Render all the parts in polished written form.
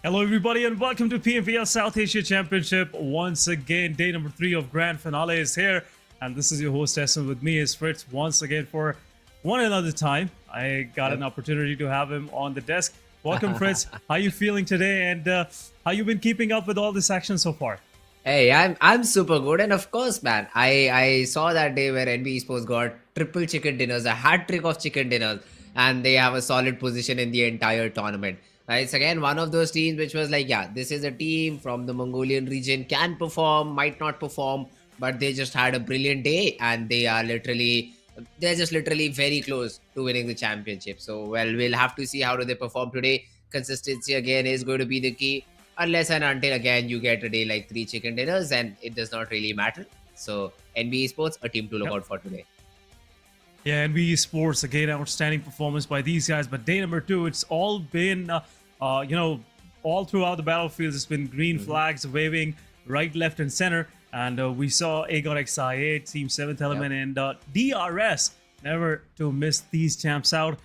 Hello everybody and welcome to PMPL South Asia Championship. Once again, day number 3 of Grand Finale is here. And this is your host Essen. With me is Fritz once again for one another time. I got an opportunity to have him on the desk. Welcome Fritz. How you feeling today and how you been keeping up with all this action so far? Hey, I'm super good, and of course, man, I saw that day where NBeSports got triple chicken dinners, a hat trick of chicken dinners, and they have a solid position in the entire tournament. It's again one of those teams which was like, yeah, this is a team from the Mongolian region, can perform, might not perform, but they just had a brilliant day, and they're just literally very close to winning the championship. So, well, we'll have to see how do they perform today. Consistency again is going to be the key. Unless and until again you get a day like 3 chicken dinners, and it does not really matter. So NBeSports, a team to look out for today. Yeah, NBeSports, again, outstanding performance by these guys. But day number 2, it's all been, all throughout the battlefields, it's been green flags waving right, left, and center. And we saw Aegon XI8, Team 7th Element, and DRS, never to miss these champs out.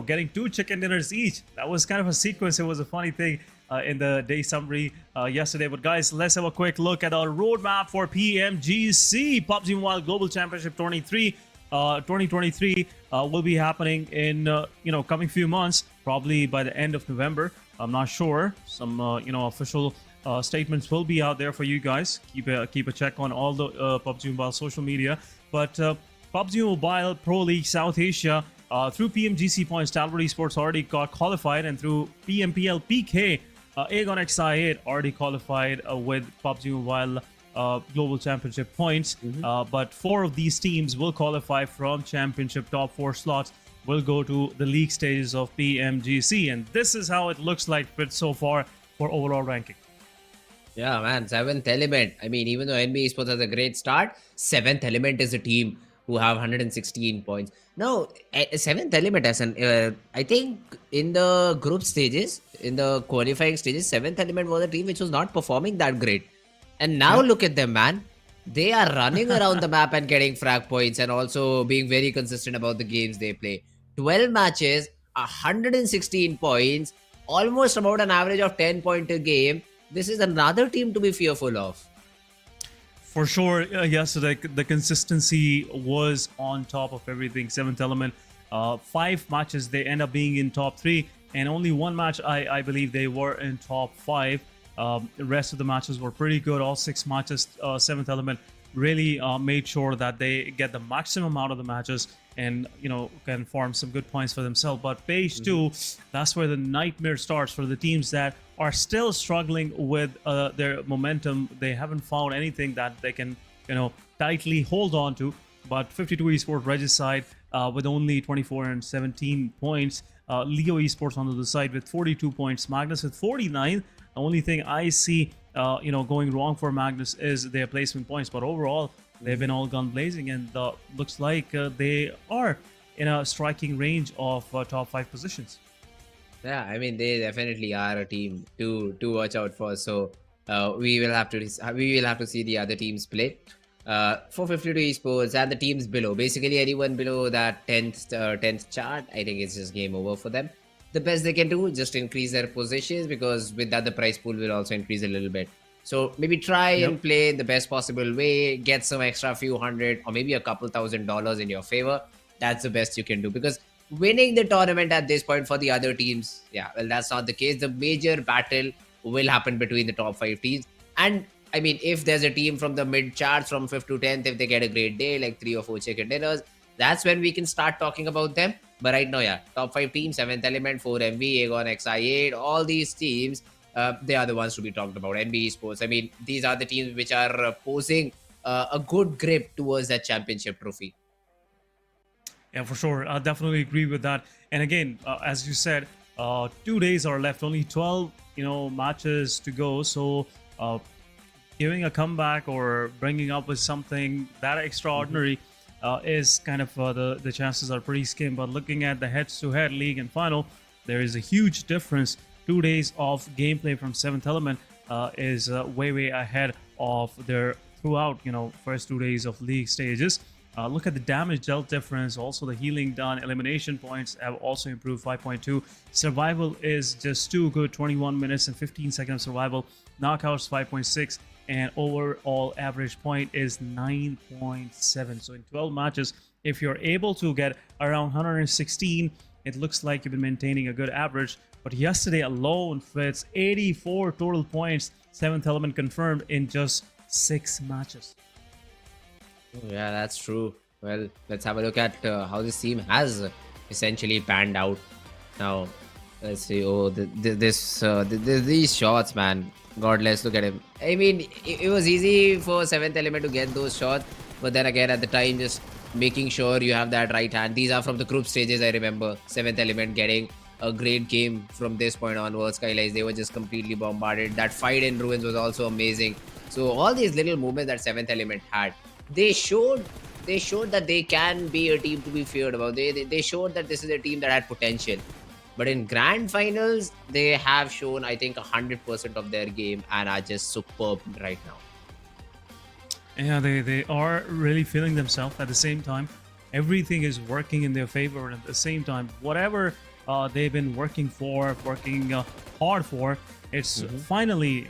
Getting 2 chicken dinners each. That was kind of a sequence. It was a funny thing in the day summary yesterday. But guys, let's have a quick look at our roadmap for PMGC PUBG Mobile Global Championship 2023 will be happening in coming few months, probably by the end of November. I'm not sure. Some official statements will be out there for you guys. Keep a check on all the PUBG Mobile social media. But PUBG Mobile Pro League South Asia, through PMGC points, Stalwart Esports already got qualified, and through PMPL PK, Aegon XI8 already qualified with PUBG Mobile Global Championship points. But 4 of these teams will qualify from Championship top 4 slots, will go to the league stages of PMGC. And this is how it looks like so far for overall ranking. Yeah, man, 7th Element. I mean, even though NBeSports has a great start, 7th Element is a team who have 116 points. No, 7th Element, I think in the group stages, in the qualifying stages, 7th Element was a team which was not performing that great. And now look at them, man. They are running around the map and getting frag points, and also being very consistent about the games they play. 12 matches, 116 points, almost about an average of 10 points a game. This is another team to be fearful of. For sure, yesterday the consistency was on top of everything. 7th Element, 5 matches they end up being in top 3, and only 1 match I believe they were in top 5. The rest of the matches were pretty good. All 6 matches, 7th Element really made sure that they get the maximum out of the matches and can farm some good points for themselves. But page 2, that's where the nightmare starts for the teams that are still struggling with their momentum. They haven't found anything that they can tightly hold on to. But 52 Esports Regicide with only 24 and 17 points. Leo Esports on the other side with 42 points. Magnus with 49. The only thing I see going wrong for Magnus is their placement points, but overall they've been all gun blazing, and looks like they are in a striking range of top 5 positions. Yeah, I mean, they definitely are a team to watch out for. So we will have to see the other teams play. For 52 Esports and the teams below, basically anyone below that 10th chart, I think it's just game over for them. The best they can do is just increase their positions, because with that the prize pool will also increase a little bit. So maybe try and play the best possible way, get some extra few hundred or maybe a couple $1,000s in your favor. That's the best you can do, because winning the tournament at this point for the other teams, that's not the case. The major battle will happen between the top 5 teams. And I mean, if there's a team from the mid charts from 5th to 10th, if they get a great day like 3 or 4 chicken dinners, that's when we can start talking about them. But right now, top 5 teams, 7th Element, 4MV, Aegon XI8, all these teams, they are the ones to be talked about. NBeSports, I mean, these are the teams which are posing a good grip towards that championship trophy. Yeah, for sure. I definitely agree with that. And again, as you said, 2 days are left, only 12 matches to go. So giving a comeback or bringing up with something that extraordinary is kind of the chances are pretty skim. But looking at the heads-to-head league and final, there is a huge difference. 2 days of gameplay from 7th Element is way ahead of their throughout first 2 days of league stages. Look at the damage dealt difference. Also, the healing done, elimination points have also improved 5.2. Survival is just too good, 21 minutes and 15 seconds of survival. Knockouts 5.6, and overall average point is 9.7. So in 12 matches, if you're able to get around 116, it looks like you've been maintaining a good average. But yesterday alone, Fritz, 84 total points, 7th element confirmed in just 6 matches. Yeah, that's true. Well, let's have a look at how this team has essentially panned out. Now, let's see. Oh, these shots, man. God, let's look at him. I mean, it was easy for 7th element to get those shots, but then again, at the time, just making sure you have that right hand. These are from the group stages, I remember. 7th element getting a great game from this point onwards. SKYLIGHTZ, they were just completely bombarded. That fight in Ruins was also amazing. So all these little movements that 7th element had, they showed that they can be a team to be feared about. They showed that this is a team that had potential. But in grand finals, they have shown, I think, 100% of their game and are just superb right now. Yeah, they are really feeling themselves. At the same time, everything is working in their favor. And at the same time, whatever they've been working hard for, it's finally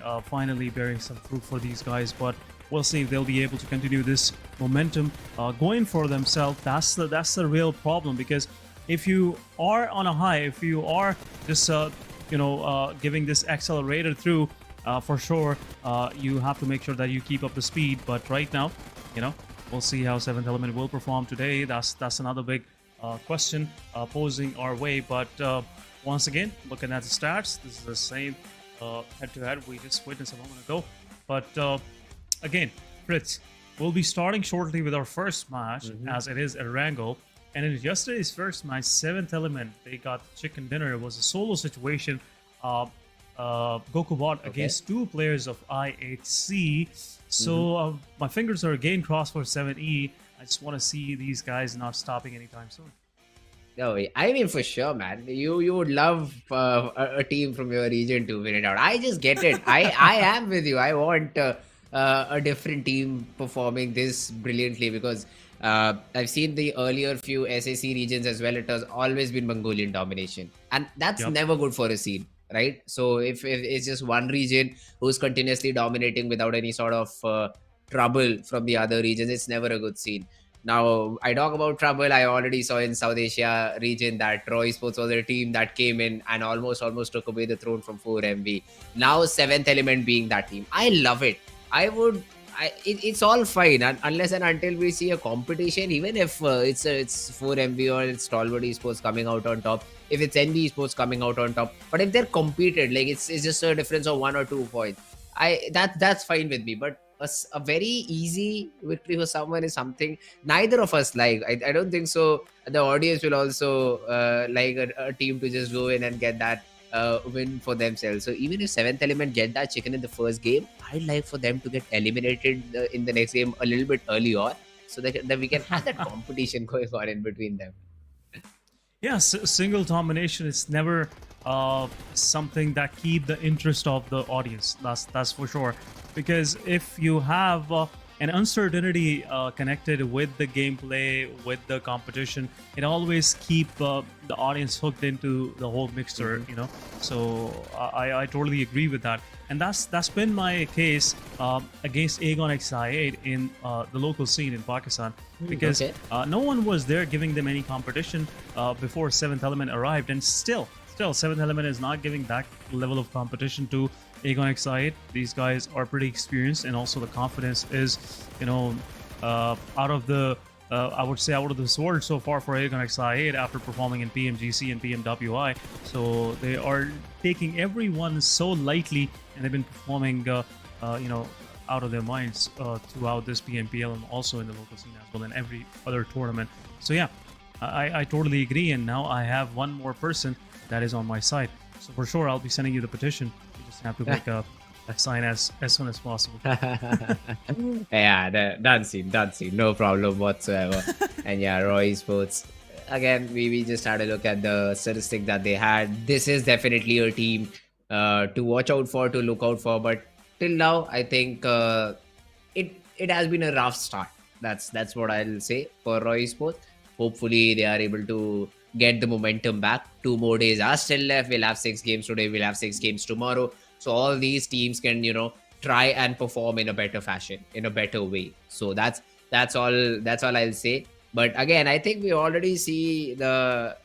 bearing some fruit for these guys. But we'll see if they'll be able to continue this momentum going for themselves. That's the real problem, because if you are on a high, if you are just giving this accelerator through, for sure you have to make sure that you keep up the speed. But right now, we'll see how 7th element will perform today. That's another big question posing our way. But once again, looking at the stats, this is the same head-to-head we just witnessed a moment ago. But again, Fritz, we'll be starting shortly with our first match, as it is Erangel. And in yesterday's first match, 7th element, they got chicken dinner. It was a solo situation. Gokubot against 2 players of IHC. So my fingers are again crossed for 7E. I just want to see these guys not stopping anytime soon. No, I mean, for sure, man. You would love a team from your region to win it out. I just get it. I am with you. I want a different team performing this brilliantly, because I've seen the earlier few SAC regions as well. It has always been Mongolian domination, and that's never good for a scene, right? So if it's just one region who's continuously dominating without any sort of trouble from the other regions, it's never a good scene. Now, I talk about trouble. I already saw in South Asia region that DRS Esports was a team that came in and almost took away the throne from 4MV. Now 7th element being that team. I love it. It's all fine unless and until we see a competition, even if it's 4MV or it's Stalwart Esports coming out on top, if it's NBeSports coming out on top. But if they're competed, like it's just a difference of 1 or 2 points, that's fine with me. But a very easy victory for someone is something neither of us like. I don't think so. The audience will also like a team to just go in and get that win for themselves. So even if 7th element get that chicken in the first game, I'd like for them to get eliminated in the next game a little bit early on, so that we can have that competition going on in between them. Yeah, single domination is never something that keep the interest of the audience. That's for sure. Because if you have an uncertainty connected with the gameplay, with the competition, it always keep the audience hooked into the whole mixture, So I totally agree with that. And that's been my case against Aegon XI8 in the local scene in Pakistan, because no one was there giving them any competition before 7th element arrived, and still 7th element is not giving that level of competition to Aegon XI8. These guys are pretty experienced, and also the confidence is, out of the I would say out of this world so far for Aegon XI8 after performing in PMGC and PMWI. So they are taking everyone so lightly, and they've been performing, out of their minds throughout this PMPL and also in the local scene as well, and every other tournament. So yeah, I totally agree. And now I have one more person that is on my side. So for sure, I'll be sending you the petition. You just have to make a sign as soon as possible. Yeah, done scene, no problem whatsoever. And yeah, Roy Sports, again, we just had a look at the statistic that they had. This is definitely a team to watch out for, to look out for. But till now, I think it has been a rough start. That's what I'll say for Roy Esports. Hopefully they are able to get the momentum back. 2 more days are still left. We'll have 6 games today. We'll have 6 games tomorrow. So all these teams can, try and perform in a better fashion, in a better way. So that's all I'll say. But again, I think we already see the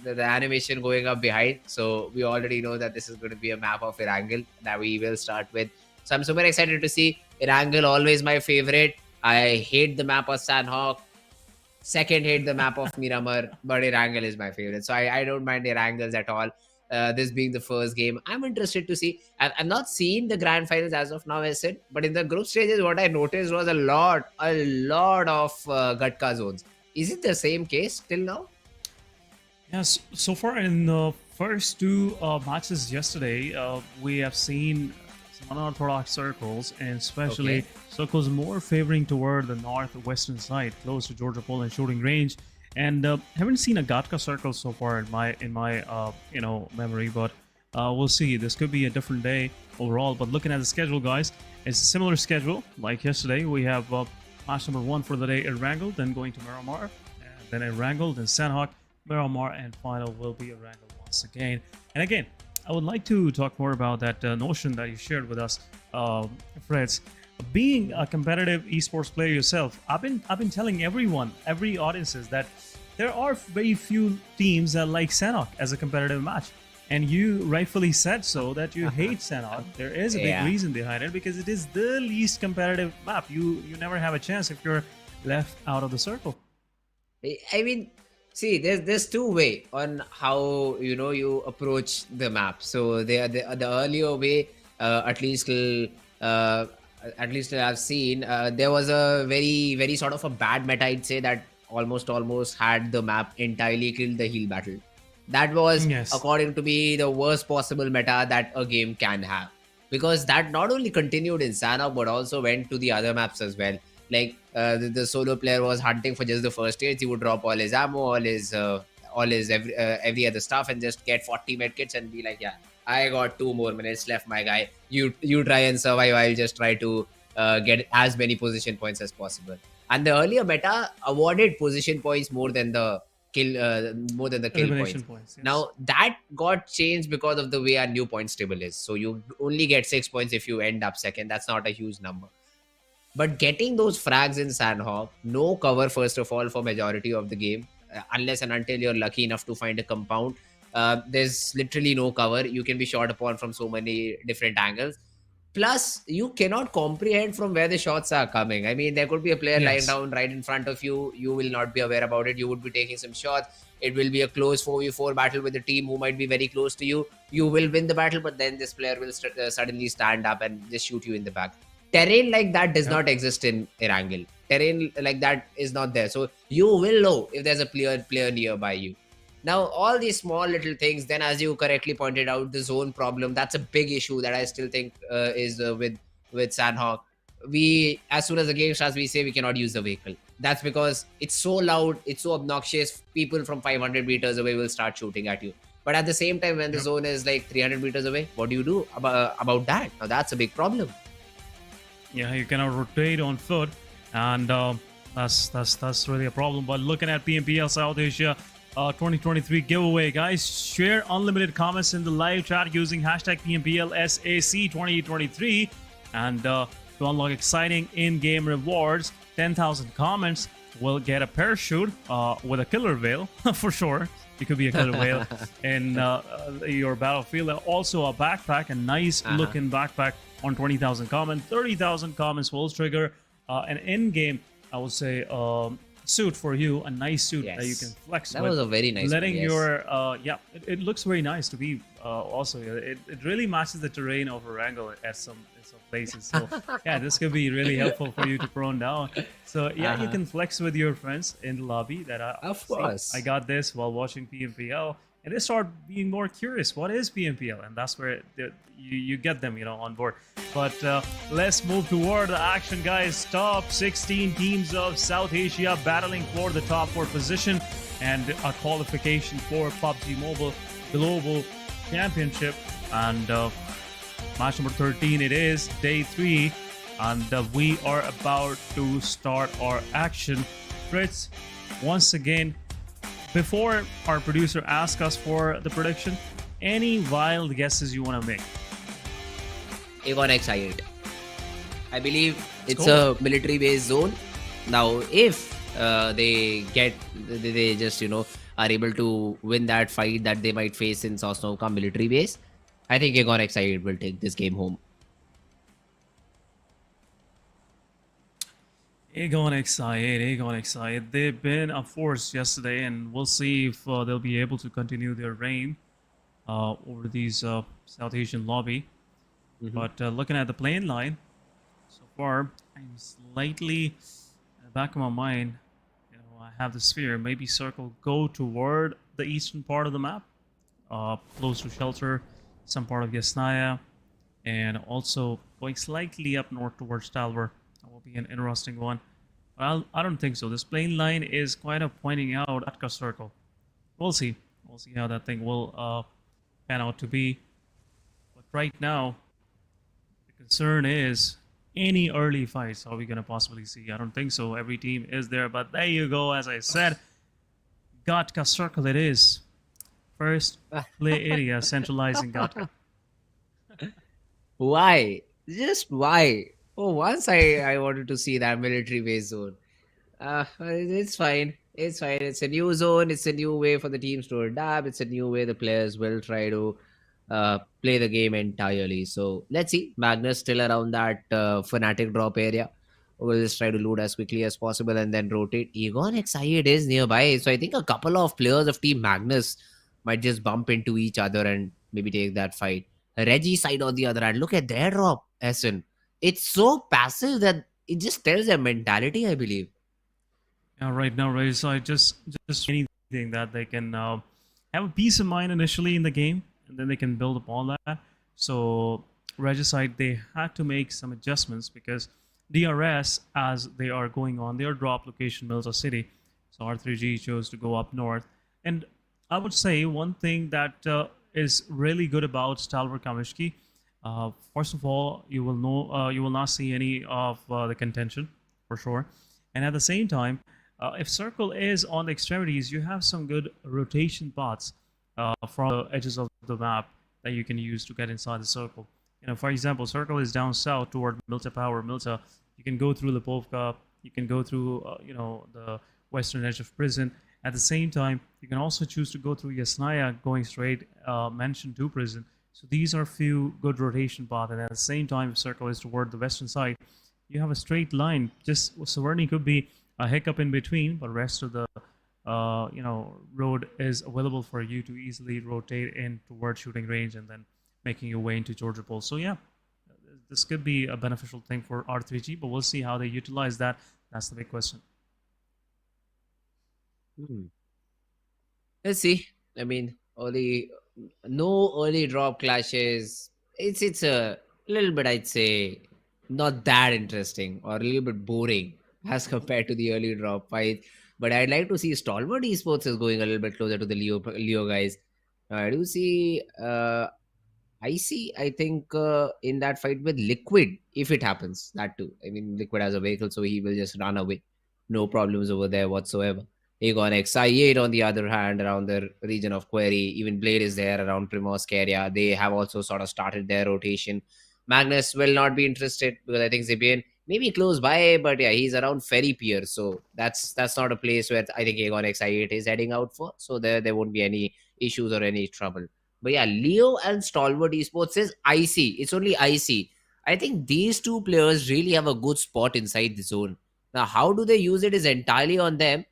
animation going up behind. So we already know that this is going to be a map of Erangel that we will start with. So I'm super excited to see Erangel, always my favorite. I hate the map of Sanhok. Second, hate the map of Miramar, but Erangel is my favorite. So I don't mind Erangels at all. This being the first game, I'm interested to see. I've not seen the grand finals as of now, as said, but in the group stages, what I noticed was a lot of Gatka zones. Is it the same case till now? Yes, so far in the first 2 matches yesterday, we have seen some unorthodox circles, and especially circles more favoring toward the northwestern side, close to Georgia Poland shooting range. And haven't seen a Gatka circle so far in my memory, but we'll see. This could be a different day overall. But looking at the schedule, guys, it's a similar schedule like yesterday. We have match number 1 for the day, Erangel, then going to Miramar, and then Erangel, then Sanhok, Miramar, and final will be Erangel once again. And again, I would like to talk more about that notion that you shared with us, Freds. Being a competitive esports player yourself, I've been telling everyone, every audiences, that there are very few teams that like Sanhok as a competitive match. And you rightfully said so, that you hate Sanhok. There is a big reason behind it, because it is the least competitive map. You never have a chance if you're left out of the circle. I mean, see, there's 2 way on how you approach the map. So the earlier way, at least I've seen, there was a very sort of a bad meta, I'd say, that almost had the map entirely killed the heal battle. That was, according to me, the worst possible meta that a game can have, because that not only continued in Sanhok but also went to the other maps as well. Like the solo player was hunting for just the first stage. He would drop all his ammo, all his every other stuff, and just get 40 medkits and be like, yeah, I got 2 more minutes left, my guy. You try and survive. I'll just try to get as many position points as possible. And the earlier meta awarded position points more than the kill points. Now that got changed because of the way our new points table is. So you only get 6 points if you end up second. That's not a huge number. But getting those frags in Sanhok, no cover first of all for majority of the game, unless and until you're lucky enough to find a compound. There's literally no cover. You can be shot upon from so many different angles. Plus, you cannot comprehend from where the shots are coming. I mean, there could be a player lying down right in front of you. You will not be aware about it. You would be taking some shots. It will be a close 4v4 battle with a team who might be very close to you. You will win the battle, but then this player will suddenly stand up and just shoot you in the back. Terrain like that does not exist in Erangel. Terrain like that is not there. So you will know if there's a player nearby you. Now, all these small little things, then as you correctly pointed out, the zone problem, that's a big issue that I still think is with Sanhok. As soon as the game starts, we say we cannot use the vehicle. That's because it's so loud, it's so obnoxious, people from 500 meters away will start shooting at you. But at the same time, when the zone is like 300 meters away, what do you do about that? Now, that's a big problem. Yeah, you cannot rotate on foot, and that's really a problem. But looking at PMPL South Asia 2023 giveaway, guys, share unlimited comments in the live chat using hashtag PMPL SAC 2023, and to unlock exciting in-game rewards, 10,000 comments will get a parachute with a killer veil for sure. It could be a killer whale in your battlefield. Also a backpack, a nice looking backpack on 20,000 comments. 30,000 comments will trigger an in-game, I would say, suit for you, a nice suit that you can flex that with. Was a very nice letting one, yes. your it looks very nice to be also. It really matches the terrain of Erangel at some places. So yeah, this could be really helpful for you to prone down. So yeah, you can flex with your friends in the lobby. That of course I got this while watching PMPL, and they start being more curious. What is PMPL? And that's where you get them, on board. But let's move toward the action, guys. Top 16 teams of South Asia battling for the top 4 position and a qualification for PUBG Mobile Global Championship. And match number 13, it is day 3. and we are about to start our action. Fritz, once again, before our producer asks us for the prediction, any wild guesses you want to make? Aegon X-8. I believe it's go. a military-based zone. Now, if they just are able to win that fight that they might face in Sosnovka military base, I think Aegon X-8 will take this game home. Aegon X8. They've been a force yesterday, and we'll see if they'll be able to continue their reign over these South Asian lobby. But looking at the playing line, so far, I'm slightly back of my mind. I have the sphere. Maybe circle go toward the eastern part of the map, close to shelter, some part of Yasnaya, and also going slightly up north towards Stalwart. That will be an interesting one. Well, I don't think so. This plane line is kind of pointing out Atka circle. We'll see. We'll see how that thing will pan out to be. But right now, the concern is any early fights are we going to possibly see? I don't think so. Every team is there. But there you go. As I said, Gatka circle it is. First play area centralizing Gatka. Why? Just why? Oh, once I wanted to see that military base zone. It's fine. It's fine. It's a new zone. It's a new way for the teams to adapt. It's a new way the players will try to play the game entirely. So let's see. Magnus still around that fanatic drop area. We'll just try to loot as quickly as possible and then rotate. Aegon X8 is nearby. So I think a couple of players of Team Magnus might just bump into each other and maybe take that fight. Reggie side on the other hand, look at their drop, Essen. It's so passive that it just tells their mentality, I believe. Yeah, right now, right. So I just anything that they can have a peace of mind initially in the game, and then they can build upon that. So Regicide, they had to make some adjustments because DRS, as they are going on their drop location, Milta City. So R3G chose to go up north, and I would say one thing that is really good about Stalwart Kamishki. First of all, you will not see any of the contention for sure, and at the same time, if circle is on the extremities, you have some good rotation paths from the edges of the map that you can use to get inside the circle. For example, circle is down south toward Milta Power, Milta. You can go through Lipovka, you can go through the western edge of prison. At the same time, you can also choose to go through Yasnaya, going straight Mansion to prison. So these are few good rotation paths, and at the same time, if circle is toward the western side, you have a straight line. Just Saverni could be a hiccup in between, but rest of the road is available for you to easily rotate in towards shooting range and then making your way into Georgia Pole. So yeah, this could be a beneficial thing for R3G, but we'll see how they utilize that. That's the big question. Let's see. I mean, no early drop clashes. It's a little bit, I'd say, not that interesting or a little bit boring as compared to the early drop fight. But I'd like to see Stalwart Esports is going a little bit closer to the Leo guys. I do see I think in that fight with Liquid, if it happens, that too. I mean, Liquid has a vehicle, so he will just run away. No problems over there whatsoever. Aegon X8 on the other hand, around the region of Query. Even Blade is there around Primorsk area. They have also sort of started their rotation. Magnus will not be interested because I think Zibian may be close by, but yeah, he's around Ferry Pier. So that's not a place where I think Aegon X8 is heading out for. So there won't be any issues or any trouble. But yeah, Leo and Stalwart Esports is icy. It's only icy. I think these two players really have a good spot inside the zone. Now, how do they use it is entirely on them.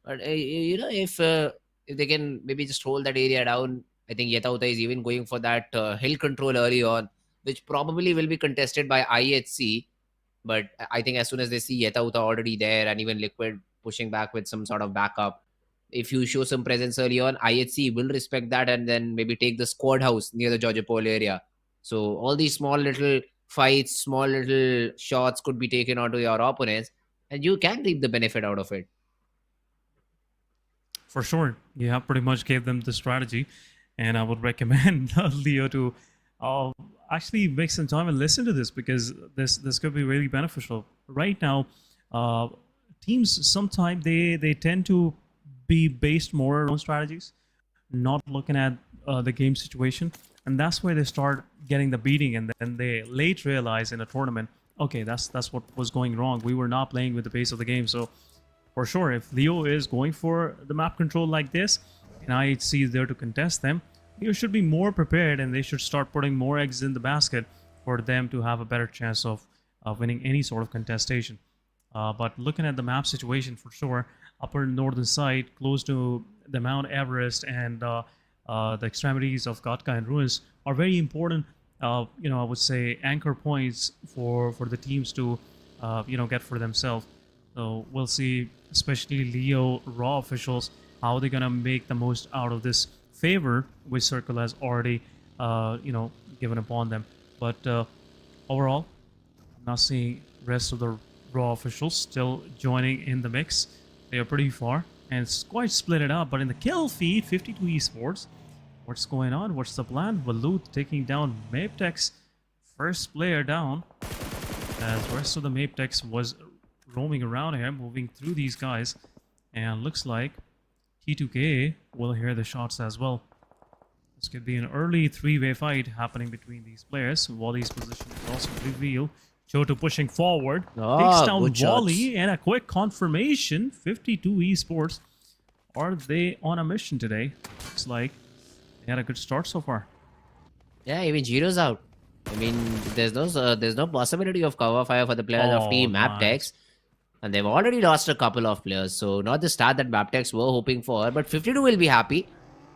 But if they can maybe just hold that area down, I think Yetauta is even going for that hill control early on, which probably will be contested by IHC. But I think as soon as they see Yetauta already there and even Liquid pushing back with some sort of backup, if you show some presence early on, IHC will respect that and then maybe take the squad house near the Georgia Pole area. So all these small little fights, small little shots could be taken onto your opponents, and you can reap the benefit out of it. For sure. You have pretty much gave them the strategy, and I would recommend Leo to actually make some time and listen to this, because this could be really beneficial. Right now, teams sometimes they tend to be based more on strategies, not looking at the game situation, and that's where they start getting the beating, and then they late realize in a tournament, okay, that's what was going wrong. We were not playing with the pace of the game. So for sure, if Leo is going for the map control like this, and IHC is there to contest them, Leo should be more prepared, and they should start putting more eggs in the basket for them to have a better chance of winning any sort of contestation. But looking at the map situation, for sure, upper northern side, close to the Mount Everest and the extremities of Gatka and Ruins, are very important. I would say anchor points for the teams to get for themselves. So we'll see, especially Leo Raw officials, how they're gonna make the most out of this favor which Circle has already given upon them. But overall, I'm not seeing rest of the Raw officials still joining in the mix. They are pretty far, and it's quite split it up. But in the kill feed, 52 Esports, what's going on? What's the plan? Valut taking down Mabetex, first player down, as the rest of the Mabetex was roaming around here, moving through these guys, and looks like T2K will hear the shots as well. This could be an early three-way fight happening between these players. Wally's position is also revealed. Choto pushing forward, takes down Wally, and a quick confirmation. 52 Esports, are they on a mission today? Looks like they had a good start so far. Yeah, even Jiro's out. I mean, there's no possibility of cover fire for the players of Team Mabetex. And they've already lost a couple of players. So not the start that Mabetex were hoping for. But 52 will be happy.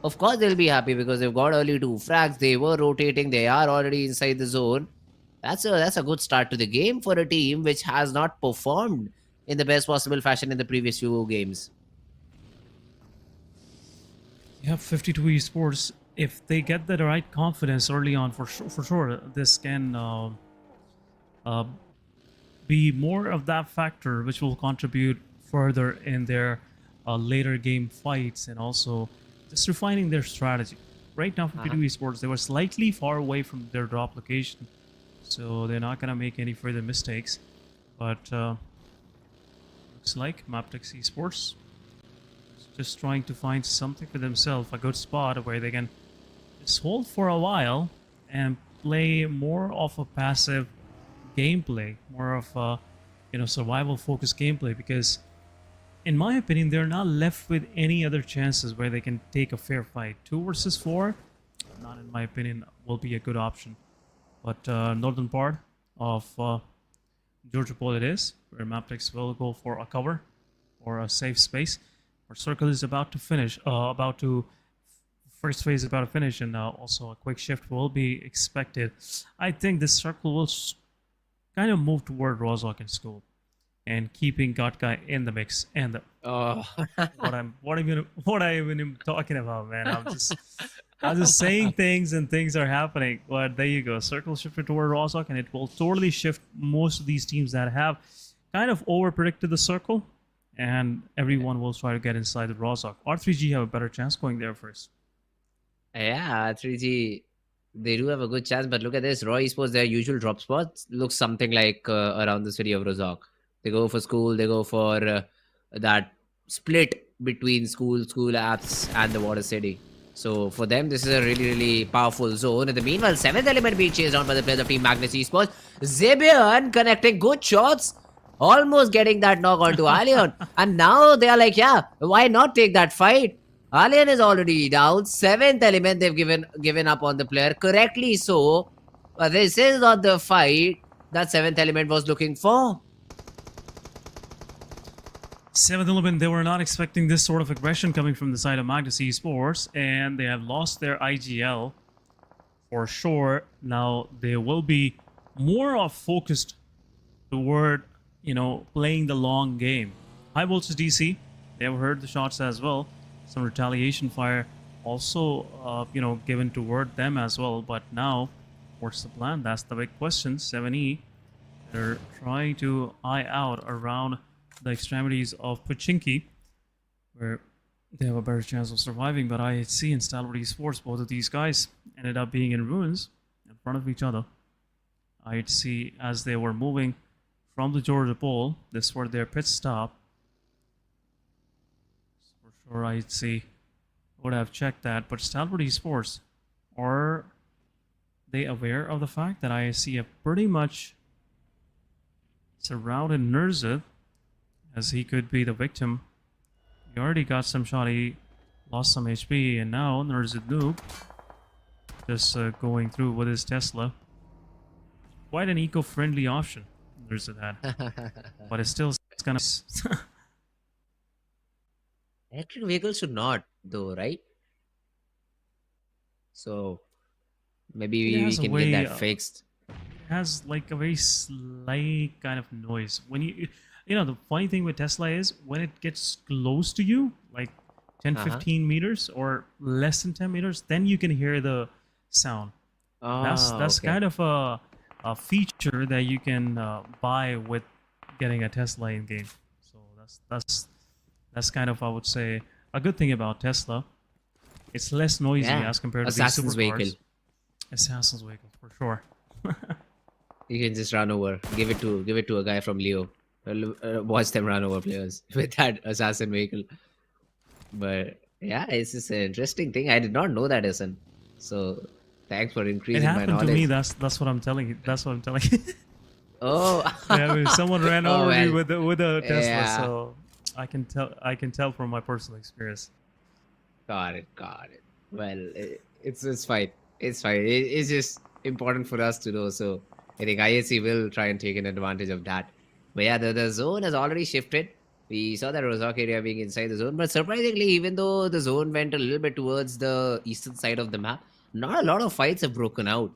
Of course they'll be happy because they've got early 2 frags. They were rotating. They are already inside the zone. That's a good start to the game for a team which has not performed in the best possible fashion in the previous few games. Yeah, 52 Esports, if they get the right confidence early on, for sure, this can be more of that factor which will contribute further in their later game fights, and also just refining their strategy. Right now, 52 Esports, they were slightly far away from their drop location, so they're not going to make any further mistakes. But looks like Mabetex Esports is just trying to find something for themselves, a good spot where they can just hold for a while and play more of a passive gameplay, more of a survival focused gameplay, because in my opinion they're not left with any other chances where they can take a fair fight. 2 versus 4, not in my opinion, will be a good option. But northern part of Georgia Pole it is, where Mabetex will go for a cover or a safe space, where Circle is about to finish, first phase is about to finish, and also a quick shift will be expected. I think this Circle will kind of move toward Rozhok and School, and keeping Gatka in the mix. And what I even talking about, man? I'm just saying things, and things are happening. But there you go. Circle shifted toward Rozhok, and it will totally shift most of these teams that have kind of over predicted the Circle, and everyone will try to get inside the Rozhok. R3G have a better chance going there first. Yeah, R3G, they do have a good chance, but look at this. Raw Esports, their usual drop spots looks something like around the city of Rozhok. They go for School, they go for that split between school apps and the water city. So for them, this is a really, really powerful zone. In the meanwhile, 7th element being chased down by the players of Team Magnus Esports. Zebian connecting good shots, almost getting that knock onto Alien. And now they are like, yeah, why not take that fight? Alien is already down. 7th element, they've given up on the player. Correctly so. But this is not the fight that 7th element was looking for. 7th element, they were not expecting this sort of aggression coming from the side of Magnus Esports, and they have lost their IGL for sure. Now they will be more focused toward, playing the long game. High voltage DC, they have heard the shots as well. Some retaliation fire also, given toward them as well. But now, what's the plan? That's the big question. 7E, they're trying to eye out around the extremities of Pachinki, where they have a better chance of surviving. But IHC and Stalwart Esports, both of these guys ended up being in ruins. And front of each other. I'd see as they were moving from the Georgia pole. This were their pit stop. For sure, I'd see would have checked that. But Stalwart Esports, are they aware of the fact that ISC have pretty much surrounded Nurzid, as he could be the victim? He already got some shot. He lost some HP, and now Nurzid noob just going through with his Tesla. Quite an eco-friendly option Nurzid had, but it's still kind of. Electric vehicles should not, though, right? So maybe we can get that fixed. It has like a very slight kind of noise when you know, the funny thing with Tesla is when it gets close to you, like 10-15 meters or less than 10 meters, then you can hear the sound. That's kind of a feature that you can buy with getting a Tesla in game. So that's kind of, I would say, a good thing about Tesla. It's less noisy as compared to the supercars. Vehicle. Assassin's vehicle, for sure. You can just run over, give it to a guy from Leo. Watch them run over players with that assassin vehicle. But yeah, it's just an interesting thing. I did not know that, Asan. So thanks for increasing my knowledge. It happened to me. That's what I'm telling you. That's what I'm telling you. Oh, yeah, I mean, someone ran over me with a Tesla, yeah. So I can tell from my personal experience. Got it. Well, it's fine. It's fine. It's just important for us to know. So I think ISC will try and take an advantage of that. But yeah, the zone has already shifted. We saw that Rozhok area being inside the zone, but surprisingly, even though the zone went a little bit towards the eastern side of the map, not a lot of fights have broken out.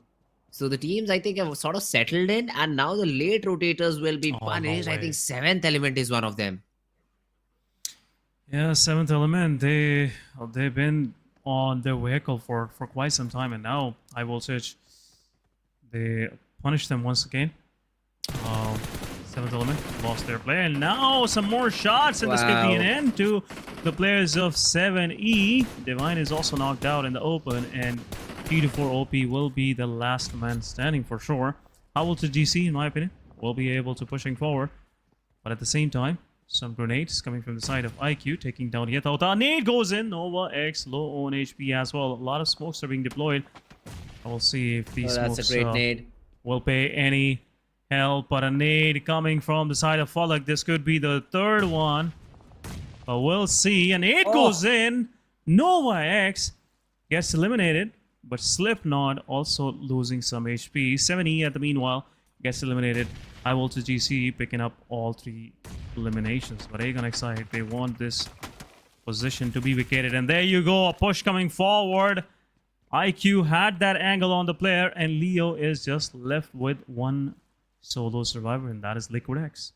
So the teams, I think, have sort of settled in, and now the late rotators will be punished. No, I think 7th Element is one of them. Yeah, 7th Element, they've been on their vehicle for quite some time, and now HIGHVOLTAGE, they punished them once again. 7th Element lost their play, and now some more shots, and this could be an end to the players of 7E. Divine is also knocked out in the open, and T24 OP will be the last man standing for sure. HIGHVOLTAGE GC, in my opinion, will be able to pushing forward, but at the same time, some grenades coming from the side of IQ, taking down Yetauta. Nade goes in. Nova X low on HP as well. A lot of smokes are being deployed. I will see if these smokes a great nade. Will pay any help. But a nade coming from the side of Falak. This could be the third one. But we'll see. A nade goes in. Nova X gets eliminated. But Slipknot also losing some HP. 7E at the meanwhile gets eliminated. HIGHVOLTAGE GC picking up all 3 eliminations. But Agon side, they want this position to be vacated. And there you go, a push coming forward. IQ had that angle on the player, and Leo is just left with one solo survivor, and that is Liquid X.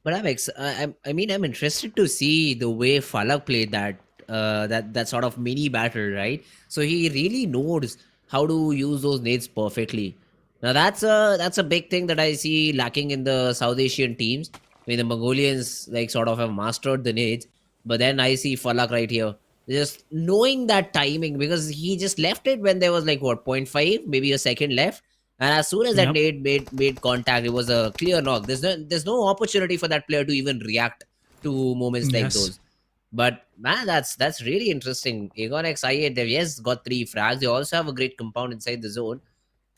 But I'm interested to see the way Falak played that sort of mini battle, right? So he really knows how to use those nades perfectly. Now that's a big thing that I see lacking in the South Asian teams. I mean, the Mongolians like sort of have mastered the nades, but then I see Falak right here just knowing that timing, because he just left it when there was like what 0.5, maybe a second left, and as soon as that nade made contact, it was a clear knock. There's no opportunity for that player to even react to moments like those. But man, that's really interesting. Agon XIA, they've got 3 frags. They also have a great compound inside the zone.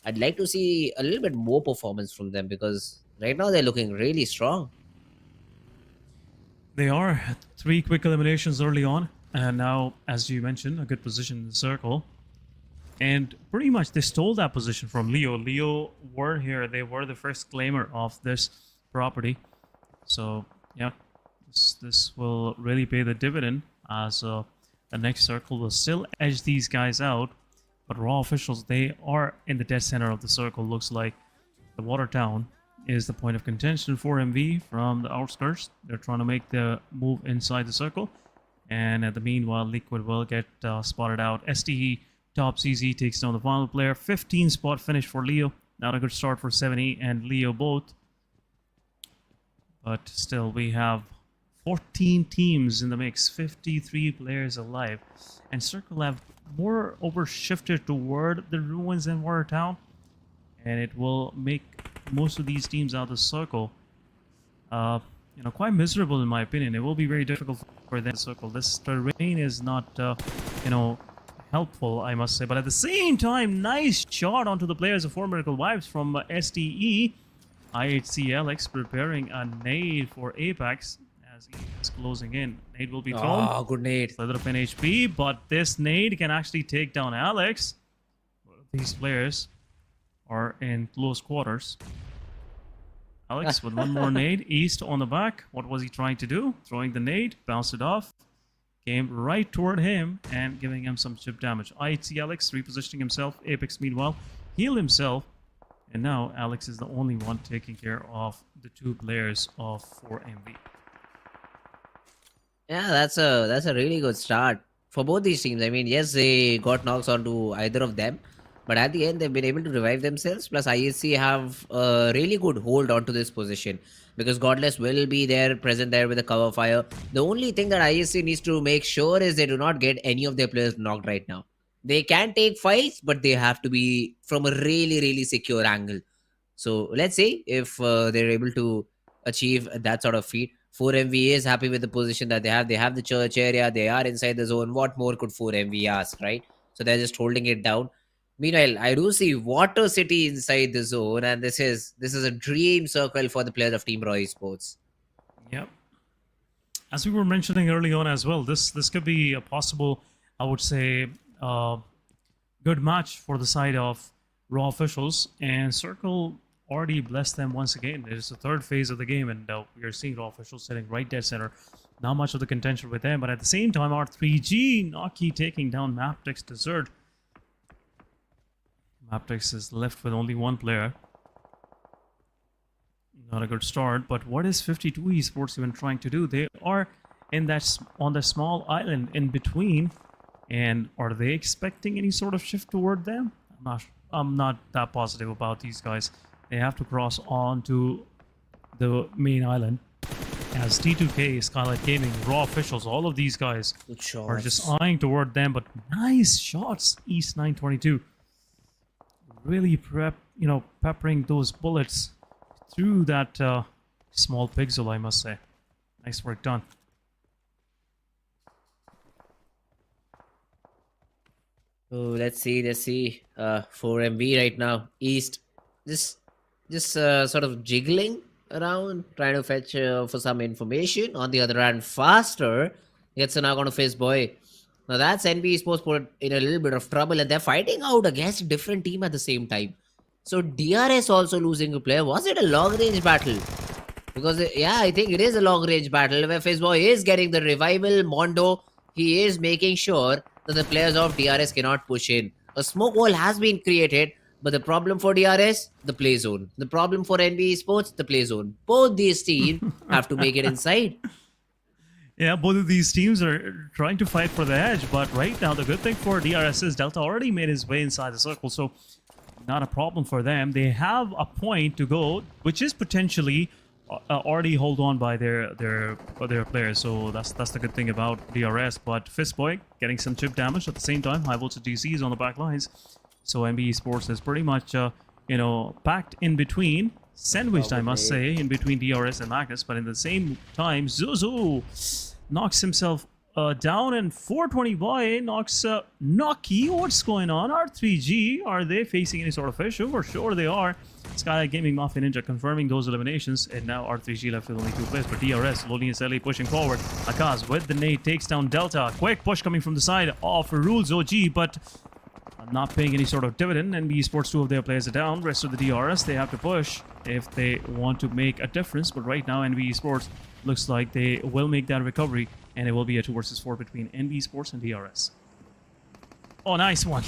I'd like to see a little bit more performance from them, because right now they're looking really strong. They are 3 quick eliminations early on, and now, as you mentioned, a good position in the circle. And pretty much they stole that position from Leo. Leo were here. They were the first claimer of this property. So, yeah, this will really pay the dividend, as the next circle will still edge these guys out. But Raw officials, they are in the dead center of the circle. Looks like the Water Town is the point of contention for MV from the outskirts. They're trying to make the move inside the circle. And at the meanwhile, Liquid will get spotted out. STE top CZ takes down the final player. 15 spot finish for Leo. Not a good start for 7E and Leo both. But still, we have 14 teams in the mix, 53 players alive, and Circle have more over shifted toward the ruins and Water Town, and it will make most of these teams out of the circle quite miserable in my opinion. It will be very difficult for them to circle. This terrain is not helpful, I must say, but at the same time, nice shot onto the players of Formidable Vibes from STE. IHCLX preparing a nade for Apex as he is closing in. Nade will be thrown. Oh, good nade. Slither up in HP, but this nade can actually take down Alex. These players are in close quarters. Alex with one more nade. East on the back. What was he trying to do? Throwing the nade, bounced it off. Came right toward him and giving him some chip damage. IHCLX repositioning himself. Apex meanwhile healed himself. And now Alex is the only one taking care of the two players of 4MV. Yeah, that's a really good start for both these teams. I mean, yes, they got knocks onto either of them, but at the end they've been able to revive themselves. Plus, ISC have a really good hold onto this position because Godless will be there, present there with a cover fire. The only thing that ISC needs to make sure is they do not get any of their players knocked right now. They can take fights, but they have to be from a really, really secure angle. So let's see if they're able to achieve that sort of feat. 4MV is happy with the position that they have. They have the church area. They are inside the zone. What more could 4MV ask, right? So they're just holding it down. Meanwhile, I do see Water City inside the zone, and this is a dream circle for the players of Team Raw Esports. Yep. As we were mentioning early on as well, this could be a possible, I would say, good match for the side of Raw officials, and Circle already blessed them once again. It is the third phase of the game, and we are seeing Raw officials sitting right dead center. Not much of the contention with them, but at the same time, R3G Naki taking down Mabetex Desert. Mabetex is left with only one player. Not a good start, but what is 52 Esports even trying to do? They are in on the small island in between, and are they expecting any sort of shift toward them? I'm not that positive about these guys. They have to cross on to the main island. As T2K, SKYLIGHTZ Gaming, Raw officials, all of these guys are just eyeing toward them, but nice shots, East 922. Really peppering those bullets through that small pixel, I must say. Nice work done. Oh, let's see. 4MV right now. East just sort of jiggling around, trying to fetch for some information. On the other hand, Faster gets a knock on a face boy. Now that's NBeSports put in a little bit of trouble, and they're fighting out against a different team at the same time. So DRS also losing a player. Was it a long range battle? Because yeah, I think it is a long range battle where Fizzboy is getting the revival. Mondo, he is making sure that the players of DRS cannot push in. A smoke wall has been created, but the problem for DRS, the play zone. The problem for NBeSports, the play zone. Both these teams have to make it inside. Yeah, both of these teams are trying to fight for the edge, but right now the good thing for DRS is Delta already made his way inside the circle, so not a problem for them. They have a point to go, which is potentially already hold on by their players, so that's the good thing about DRS. But Fistboy getting some chip damage at the same time. High voltage DC is on the back lines, so NBeSports is pretty much packed in between, sandwiched I must say, in between DRS and Magnus. But in the same time, Zuzu knocks himself down, and 420 boy knocks Noki. What's going on? R3G, are they facing any sort of issue? For sure they are. SKYLIGHTZ Gaming, Mafia Ninja confirming those eliminations, and now R3G left with only 2 players. But DRS, Loli and SLA pushing forward. Akaz with the nade takes down Delta. Quick push coming from the side of Rules OG, but not paying any sort of dividend. NBeSports, 2 of their players are down. Rest of the DRS, they have to push if they want to make a difference. But right now, NBeSports looks like they will make that recovery, and it will be a 2 versus 4 between NBeSports and DRS. Oh, nice one.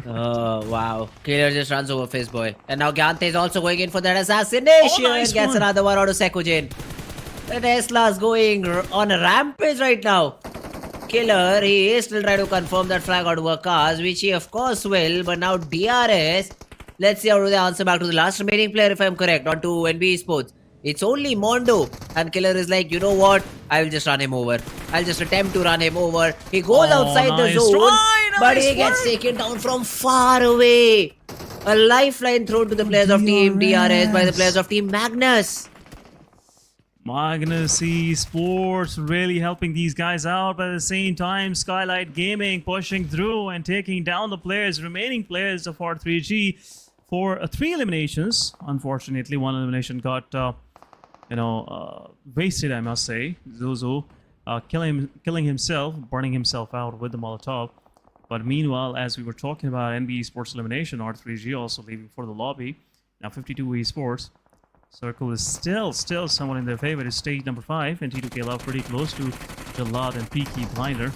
Oh, wow. Killer just runs over Fizzboy. And now Gante is also going in for that assassination. Nice Gets one. another one out of Sekujin. The Tesla's going on a rampage right now. Killer, he is still trying to confirm that frag out of cars, which he of course will. But now DRS, let's see how do they answer back to the last remaining player, if I'm correct, onto NBeSports. It's only Mondo. And Killer is like, you know what? I'll just run him over. I'll just attempt to run him over. He goes outside the nice zone, try, but nice he gets work. taken down from far away. A lifeline thrown to the players of Team DRS by the players of Team Magnus. Magnus Esports really helping these guys out, but at the same time, SKYLIGHTZ Gaming pushing through and taking down the remaining players of R3G for 3 eliminations. Unfortunately, 1 elimination got, wasted, I must say. Zuzu killing himself, burning himself out with the Molotov. But meanwhile, as we were talking about NBeSports elimination, R3G also leaving for the lobby. Now 52 Esports. Circle is still somewhat in their favor. It's stage number 5, and T2K Love pretty close to Jalad and Peaky Blinder.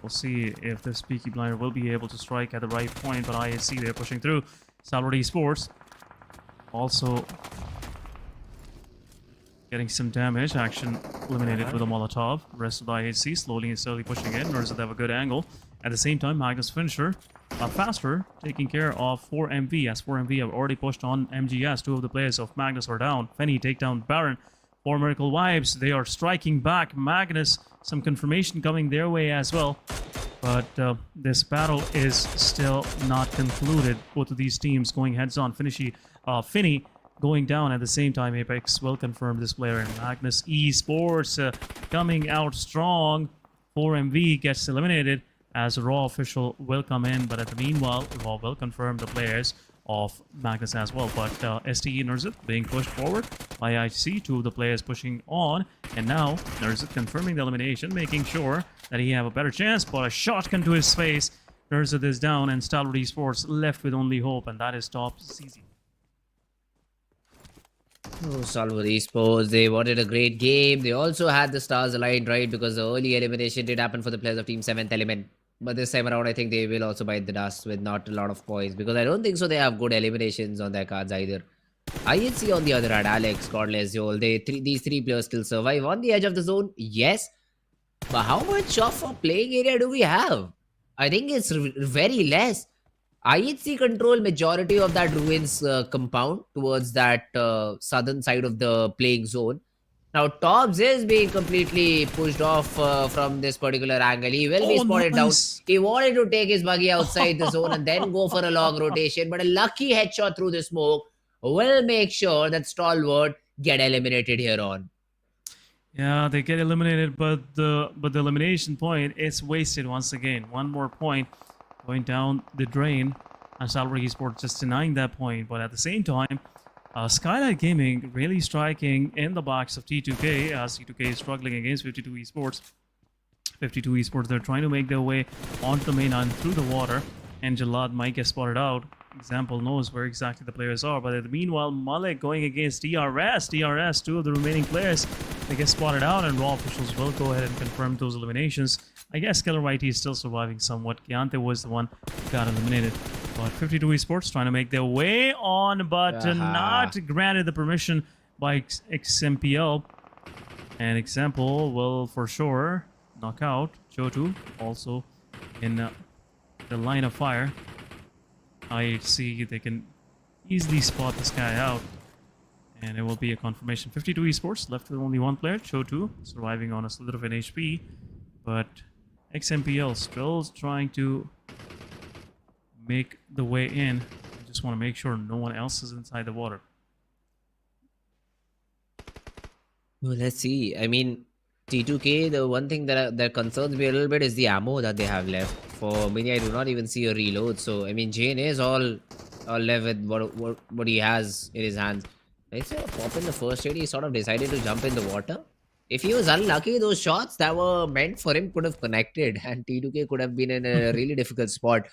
We'll see if this Peaky Blinder will be able to strike at the right point, but IHC, they're pushing through. Stalwart Esports also getting some damage. Action eliminated with a Molotov. Rest of the IHC slowly and steadily pushing in. Nurse have a good angle. At the same time, Magnus Finisher faster, taking care of 4MV, as 4MV have already pushed on MGS. 2 of the players of Magnus are down. Fenny take down Baron. 4 Miracle Vibes, they are striking back. Magnus, some confirmation coming their way as well. But this battle is still not concluded. Both of these teams going heads on. Finny going down at the same time. Apex will confirm this player. And Magnus Esports coming out strong. 4MV gets eliminated, as a Raw official will come in, but at the meanwhile, Raw will confirm the players of Magnus as well. But STE Nurzit being pushed forward by IHC, 2 of the players pushing on, and now Nurzit confirming the elimination, making sure that he have a better chance, but a shotgun to his face. Nurzit is down, and Stalwart Esports left with only hope, and that is top CZ. Oh, Stalwart Esports, they wanted a great game. They also had the stars aligned, right? Because the early elimination did happen for the players of Team 7th Element. But this time around, I think they will also bite the dust with not a lot of points. Because I don't think so they have good eliminations on their cards either. IHC on the other hand, Alex, Godless, Joel, these 3 players still survive on the edge of the zone. Yes. But how much of a playing area do we have? I think it's very less. IHC control majority of that ruins compound towards that southern side of the playing zone. Now Tobbs is being completely pushed off from this particular angle. He will be spotted nice. down. He wanted to take his buggy outside the zone and then go for a long rotation, but a lucky headshot through the smoke will make sure that Stalwart get eliminated here on. Yeah, they get eliminated, but the elimination point is wasted once again. 1 more point going down the drain, and Stalwart Esports just denying that point. But at the same time, SKYLIGHTZ Gaming really striking in the box of T2K, as T2K is struggling against 52 Esports. 52 Esports, they're trying to make their way onto the main island through the water, and Jalad might get spotted out. Example knows where exactly the players are, but meanwhile, Malik going against DRS. DRS, 2 of the remaining players, they get spotted out, and Raw officials will go ahead and confirm those eliminations. I guess Killer YT is still surviving somewhat. Kiante was the one who got eliminated. But 52 Esports trying to make their way on, but not granted the permission by XMPL. And Example will for sure knock out Chotu, also in the line of fire. IHC, they can easily spot this guy out, and it will be a confirmation. 52 Esports left with only 1 player, Chotu, surviving on a slither of an HP, but XMPL still trying to make the way in. I just want to make sure no one else is inside the water. Well, let's see. I mean, T2K, the one thing that concerns me a little bit is the ammo that they have left. For Mini, I do not even see a reload. So, I mean, Jane is all left with what he has in his hands. I say a pop in the first aid, he sort of decided to jump in the water. If he was unlucky, those shots that were meant for him could have connected, and T2K could have been in a really difficult spot.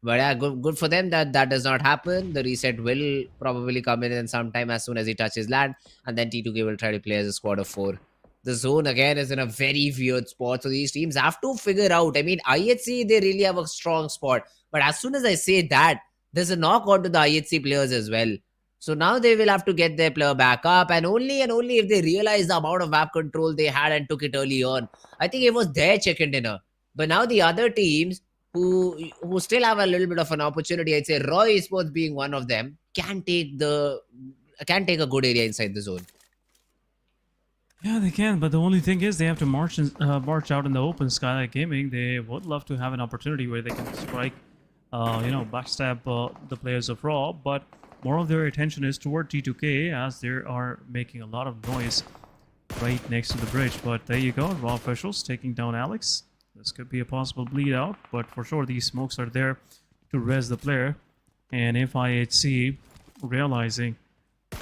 But yeah, good for them that does not happen. The reset will probably come in sometime as soon as he touches land, and then T2K will try to play as a squad of 4. The zone again is in a very weird spot, so these teams have to figure out. I mean, IHC, they really have a strong spot, but as soon as I say that, there's a knock onto the IHC players as well. So now they will have to get their player back up, and only if they realize the amount of map control they had and took it early on. I think it was their chicken dinner. But now the other teams who still have a little bit of an opportunity, I'd say Roy Esports being one of them, can take a good area inside the zone. they can, but the only thing is they have to march out in the open. Skylight Gaming, they would love to have an opportunity where they can strike, backstab the players of Raw, but more of their attention is toward T2K as they are making a lot of noise right next to the bridge. But there you go, Raw officials taking down Alex. This could be a possible bleed out, but for sure these smokes are there to res the player. And if IHC realizing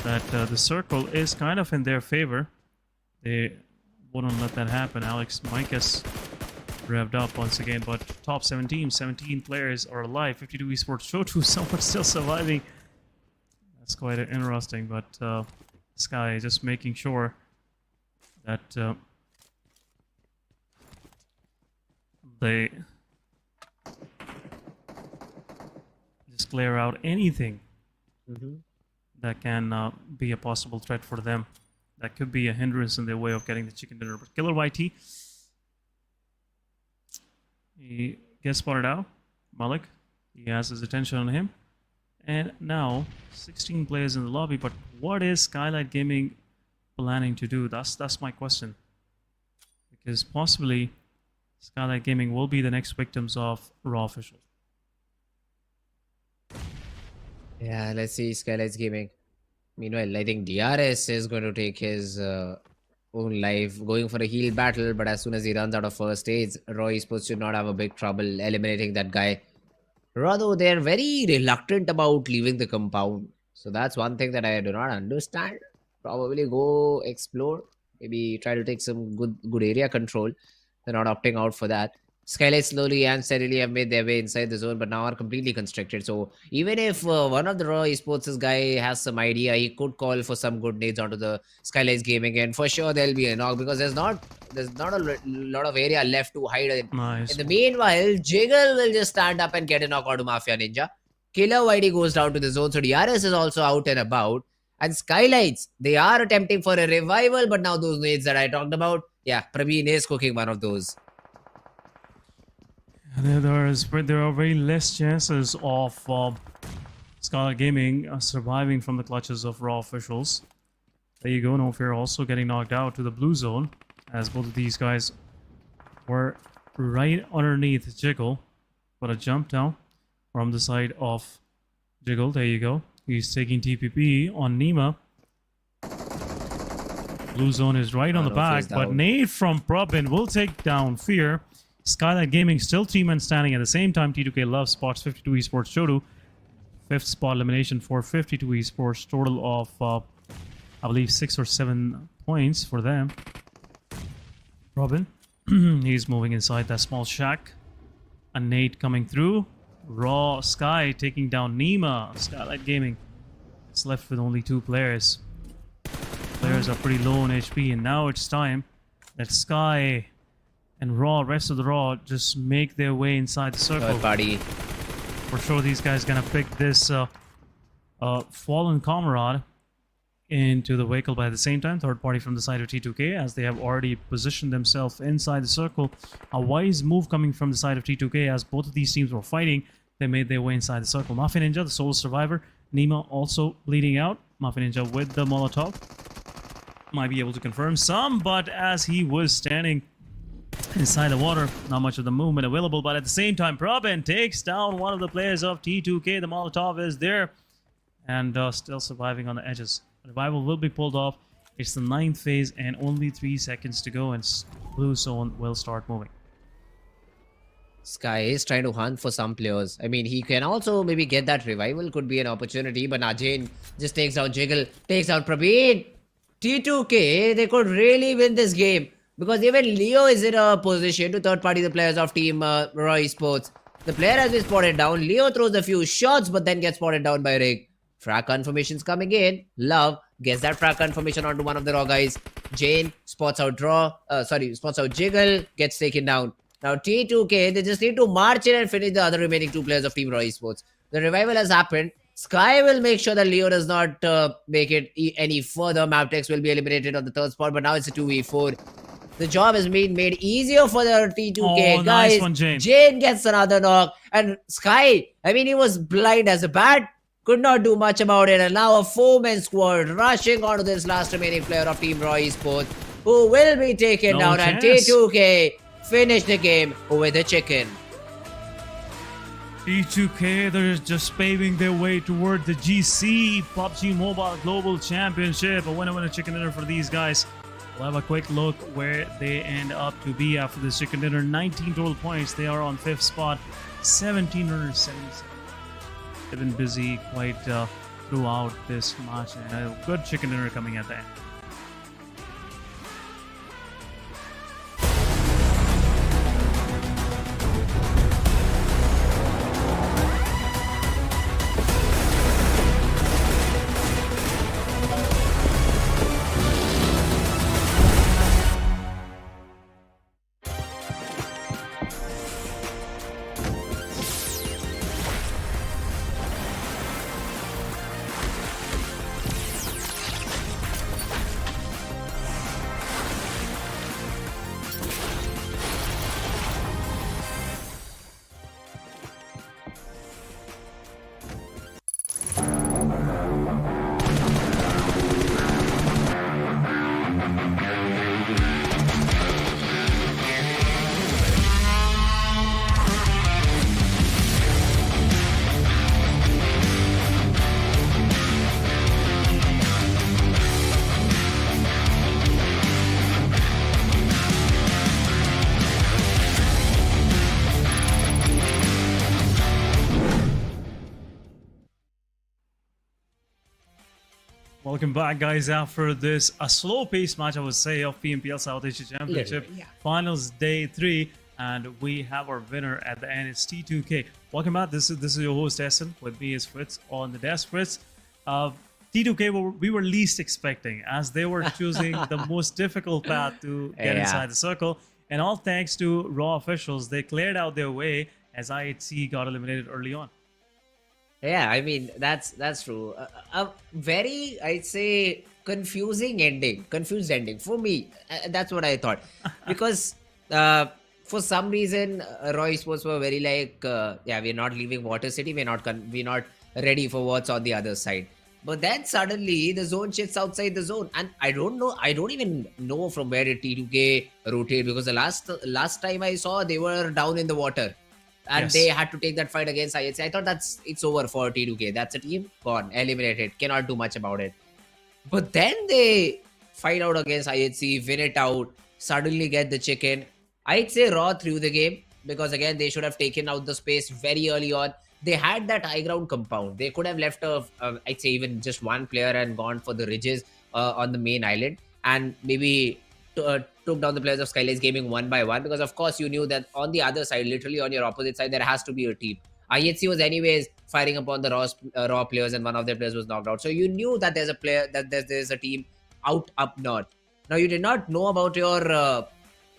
that the circle is kind of in their favor, they wouldn't let that happen. Alex might get revved up once again, but top 17 players are alive. 52 Esports Shotu, someone still surviving. That's quite interesting, but Sky just making sure that they just clear out anything that can be a possible threat for them. That could be a hindrance in their way of getting the chicken dinner. But Killer YT, he gets spotted out. Malik, he has his attention on him. And now, 16 players in the lobby, but what is Skylight Gaming planning to do? That's my question. Because possibly, Skylight Gaming will be the next victims of Raw officials. Yeah, let's see SKYLIGHTZ Gaming. Meanwhile, I think DRS is going to take his own life, going for a heal battle, but as soon as he runs out of first aids, Raw Esports should not have a big trouble eliminating that guy. Rather, they're very reluctant about leaving the compound. So that's one thing that I do not understand. Probably go explore, maybe try to take some good area control. They're not opting out for that. SKYLIGHTZ slowly and steadily have made their way inside the zone, but now are completely constricted. So even if one of the Raw Esports guy has some idea, he could call for some good nades onto the SKYLIGHTZ Gaming, and for sure there'll be a knock because there's not a lot of area left to hide in. Nice. In the meanwhile, Jiggle will just stand up and get a knock out to Mafia Ninja. Killer YD goes down to the zone, so DRS is also out and about. And SKYLIGHTZ, they are attempting for a revival, but now those nades that I talked about, yeah, Praveen is cooking one of those. There are very less chances of Skylight Gaming surviving from the clutches of Raw officials. There you go, No Fear also getting knocked out to the blue zone, as both of these guys were right underneath Jiggle. But a jump down from the side of Jiggle. There you go. He's taking TPP on Nima. Blue zone is right on the back, but nade from Probin will take down Fear. Skylight Gaming still 3-man standing at the same time. T2K loves spots 52 Esports Shotu. 5th spot elimination for 52 Esports. Total of, I believe, 6 or 7 points for them. Robin, he's moving inside that small shack. A nade coming through. Raw Sky taking down Nima. Skylight Gaming is left with only 2 players. Players are pretty low on HP, and now it's time that Sky and Raw, rest of the Raw, just make their way inside the circle. Third party. For sure, these guys gonna pick this fallen comrade into the vehicle, but at the same time, third party from the side of T2K, as they have already positioned themselves inside the circle. A wise move coming from the side of T2K, as both of these teams were fighting. They made their way inside the circle. Mafia Ninja, the sole survivor. Nima also bleeding out. Mafia Ninja with the Molotov. Might be able to confirm some, but as he was standing inside the water, not much of the movement available, but at the same time, Probin takes down one of the players of T2K. The Molotov is there and still surviving on the edges. Revival will be pulled off. It's the 9th phase and only 3 seconds to go, and blue zone will start moving. Sky is trying to hunt for some players. I mean, he can also maybe get that revival, could be an opportunity, but now Jane just takes out Jiggle, takes out Praveen. T2K, they could really win this game. Because even Leo is in a position to third party the players of team Raw Esports. The player has been spotted down. Leo throws a few shots but then gets spotted down by Rig. Frag confirmations coming in. Love gets that frag confirmation onto one of the Raw guys. Jane spots out Jiggle, gets taken down. Now T2K, they just need to march in and finish the other remaining 2 players of team Raw Esports. The revival has happened. Sky will make sure that Leo does not make it any further. Mabetex will be eliminated on the 3rd spot, but now it's a 2v4. The job has been made easier for the T2K guys. Nice one, Jane. Jane gets another knock. And Sky, I mean, he was blind as a bat. Could not do much about it. And now a 4-man squad rushing onto this last remaining player of Team Raw Esports. who will be taken No down, and chance. T2K finish the game with a chicken. T2K, they're just paving their way toward the GC PUBG Mobile Global Championship. A winner chicken dinner for these guys. We'll have a quick look where they end up to be after this chicken dinner. 19 total points. They are on 5th spot. 1777. They've been busy quite throughout this match, and a good chicken dinner coming at the end. Welcome back, guys. After this, a slow-paced match, I would say, of PMPL South Asia Championship Finals Day 3, and we have our winner at the end. It's T2K. Welcome back. This is your host Essen. With me is Fritz on the desk. Fritz, T2K we were least expecting, as they were choosing the most difficult path to get inside the circle, and all thanks to Raw officials, they cleared out their way as IHC got eliminated early on. Yeah, I mean, that's true. A very, I'd say, confused ending for me. That's what I thought. Because for some reason, Raw Esports were very like, yeah, we're not leaving Water City. We're not ready for what's on the other side. But then suddenly the zone shifts outside the zone, and I don't know. I don't even know from where did T2K rotate, because the last time I saw, they were down in the water. And they had to take that fight against IHC. I thought it's over for T2K. That's a team gone, eliminated, cannot do much about it. But then they fight out against IHC, win it out, suddenly get the chicken. I'd say Raw threw the game, because again, they should have taken out the space very early on. They had that high ground compound. They could have left I'd say even just one player and gone for the ridges on the main island, and maybe took down the players of SKYLIGHTZ Gaming one by one, because of course you knew that on the other side, literally on your opposite side, there has to be a team. IHC was anyways firing upon the Raw players, and one of their players was knocked out. So you knew that there's a player, that there's a team out up north. Now you did not know about your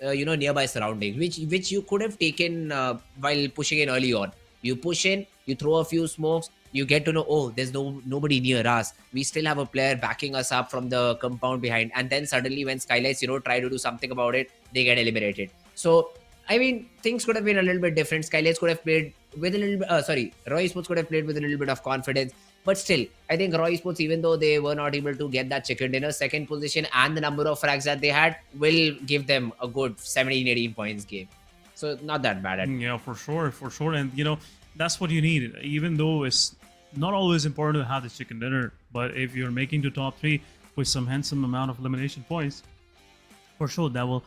nearby surroundings, which you could have taken while pushing in early on. You push in, you throw a few smokes, you get to know, oh, there's nobody near us. We still have a player backing us up from the compound behind. And then suddenly when SKYLIGHTZ, try to do something about it, they get eliminated. So, I mean, things could have been a little bit different. SKYLIGHTZ could have played with a little bit, Raw Esports could have played with a little bit of confidence. But still, I think Raw Esports, even though they were not able to get that chicken dinner, second position and the number of frags that they had will give them a good 17-18 points game. So, not that bad. Yeah, for sure. And, that's what you need. Even though it's not always important to have the chicken dinner, but if you're making the top 3 with some handsome amount of elimination points, for sure that will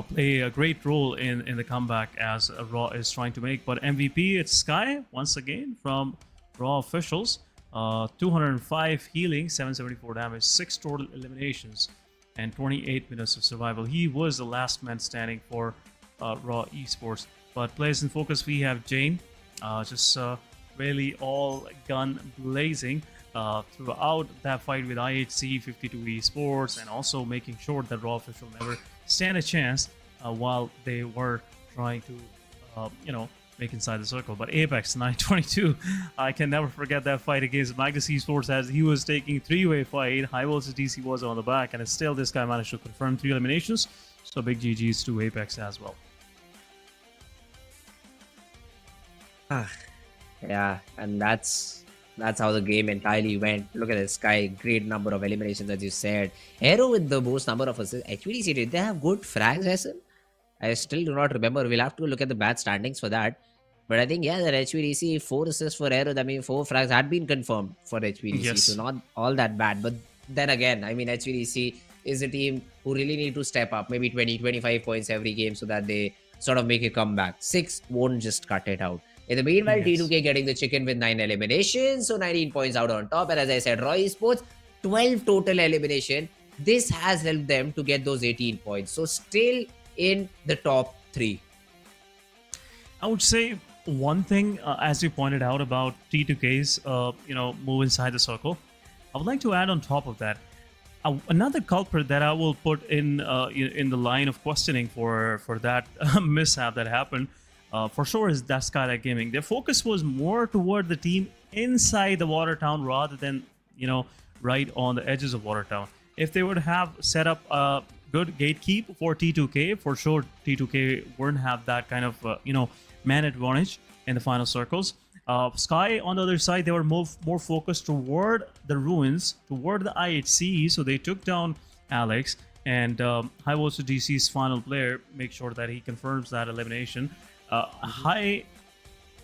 play a great role in the comeback as Raw is trying to make. But MVP, it's Sky once again from Raw officials. 205 healing, 774 damage, 6 total eliminations, and 28 minutes of survival. He was the last man standing for Raw Esports. But players in focus, we have Jane, really all gun blazing throughout that fight with IHC, 52 Esports, and also making sure that Raw official never stand a chance while they were trying to make inside the circle. But Apex 922, I can never forget that fight against Magnus Esports, as he was taking 3-way fight. HIGHVOLTAGE DC was on the back, and still this guy managed to confirm 3 eliminations. So big GG's to Apex as well. Yeah, and that's That's how the game entirely went. Look at this Sky, great number of eliminations, as you said. Aero with the most number of assists. HVDC, did they have good frags, Hassan? I still do not remember. We'll have to look at the bad standings for that. But I think, yeah, that HVDC, 4 assists for Aero, that means 4 frags had been confirmed for HVDC. Yes. So not all that bad. But then again, I mean, HVDC is a team who really need to step up, maybe 20, 25 points every game so that they sort of make a comeback. 6 won't just cut it out. In the meanwhile, Yes. T2K getting the chicken with 9 eliminations, so 19 points out on top. And as I said, Roy Esports, 12 total elimination. This has helped them to get those 18 points. So still in the top 3. I would say one thing, as you pointed out about T2K's, move inside the circle. I would like to add on top of that, another culprit that I will put in the line of questioning for that mishap that happened, for sure, is that SKYLIGHTZ Gaming. Their focus was more toward the team inside the Watertown rather than right on the edges of Watertown. If they would have set up a good gatekeep for T2K, for sure T2K wouldn't have that kind of man advantage in the final circles. Sky, on the other side, they were more focused toward the ruins, toward the IHC, so they took down Alex, and High Voltage DC's final player, make sure that he confirms that elimination. High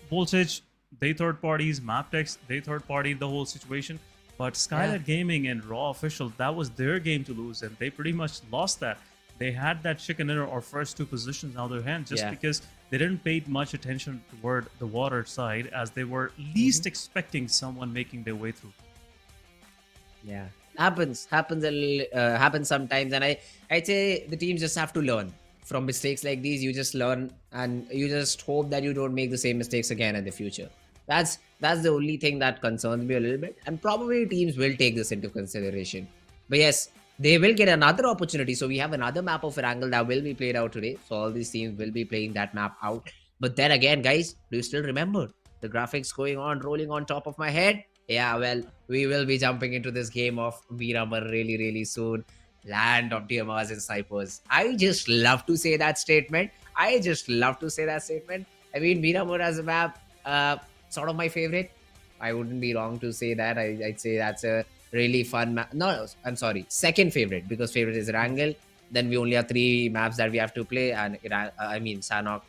Voltage, they third parties, Mabetex, they third party the whole situation, but SKYLIGHTZ Gaming and Raw Official, that was their game to lose, and they pretty much lost that. They had that chicken dinner or first 2 positions out of their hand just because they didn't pay much attention toward the water side, as they were least expecting someone making their way through. Yeah, happens sometimes, and I'd say the teams just have to learn from mistakes like these. You just learn, and you just hope that you don't make the same mistakes again in the future. That's the only thing that concerns me a little bit, and probably teams will take this into consideration. But yes, they will get another opportunity. So we have another map of Erangel that will be played out today. So all these teams will be playing that map out. But then again, guys, do you still remember the graphics rolling on top of my head? Yeah, well, we will be jumping into this game of Miramar really, really soon. Land of DMRs and snipers. I just love to say that statement. I mean, Miramar as a map, sort of my favorite. I wouldn't be wrong to say that. I'd say that's a really fun map. No, I'm sorry. Second favorite, because favorite is Erangel. Then we only have 3 maps that we have to play, and Sanhok,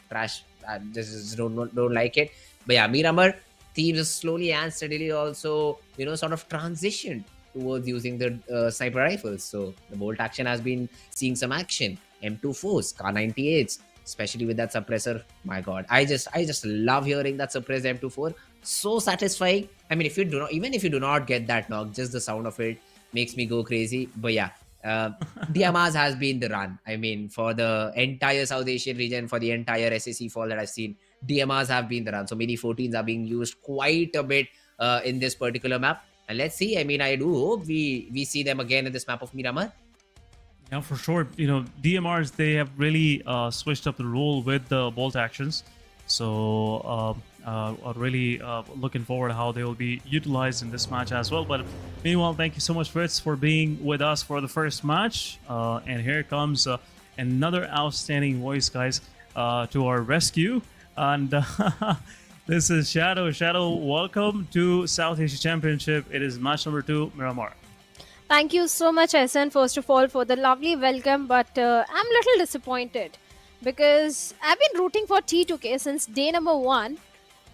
trash. Just don't like it. But yeah, Miramar teams slowly and steadily also sort of transitioned towards using the sniper rifles. So the bolt action has been seeing some action. M24s, K98s, especially with that suppressor. My God, I just love hearing that suppressed M24. So satisfying. I mean, if you do not get that knock, just the sound of it makes me go crazy. But yeah, DMRs has been the run. I mean, for the entire South Asian region, for the entire SAC fall that I've seen, DMRs have been the run. So many 14s are being used quite a bit in this particular map. And let's see. I mean, I do hope we see them again in this map of Miramar. Yeah, for sure. DMRs, they have really switched up the role with the bolt actions. So really looking forward to how they will be utilized in this match as well. But meanwhile, thank you so much, Fritz, for being with us for the first match. And here comes another outstanding voice, guys, to our rescue. And this is Shadow. Shadow, welcome to South Asia Championship. It is match number 2, Miramar. Thank you so much, Hassan, first of all, for the lovely welcome. But I'm a little disappointed because I've been rooting for T2K since day number 1,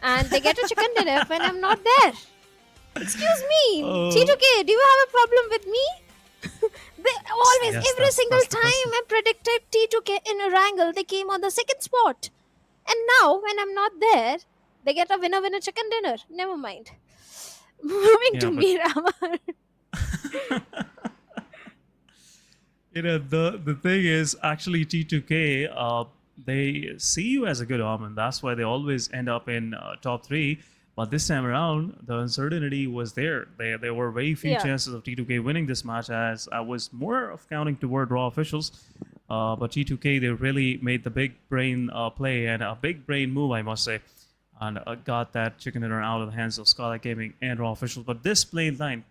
and they get a chicken dinner when I'm not there. Excuse me, T2K, do you have a problem with me? They always, Yes, every single that's the time question. I predicted T2K in Erangel, they came on the 2nd spot. And now, when I'm not there, they get a winner chicken dinner. Never mind. Moving to Miramar. The thing is, actually, T2K, they see you as a good omen. That's why they always end up in top 3. But this time around, the uncertainty was there. There were very few chances of T2K winning this match, as I was more of counting toward Raw Officials. But T2K, they really made the big brain play, and a big brain move, I must say, and got that chicken dinner out of the hands of SKYLIGHTZ Gaming and Raw Officials. But this play line,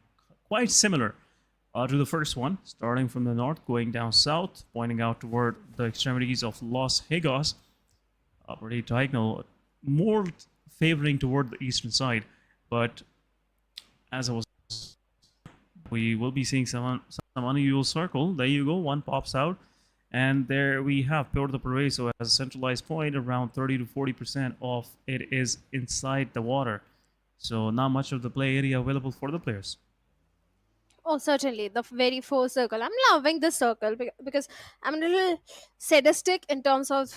quite similar to the first one, starting from the north, going down south, pointing out toward the extremities of Los Higos, pretty diagonal, more favoring toward the eastern side. But as I was, we will be seeing some unusual circle. There you go, one pops out, and there we have Puerto Paraíso as a centralized point. Around 30 to 40% of it is inside the water, so not much of the play area available for the players. Oh, certainly. The very first circle. I'm loving this circle because I'm a little sadistic in terms of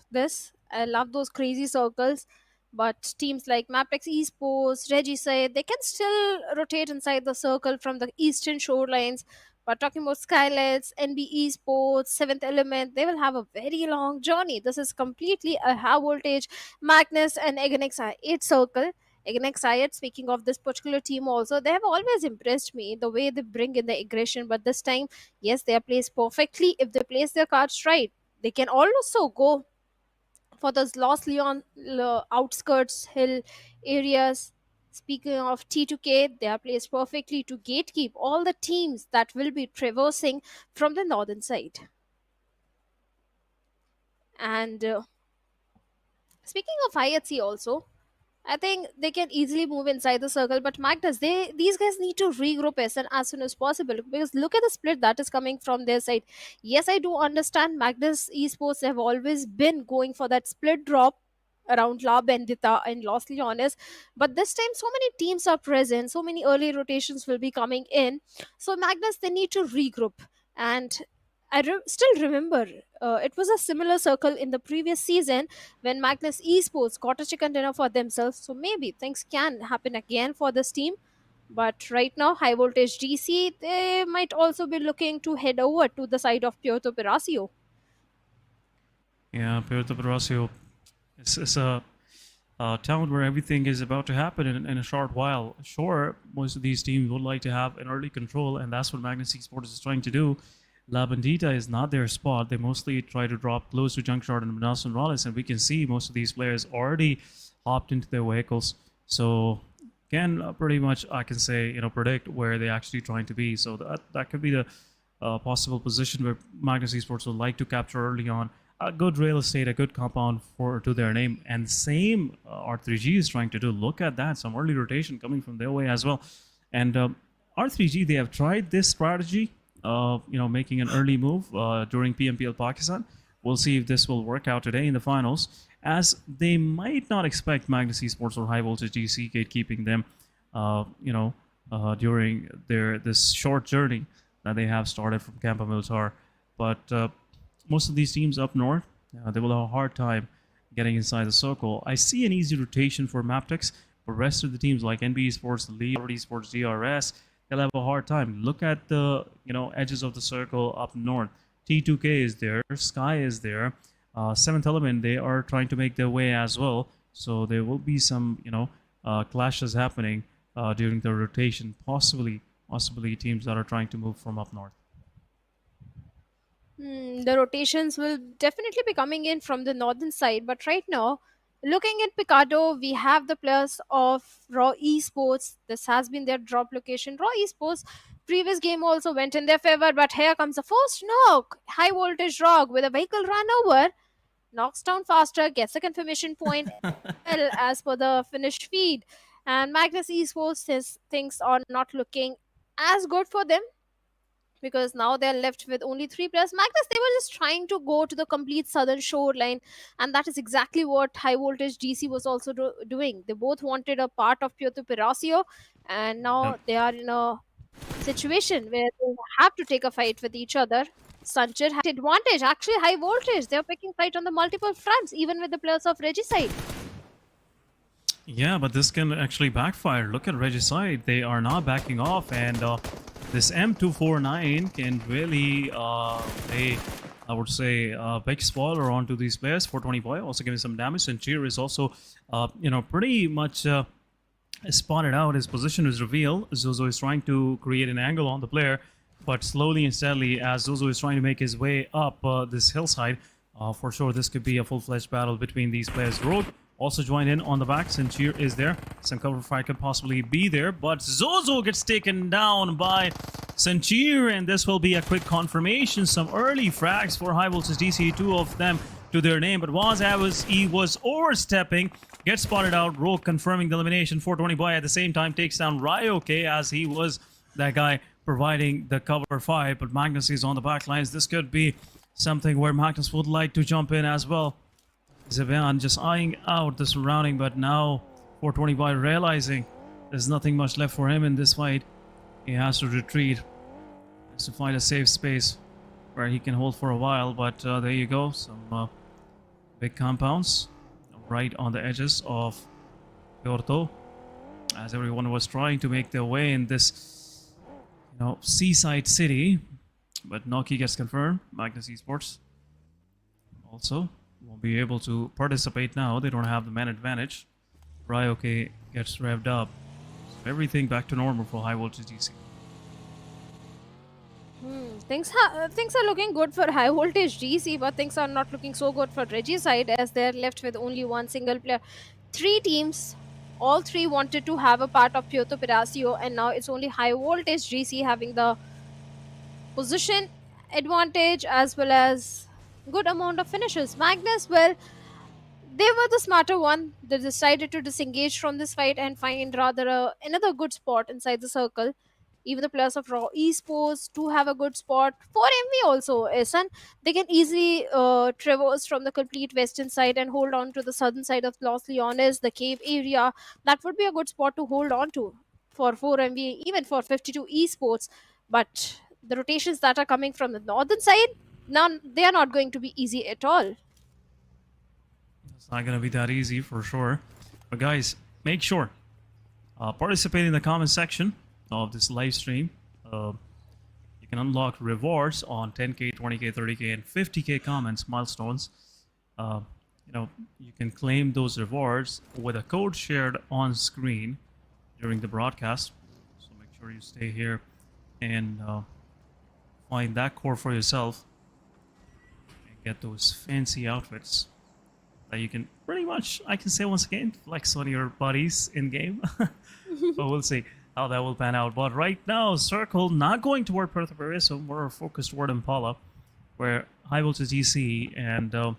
this. I love those crazy circles. But teams like Mabetex Esports, Regicide, they can still rotate inside the circle from the eastern shorelines. But talking about SKYLIGHTZ, NBeSports, Seventh Element, they will have a very long journey. This is completely a high voltage Magnus and Againx 8 circle. Againx Ayat, speaking of this particular team also, they have always impressed me the way they bring in the aggression. But this time, yes, they are placed perfectly. If they place their cards right, they can also go for those Los Leon outskirts hill areas. Speaking of T2K, they are placed perfectly to gatekeep all the teams that will be traversing from the northern side. And speaking of IHC also, I think they can easily move inside the circle, but Magnus, these guys need to regroup as soon as possible because look at the split that is coming from their side. Yes, I do understand Magnus Esports have always been going for that split drop around La Bendita and Los Leones, but this time so many teams are present, so many early rotations will be coming in. So Magnus, they need to regroup, and still remember it was a similar circle in the previous season when Magnus Esports got a chicken dinner for themselves. So maybe things can happen again for this team. But right now, High Voltage GC, they might also be looking to head over to the side of Puerto Paraíso. Yeah, Puerto Paraíso is a town where everything is about to happen in a short while. Sure, most of these teams would like to have an early control, and that's what Magnus Esports is trying to do. La Bandita is not their spot. They mostly try to drop close to Junkshot and Nelson Rollins, and we can see most of these players already hopped into their vehicles. So can pretty much, I can say, predict where they're actually trying to be. So that could be the possible position where Magnus Esports would like to capture early on. A good real estate, a good compound to their name, and same R3G is trying to do. Look at that, some early rotation coming from their way as well. And R3G, they have tried this strategy. Making an early move during PMPL Pakistan. We'll see if this will work out today in the finals, as they might not expect Magnus Esports or High Voltage GC gatekeeping them, during this short journey that they have started from Campo Militar. But most of these teams up north, they will have a hard time getting inside the circle. I see an easy rotation for Mabetex, but rest of the teams like NBeSports, Stalwart Esports, DRS, they'll have a hard time. Look at the edges of the circle up north. T2K is there, Sky is there, Seventh Element, they are trying to make their way as well. So there will be some clashes happening during the rotation. Possibly teams that are trying to move from up north. The rotations will definitely be coming in from the northern side, but right now, looking at Picado, we have the players of Raw Esports. This has been their drop location. Raw Esports, previous game also went in their favor, but here comes the first knock. High voltage rock with a vehicle run over. Knocks down faster, gets a confirmation point as per the finished feed. And Magnus Esports says things are not looking as good for them, because now they're left with only 3 players. Magnus, they were just trying to go to the complete southern shoreline, and that is exactly what High Voltage GC was also doing. They both wanted a part of Puerto Paraíso, and now they are in a situation where they have to take a fight with each other. Sanchar had advantage. Actually, High Voltage, they're picking fight on the multiple fronts, even with the players of Regicide. Yeah, but this can actually backfire. Look at Regicide. They are not backing off, and this M249 can really I would say, big spoiler onto these players. 420 boy also giving some damage, and Cheer is also, pretty much spotted out. His position is revealed. Zozo is trying to create an angle on the player, but slowly and steadily, as Zozo is trying to make his way up this hillside, for sure this could be a full-fledged battle between these players. Rogue also joined in on the back. Sinchir is there. Some cover fire could possibly be there, but Zozo gets taken down by Sinchir, and this will be a quick confirmation. Some early frags for High Voltage DC, 2 of them to their name, but he was overstepping, gets spotted out. Rogue confirming the elimination. 420 boy at the same time takes down Ryoke, as he was that guy providing the cover fire, but Magnus is on the back lines. This could be something where Magnus would like to jump in as well. Zevan just eyeing out the surrounding, but now 420 boy realizing there's nothing much left for him in this fight. He has to retreat, has to find a safe space where he can hold for a while, but there you go, some big compounds right on the edges of Kyoto, as everyone was trying to make their way in this, seaside city. But Noki gets confirmed. Magnus Esports also won't be able to participate now. They don't have the man advantage. Ryoke gets revved up. So everything back to normal for High Voltage DC. Things are looking good for High Voltage GC, but things are not looking so good for Reggie side, as they're left with only one single player. 3 teams, all 3 wanted to have a part of Kyoto Piracio, and now it's only High Voltage GC having the position advantage as well as good amount of finishes. Magnus, well, they were the smarter one. They decided to disengage from this fight and find rather another good spot inside the circle. Even the players of Raw Esports do have a good spot. For MV also, Esan, they can easily traverse from the complete western side and hold on to the southern side of Los Leones, the cave area. That would be a good spot to hold on to for 4MV, even for 52 Esports. But the rotations that are coming from the northern side, they are not going to be easy at all. It's not going to be that easy for sure. But guys, make sure participate in the comment section of this live stream. You can unlock rewards on 10k, 20k, 30k, and 50k comments milestones. You can claim those rewards with a code shared on screen during the broadcast. So make sure you stay here and find that core for yourself and get those fancy outfits that you can pretty much, I can say once again, flex on your buddies in game. But we'll see how that will pan out. But right now, Circle not going toward Puerto Periso, more focused toward Impala, where High Voltage DC and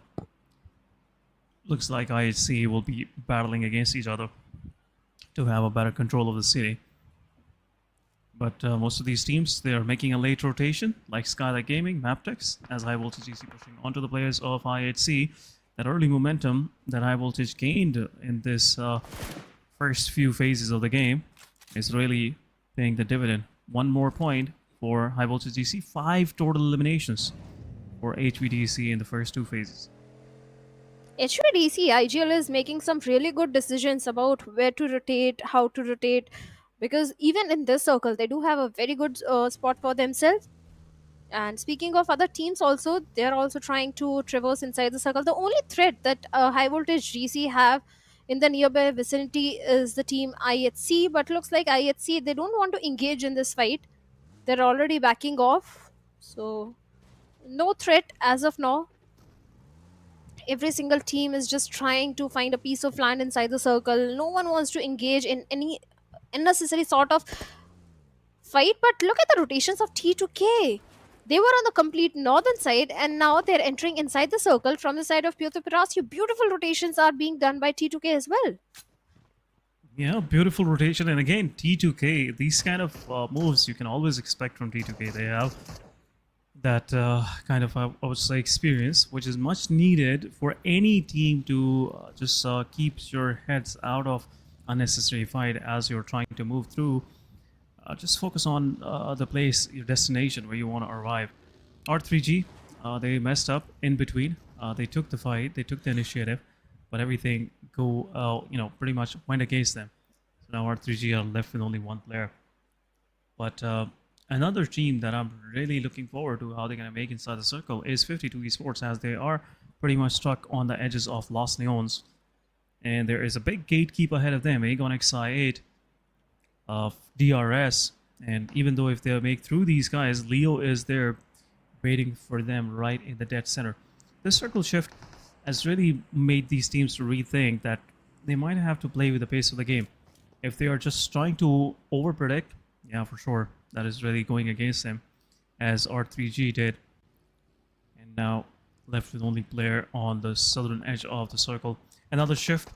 looks like IHC will be battling against each other to have a better control of the city. But most of these teams, they are making a late rotation, like SKYLIGHTZ Gaming, Mabetex, as High Voltage DC pushing onto the players of IHC. That early momentum that High Voltage gained in this first few phases of the game is really paying the dividend. One more point for High Voltage DC, 5 total eliminations for HVDC in the first 2 phases. HVDC, IGL is making some really good decisions about where to rotate, how to rotate, because even in this circle, they do have a very good spot for themselves. And speaking of other teams also, they're also trying to traverse inside the circle. The only threat that High Voltage GC have in the nearby vicinity is the team IHC, but looks like IHC, they don't want to engage in this fight. They're already backing off. So, no threat as of now. Every single team is just trying to find a piece of land inside the circle. No one wants to engage in any unnecessary sort of fight. But look at the rotations of T2K. They were on the complete northern side, and now they're entering inside the circle from the side of Puerto Periso. Beautiful rotations are being done by T2K as well. Yeah, beautiful rotation. And again, T2K, these kind of moves you can always expect from T2K. They have that kind of, I would say, experience, which is much needed for any team to just keep your heads out of unnecessary fight as you're trying to move through. Just focus on the place, your destination, where you want to arrive. R3G, they messed up in between. They took the fight, they took the initiative, but everything pretty much went against them. So now R3G are left with only 1 player. But another team that I'm really looking forward to how they're going to make inside the circle is 52 Esports, as they are pretty much stuck on the edges of Los Leones. And there is a big gatekeep ahead of them, Aegon XI8 of DRS. And even though if they make through these guys, Leo is there waiting for them right in the dead center. This circle shift has really made these teams to rethink that they might have to play with the pace of the game. If they are just trying to overpredict, yeah, for sure, that is really going against them, as R3G did. And now left with only player on the southern edge of the circle. Another shift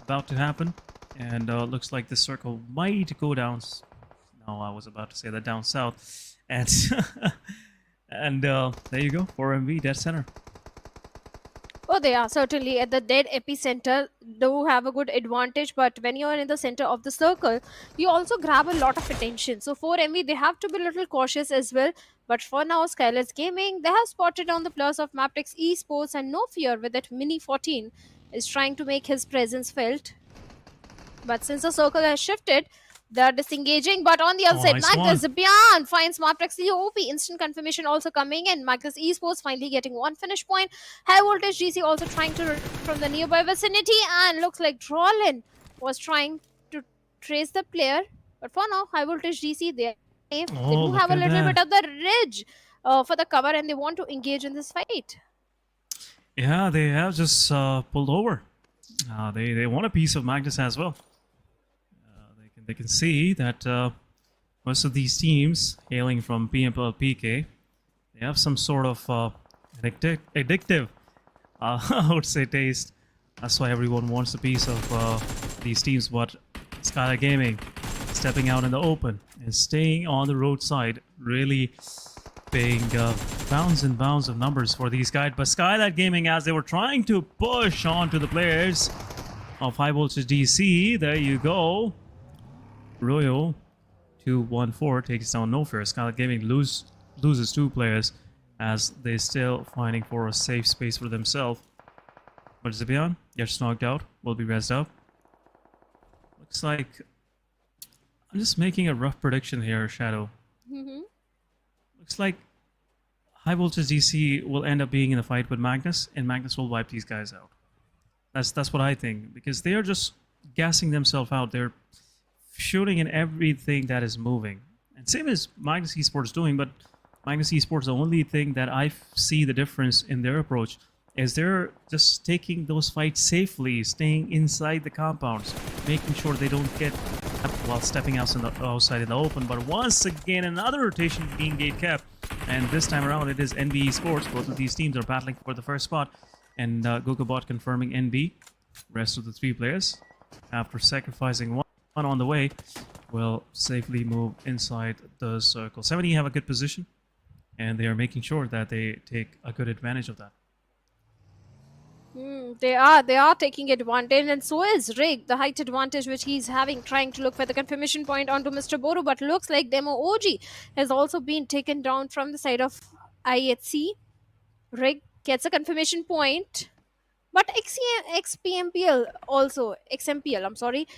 about to happen, and looks like this circle might go down. No, I was about to say that down south, and and there you go, 4MV dead center. Oh, they are certainly at the dead epicenter. Do have a good advantage, but when you are in the center of the circle, you also grab a lot of attention. So for MV, they have to be a little cautious as well. But for now, SKYLIGHTZ Gaming, they have spotted on the players of Mabetex Esports, and no fear with that Mini 14 is trying to make his presence felt. But since the circle has shifted, they are disengaging. But on the other side, nice Magnus Beyond finds Mabetex OP. Instant confirmation also coming in. Magnus Esports finally getting one finish point. High Voltage GC also trying to from the nearby vicinity, and looks like Drolin was trying to trace the player. But for now, High Voltage GC, they do have a little bit of the ridge for the cover, and they want to engage in this fight. Yeah, they have just pulled over. They want a piece of Magnus as well. They can see that most of these teams hailing from PMPL PK, they have some sort of addictive, I would say, taste. That's why everyone wants a piece of these teams. But SKYLIGHTZ Gaming stepping out in the open and staying on the roadside, really paying bounds and bounds of numbers for these guys. But SKYLIGHTZ Gaming, as they were trying to push on to the players of High Voltage DC, there you go. Royal 214 takes down No Fear. SKYLIGHTZ Gaming loses 2 players as they're still fighting for a safe space for themselves. But Zibian gets knocked out, will be rezzed up. Looks like I'm just making a rough prediction here, Shadow. Looks like High Voltage DC will end up being in a fight with Magnus, and Magnus will wipe these guys out. That's what I think, because they are just gassing themselves out. They're shooting in everything that is moving, and same as Magnus Esports doing. But Magnus Esports, the only thing that I see the difference in their approach is they're just taking those fights safely, staying inside the compounds, making sure they don't get up while stepping outside in the open. But once again, another rotation being gate kept, and this time around it is NBeSports. Both of these teams are battling for the first spot, and Gokabot confirming NB. Rest of the 3 players, after sacrificing one on the way, will safely move inside the circle. 70 have a good position, and they are making sure that they take a good advantage of that. They are taking advantage, and so is Rig, the height advantage which he's having, trying to look for the confirmation point onto Mr. Boru. But looks like Demo OG has also been taken down from the side of IHC. Rig gets a confirmation point. But XPMPL also, XMPL, I'm sorry,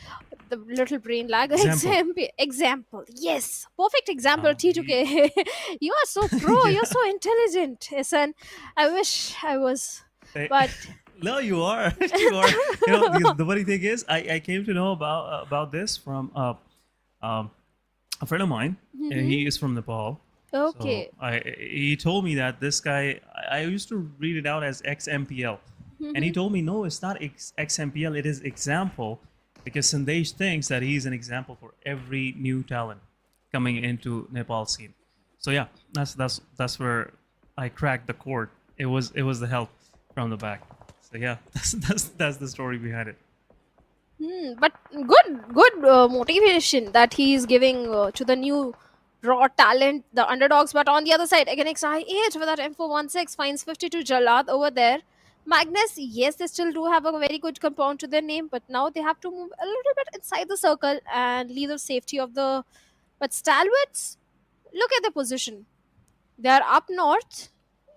the little brain lag. Example, yes, perfect example. T2K, you are so pro, you're so intelligent, SN. I wish I was, but no, you are. You are. You know, the funny thing is, I came to know about this from a friend of mine. He is from Nepal. Okay. So he told me that this guy, I used to read it out as XMPL. And he told me, no, it's not XMPL, it is example, because Sandesh thinks that he's an example for every new talent coming into Nepal scene. So yeah, that's where I cracked the code. It was the help from the back. So yeah, that's the story behind it. But good motivation that he is giving to the new raw talent, the underdogs. But on the other side, again, XI8 with that M416 finds 52 Jalad over there. Magnus, yes, they still do have a very good compound to their name, but now they have to move a little bit inside the circle and leave the safety of the... But Stalwarts, look at their position. They are up north.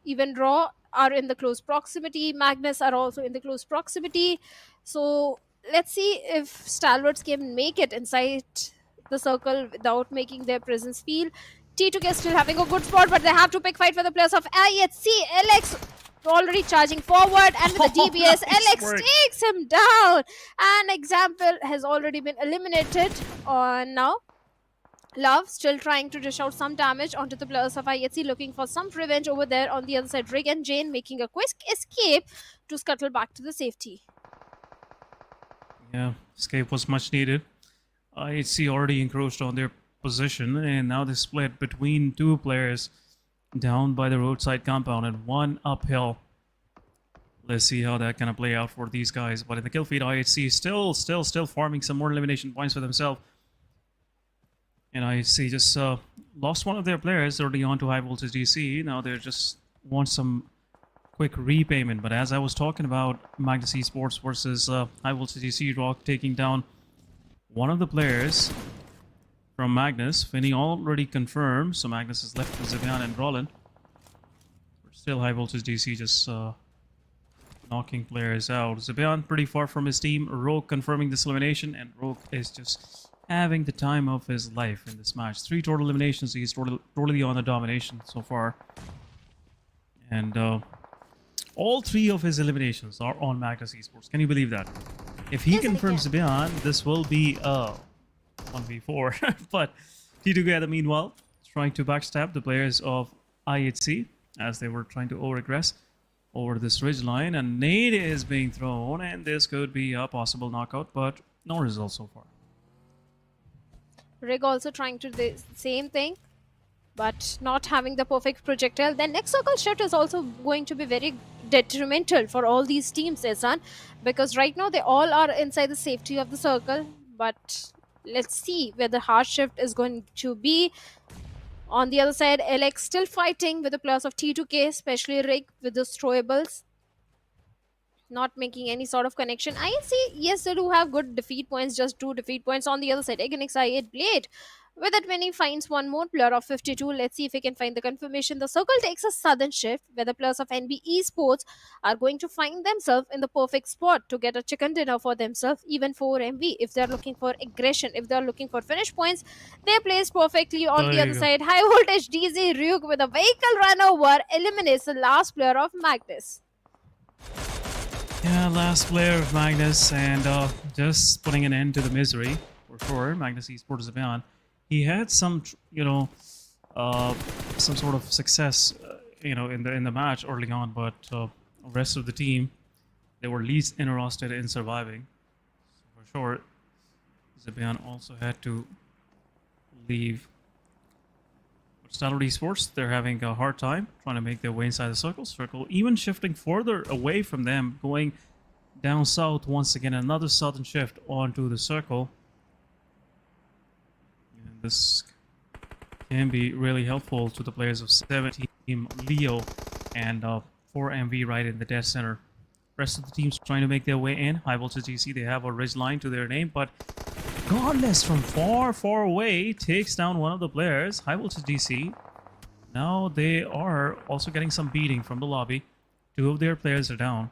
Even Raw are in the close proximity. Magnus are also in the close proximity. So let's see if Stalwarts can make it inside the circle without making their presence feel. T2K still having a good spot, but they have to pick fight for the players of IHC. LX already charging forward, and with the DBS, LX takes him down. And Example has already been eliminated. Now, Love still trying to dish out some damage onto the players of IHC, looking for some revenge over there on the other side. Rig and Jane making a quick escape to scuttle back to the safety. Yeah, escape was much needed. IHC already encroached on their position, and now they split between 2 players. down by the roadside compound and one uphill. Let's see how that gonna play out for these guys. But in the kill feed, IHC still farming some more elimination points for themselves. And IHC just lost one of their players early on to High Voltage DC. Now they just want some quick repayment. But as I was talking about Magnus Esports versus High Voltage DC, Rock taking down one of the players from Magnus. Finny already confirmed, so Magnus is left with Zibian and Roland. Still High Voltage DC just knocking players out. Zibian pretty far from his team. Rogue confirming this elimination, and Rogue is just having the time of his life in this match. 3 total eliminations. He's totally on the domination so far. And all 3 of his eliminations are on Magnus Esports. Can you believe that? If he confirms Zibian, this will be 1v4. But T2K, meanwhile, trying to backstab the players of IHC as they were trying to over-aggress over this ridge line. And nade is being thrown, and this could be a possible knockout, but no result so far. Rig also trying to do the same thing, but not having the perfect projectile. Then next circle shift is also going to be very detrimental for all these teams, Ehsan, because right now they all are inside the safety of the circle. But let's see where the hard shift is going to be. On the other side, LX still fighting with the players of T2K, especially Rig with those throwables. Not making any sort of connection. I see, yes, they do have good defeat points, just 2 defeat points. On the other side, Agonix I8 Blade. With it, when he finds one more player of 52, let's see if he can find the confirmation. The circle takes a sudden shift where the players of NBeSports are going to find themselves in the perfect spot to get a chicken dinner for themselves, even for MB. If they're looking for aggression, if they're looking for finish points, they're placed perfectly. On the other side, High Voltage DZ Ryuk with a vehicle run over eliminates the last player of Magnus. Yeah, last player of Magnus, and just putting an end to the misery for sure. Magnus Esports Zibian. He had some, some sort of success, in the match early on, but the rest of the team, they were least interested in surviving. So for sure, Zibian also had to leave. But Stalwart Esports, they're having a hard time trying to make their way inside the circle, even shifting further away from them, going down south once again, another sudden shift onto the circle. And this can be really helpful to the players of 17 Team Leo and 4MV right in the dead center. Rest of the teams trying to make their way in. High Voltage DC, they have a ridge line to their name, but Godless from far away takes down one of the players. High Voltage DC. Now they are also getting some beating from the lobby. 2 of their players are down.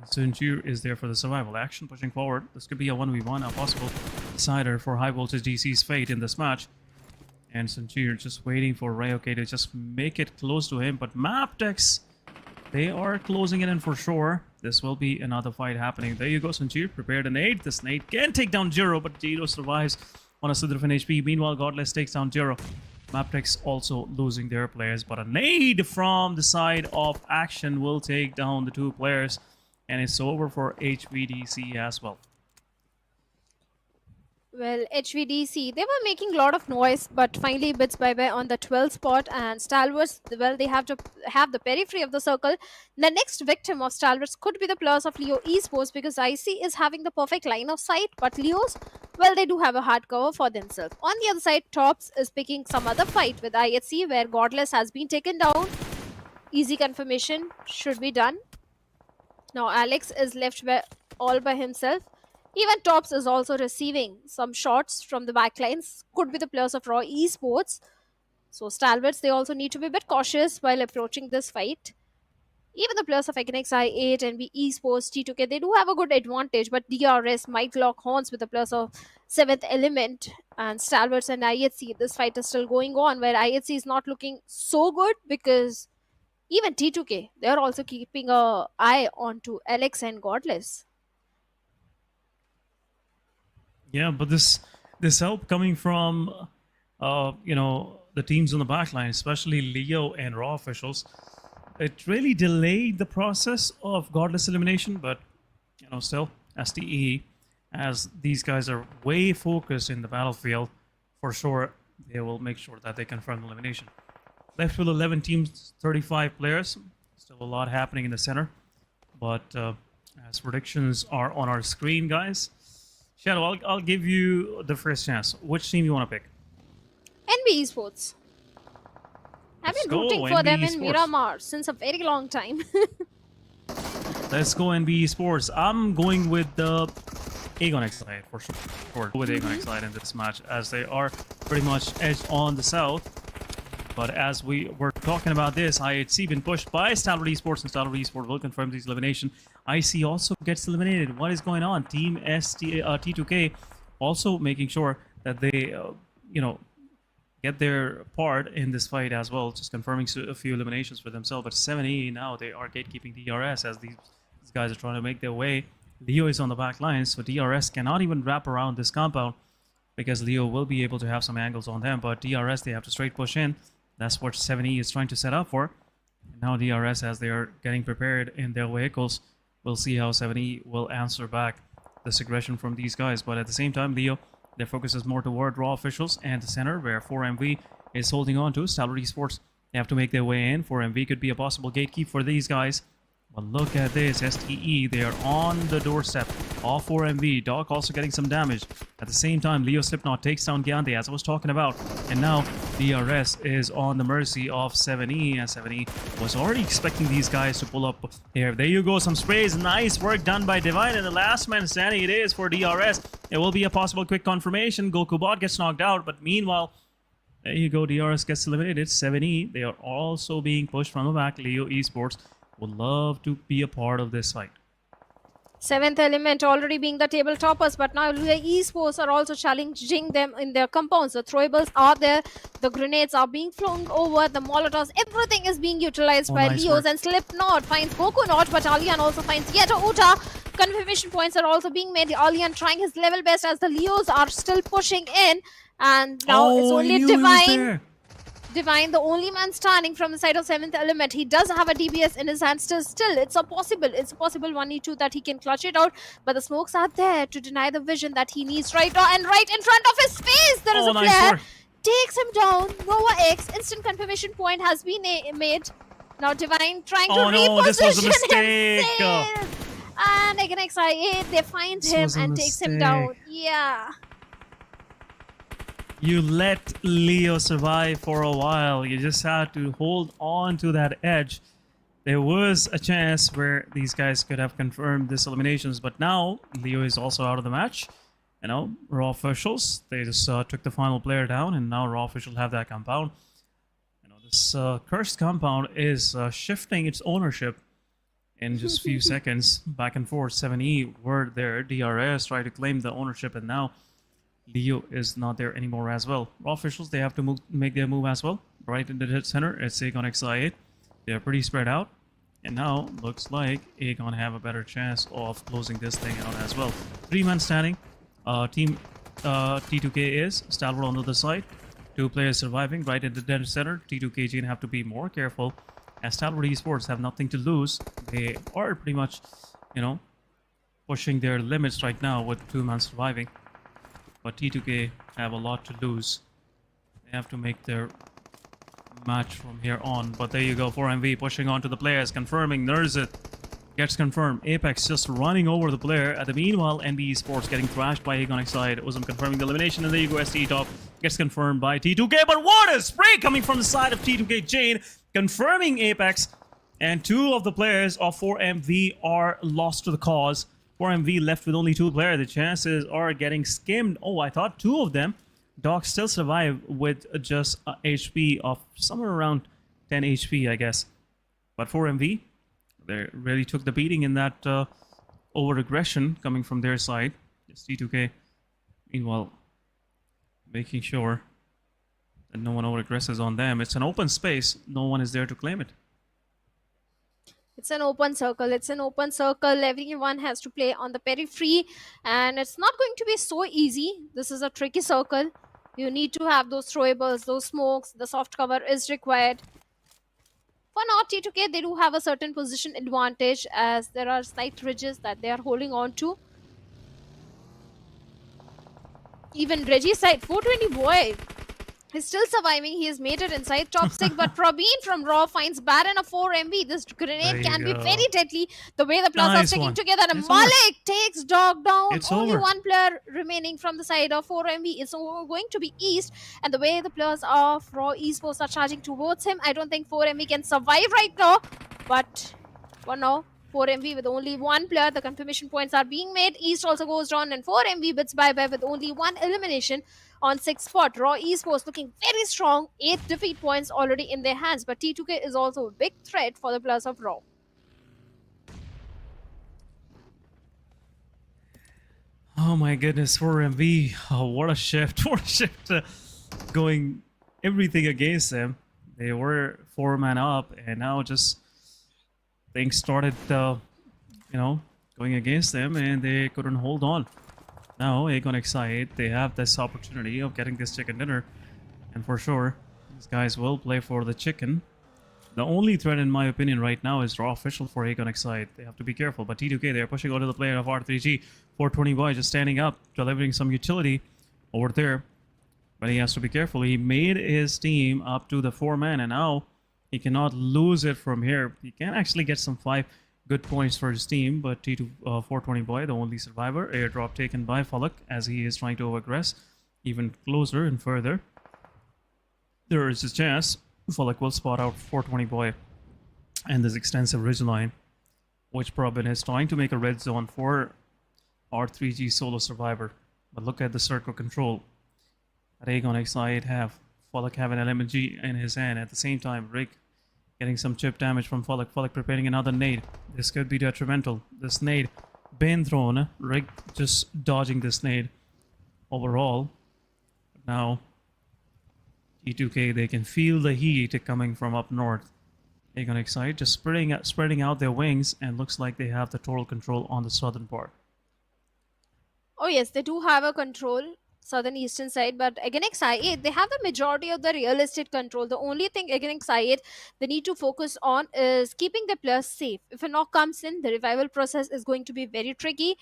Sunjir is there for the survival action, pushing forward. This could be a 1v1, a possible decider for High Voltage DC's fate in this match. And Sunjir just waiting for Ryoke to just make it close to him. But Mabetex, they are closing it in for sure. This will be another fight happening. There you go, Sunjir. Prepared a nade. This nade can take down Jiro, but Jiro survives on a Sidrifin HP. Meanwhile, Godless takes down Jiro. Mabetex also losing their players, but a nade from the side of Action will take down the 2 players. And it's over for HVDC as well. Well, HVDC, they were making a lot of noise, but finally bits bye-bye on the 12th spot. And Stalwarts, well, they have to have the periphery of the circle. The next victim of Stalwarts could be the players of Leo Esports, because IC is having the perfect line of sight, but Leos, well, they do have a hard cover for themselves. On the other side, Tops is picking some other fight with IHC, where Godless has been taken down. Easy confirmation should be done. Now Alex is left all by himself. Even Tops is also receiving some shots from the backlines. Could be the players of Raw Esports. So Stalwarts, they also need to be a bit cautious while approaching this fight. Even the players of Agonix I8 and NBeSports, T2K, they do have a good advantage. But DRS might lock horns with the players of 7th Element and Stalwarts and IHC. This fight is still going on, where IHC is not looking so good, because even T2K, they're also keeping an eye onto Alex and Godless. Yeah, but this help coming from the teams on the backline, especially Leo and Raw officials, it really delayed the process of Godless elimination. But still, STE, as these guys are way focused in the battlefield, for sure they will make sure that they confirm the elimination. Left with 11 teams, 35 players. Still a lot happening in the center. But as predictions are on our screen, guys. Shadow, I'll give you the first chance. Which team you want to pick? NBeSports. I've Let's been go, rooting for them in NBeSports. Miramar since a very long time. Let's go NBeSports. I'm going with the Aegon X-Lite for sure. With Aegon X-Lite in this match, as they are pretty much edged on the south. But as we were talking about this, IHC been pushed by Stalwart Esports, and Stalwart Esports will confirm this elimination. IC also gets eliminated. What is going on? Team T2K also making sure that they, get their part in this fight as well, just confirming a few eliminations for themselves. But 7E now, they are gatekeeping DRS as these guys are trying to make their way. Leo is on the back line, so DRS cannot even wrap around this compound because Leo will be able to have some angles on them. But DRS, they have to straight push in. That's what 7E is trying to set up for. And now DRS, as they are getting prepared in their vehicles, we'll see how 7E will answer back this aggression from these guys. But at the same time, Leo, their focus is more toward raw officials and the center, where 4MV is holding on to. Stalwart Esports, they have to make their way in. 4MV could be a possible gatekeep for these guys. But look at this, STE, they are on the doorstep of 4MV. Doc also getting some damage. At the same time, Leo Slipknot takes down Gyante, as I was talking about. And now, DRS is on the mercy of 7E, and 7E was already expecting these guys to pull up here. There you go, some sprays. Nice work done by Divine, and the last man standing it is for DRS. It will be a possible quick confirmation. Goku Bot gets knocked out, but meanwhile, there you go, DRS gets eliminated. 7E, they are also being pushed from the back. Leo Esports would love to be a part of this fight. 7th Element already being the table toppers, but now the esports are also challenging them in their compounds. The throwables are there, the grenades are being flung over, the molotovs, everything is being utilized by nice Leos. work. And Slipknot finds Goku Not, but Alian also finds yet a Uta. Confirmation points are also being made. Alian trying his level best as the Leos are still pushing in, and now it's only Divine. Divine, the only man standing from the side of 7th Element. He does have a DBS in his hand still. It's a possible 1v2 that he can clutch it out. But the smokes are there to deny the vision that he needs right now. And right in front of his face, there is a nice flare. work. Takes him down. Nova X, instant confirmation point has been made. Now Divine trying to reposition this was a mistake. himself. And again, XIA, they find him and takes him down. Yeah. You let Leo survive for a while. You just had to hold on to that edge. There was a chance where these guys could have confirmed this eliminations, but now Leo is also out of the match. Raw officials, they just took the final player down, and now raw officials have that compound. This cursed compound is shifting its ownership in just a few seconds. Back and forth, 7E were there. DRS tried to claim the ownership, and now Leo is not there anymore as well. Raw officials, they have to make their move as well. Right in the dead center, it's Aegon XI8. They're pretty spread out. And now, looks like Aegon have a better chance of closing this thing out as well. 3-man standing. Team T2K is Stalwart on the other side. 2 players surviving right in the dead center. T2K Jane have to be more careful, as Stalwart Esports have nothing to lose. They are pretty much, pushing their limits right now with 2-man surviving. But T2K have a lot to lose. They have to make their match from here on. But there you go, 4MV pushing on to the players, confirming Nerzit gets confirmed. Apex just running over the player. At the meanwhile, NBeSports getting thrashed by Aegon Side. It wasn't confirming the elimination, and there you go, STE top gets confirmed by T2K. But what a spray coming from the side of T2K Jane, confirming Apex. And 2 of the players of 4MV are lost to the cause. 4MV left with only 2 players. The chances are getting skimmed. Oh, I thought 2 of them. Doc still survive with just HP of somewhere around 10 HP, I guess. But 4MV, they really took the beating in that over-aggression coming from their side. Just T2K, meanwhile, making sure that no one over-aggresses on them. It's an open space. No one is there to claim it. It's an open circle. It's an open circle. Everyone has to play on the periphery, and it's not going to be so easy. This is a tricky circle. You need to have those throwables, those smokes. The soft cover is required. For now, T2K, they do have a certain position advantage, as there are slight ridges that they are holding on to. Even Reggie's side, 420 boy He's still surviving. He has made it inside top 6, but Probeen from Raw finds Baron a 4 MB. This There grenade you can be go. very deadly. The way the players are Nice sticking one. together. And It's over. Malik takes Dog down. It's Only over. one player remaining from the side of 4 MB. It's going to be East. And the way the players of Raw Esports are charging towards him, I don't think 4 MB can survive right now. But for now, 4 MB with only one player. The confirmation points are being made. East also goes down, and 4 MB bids bye-bye with only one elimination on 6th spot. Raw Esports looking very strong. 8 defeat points already in their hands. But T2K is also a big threat for the players of Raw. Oh my goodness, 4MV. Oh, what a shift. What a shift. Going everything against them. They were 4-man up, and now just things started, going against them, and they couldn't hold on. Now, Aegon Excite, they have this opportunity of getting this chicken dinner, and for sure, these guys will play for the chicken. The only threat, in my opinion, right now is Raw Official for Aegon Excite. They have to be careful, but T2K, they're pushing onto the player of R3G. 420 boy just standing up, delivering some utility over there, but he has to be careful. He made his team up to the 4-man, and now he cannot lose it from here. He can actually get some 5 good points for his team, but T2 420 boy, the only survivor. Airdrop taken by Falak as he is trying to overaggress even closer and further. There is a chance Falak will spot out 420 boy and this extensive ridgeline, which Probin is trying to make a red zone for R3G solo survivor. But look at the circle control that Aegon Excite have. Falak have an LMG in his hand at the same time. Rick getting some chip damage from Falak. Falak preparing another nade. This could be detrimental. This nade been thrown. Rick just dodging this nade overall. But now T2K, they can feel the heat coming from up north. Aegon Excite just spreading out their wings, and looks like they have the total control on the southern part. Oh yes, they do have a control, southern eastern side, but against Xyz, they have the majority of the real estate control. The only thing against Xyz they need to focus on is keeping the players safe. If a knock comes in, the revival process is going to be very tricky.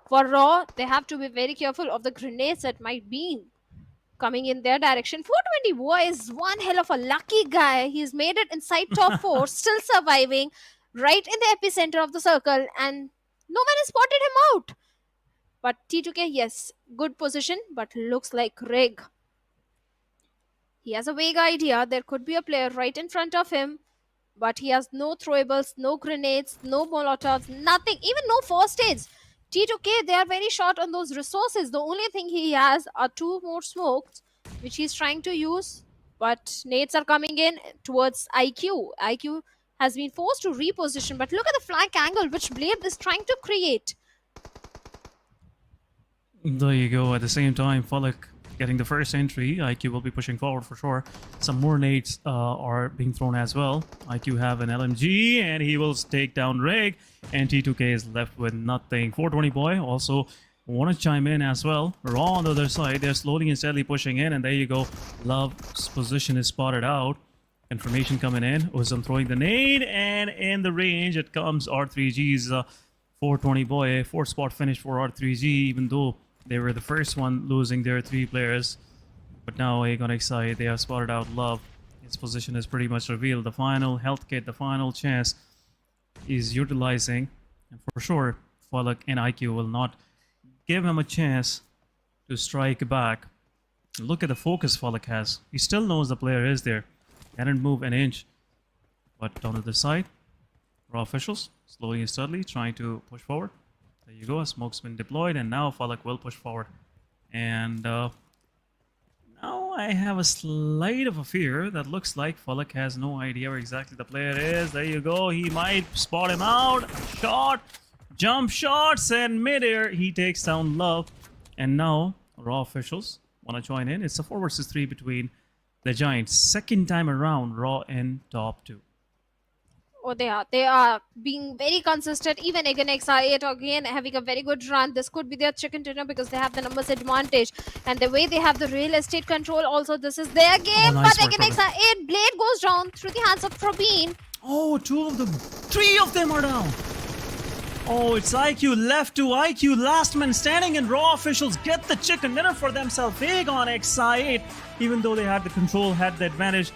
For Raw, they have to be very careful of the grenades that might be coming in their direction. 420 boy is one hell of a lucky guy. He's made it inside top 4, still surviving, right in the epicenter of the circle, and no one has spotted him out. But T2K, yes, good position, but looks like Rig. He has a vague idea. There could be a player right in front of him, but he has no throwables, no grenades, no molotovs, nothing, even no first aids. T2K, they are very short on those resources. The only thing he has are 2 more smokes, which he's trying to use, but nades are coming in towards IQ. IQ has been forced to reposition, but look at the flank angle which Blade is trying to create. There you go. At the same time, Falak getting the first entry. IQ will be pushing forward for sure. Some more nades are being thrown as well. IQ have an LMG, and he will take down Rig. And T2K is left with nothing. 420 boy also want to chime in as well. Raw on the other side. They're slowly and steadily pushing in, and there you go. Love's position is spotted out. Information coming in. Uzum throwing the nade, and in the range it comes R3G's 420 boy. 4th spot finish for R3G, even though they were the first one losing their 3 players. But now Aegon Excite, they have spotted out Love. His position is pretty much revealed. The final health kit, the final chance is utilizing. And for sure, Falak and IQ will not give him a chance to strike back. Look at the focus Falak has. He still knows the player is there. Didn't move an inch. But on the other side, Raw officials slowly and steadily trying to push forward. There you go, a smoke's been deployed, and now Falak will push forward. And now I have a slight of a fear that looks like Falak has no idea where exactly the player is. There you go, he might spot him out. Shot, jump shots, and midair he takes down Love. And now Raw officials want to join in. It's a 4 versus 3 between the Giants. Second time around, Raw in top 2. Oh, they are being very consistent. Even again, XR8 again having a very good run. This could be their chicken dinner because they have the numbers advantage. And the way they have the real estate control also, this is their game. Oh, nice but work, again, XR8, Blade goes down through the hands of Probeen. Oh, 2 of them. 3 of them are down. Oh, it's IQ left to IQ. Last man standing, and Raw officials get the chicken dinner for themselves. Big on XI8. Even though they had the control, had the advantage,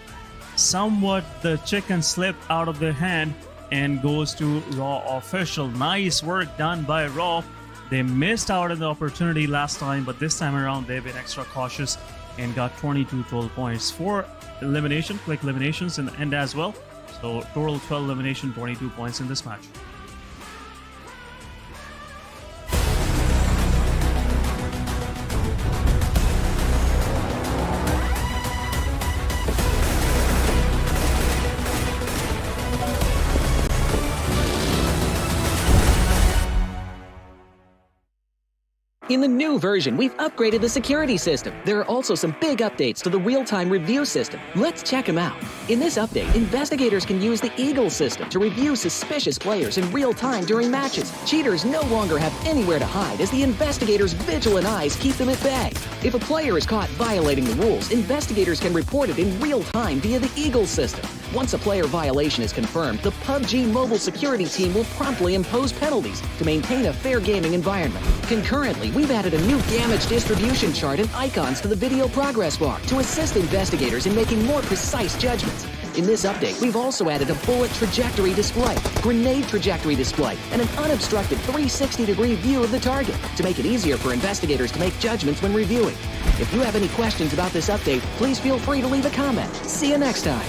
somewhat the chicken slipped out of their hand and goes to Raw official. Nice work done by Raw. They missed out on the opportunity last time, but this time around they've been extra cautious and got 22 total points. 4 elimination, quick eliminations in the end as well. So total 12 elimination, 22 points in this match. In the new version, we've upgraded the security system. There are also some big updates to the real-time review system. Let's check them out. In this update, investigators can use the Eagle system to review suspicious players in real time during matches. Cheaters no longer have anywhere to hide as the investigators' vigilant eyes keep them at bay. If a player is caught violating the rules, investigators can report it in real time via the Eagle system. Once a player violation is confirmed, the PUBG Mobile security team will promptly impose penalties to maintain a fair gaming environment. Concurrently, we've added a new damage distribution chart and icons to the video progress bar to assist investigators in making more precise judgments. In this update, we've also added a bullet trajectory display, grenade trajectory display, and an unobstructed 360-degree view of the target to make it easier for investigators to make judgments when reviewing. If you have any questions about this update, please feel free to leave a comment. See you next time.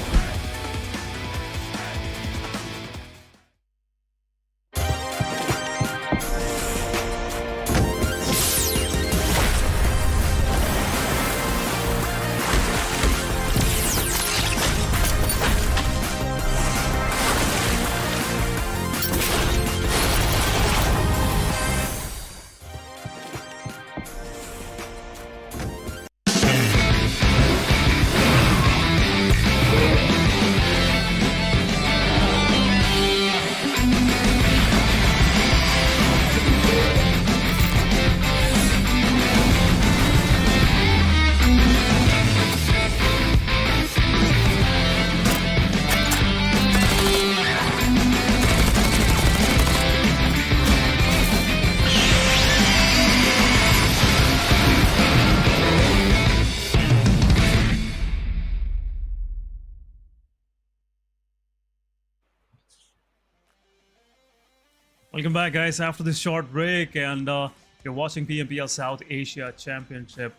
Welcome back, guys, after this short break, and you're watching PMPL South Asia Championship.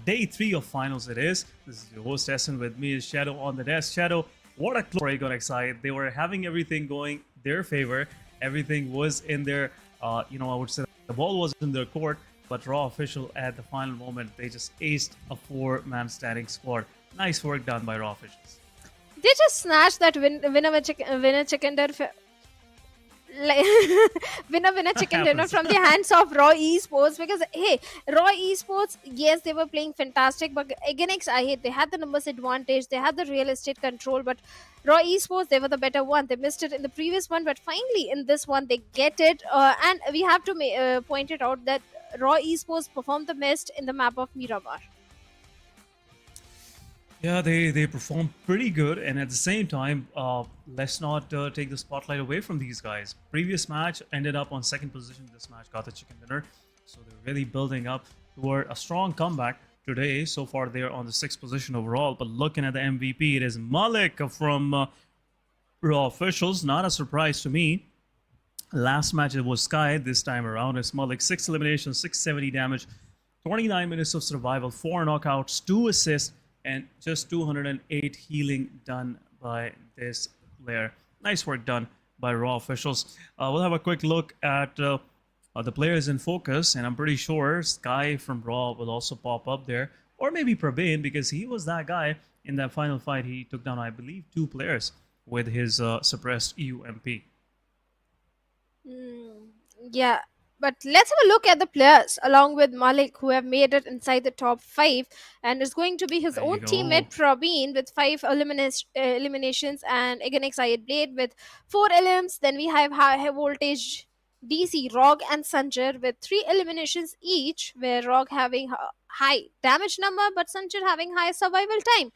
Day 3 of finals it is. This is your host, Essen. With me is Shadow on the desk. Shadow, what a close break on XI. They were having everything going their favor. Everything was in their, I would say the ball was in their court, but Raw official at the final moment, they just aced a 4-man standing squad. Nice work done by Raw officials. They just snatched that winner chicken dinner. Winner chicken dinner from the hands of Raw Esports, because hey, Raw Esports, yes, they were playing fantastic, but against they had the numbers advantage, they had the real estate control, but Raw Esports, they were the better one. They missed it in the previous one, but finally in this one they get it, and we have to point it out that Raw Esports performed the best in the map of Miramar. Yeah, they performed pretty good, and at the same time, let's not take the spotlight away from these guys. Previous match ended up on second position. This match got the chicken dinner, so they're really building up toward a strong comeback today. So far, they're on the 6th position overall. But looking at the MVP, it is Malik from Raw officials. Not a surprise to me. Last match it was Sky. This time around, it's Malik. 6 eliminations, 670 damage, 29 minutes of survival, 4 knockouts, 2 assists, and just 208 healing done by this player. Nice work done by Raw officials. We'll have a quick look at the players in focus, and I'm pretty sure Sky from Raw will also pop up there, or maybe Prabin, because he was that guy in that final fight. He took down, I believe, 2 players with his suppressed UMP. Yeah, but let's have a look at the players along with Malik, who have made it inside the top 5, and is going to be his There own you go. teammate Prabin with 5 eliminations, and again Excited Blade with 4 elims. Then we have high voltage DC, Rog and Sanjay with 3 eliminations each, where Rog having high damage number but Sanjay having high survival time.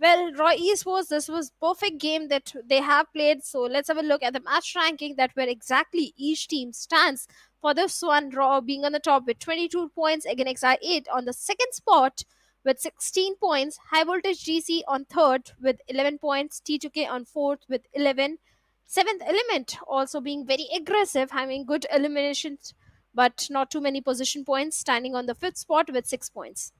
Well, Raw Esports, this was perfect game that they have played. So let's have a look at the match ranking that where exactly each team stands. For this one, Raw being on the top with 22 points, again XI8 on the second spot with 16 points, High Voltage GC on third with 11 points, T2K on fourth with 11. Seventh Element also being very aggressive, having good eliminations, but not too many position points, standing on the fifth spot with 6 points.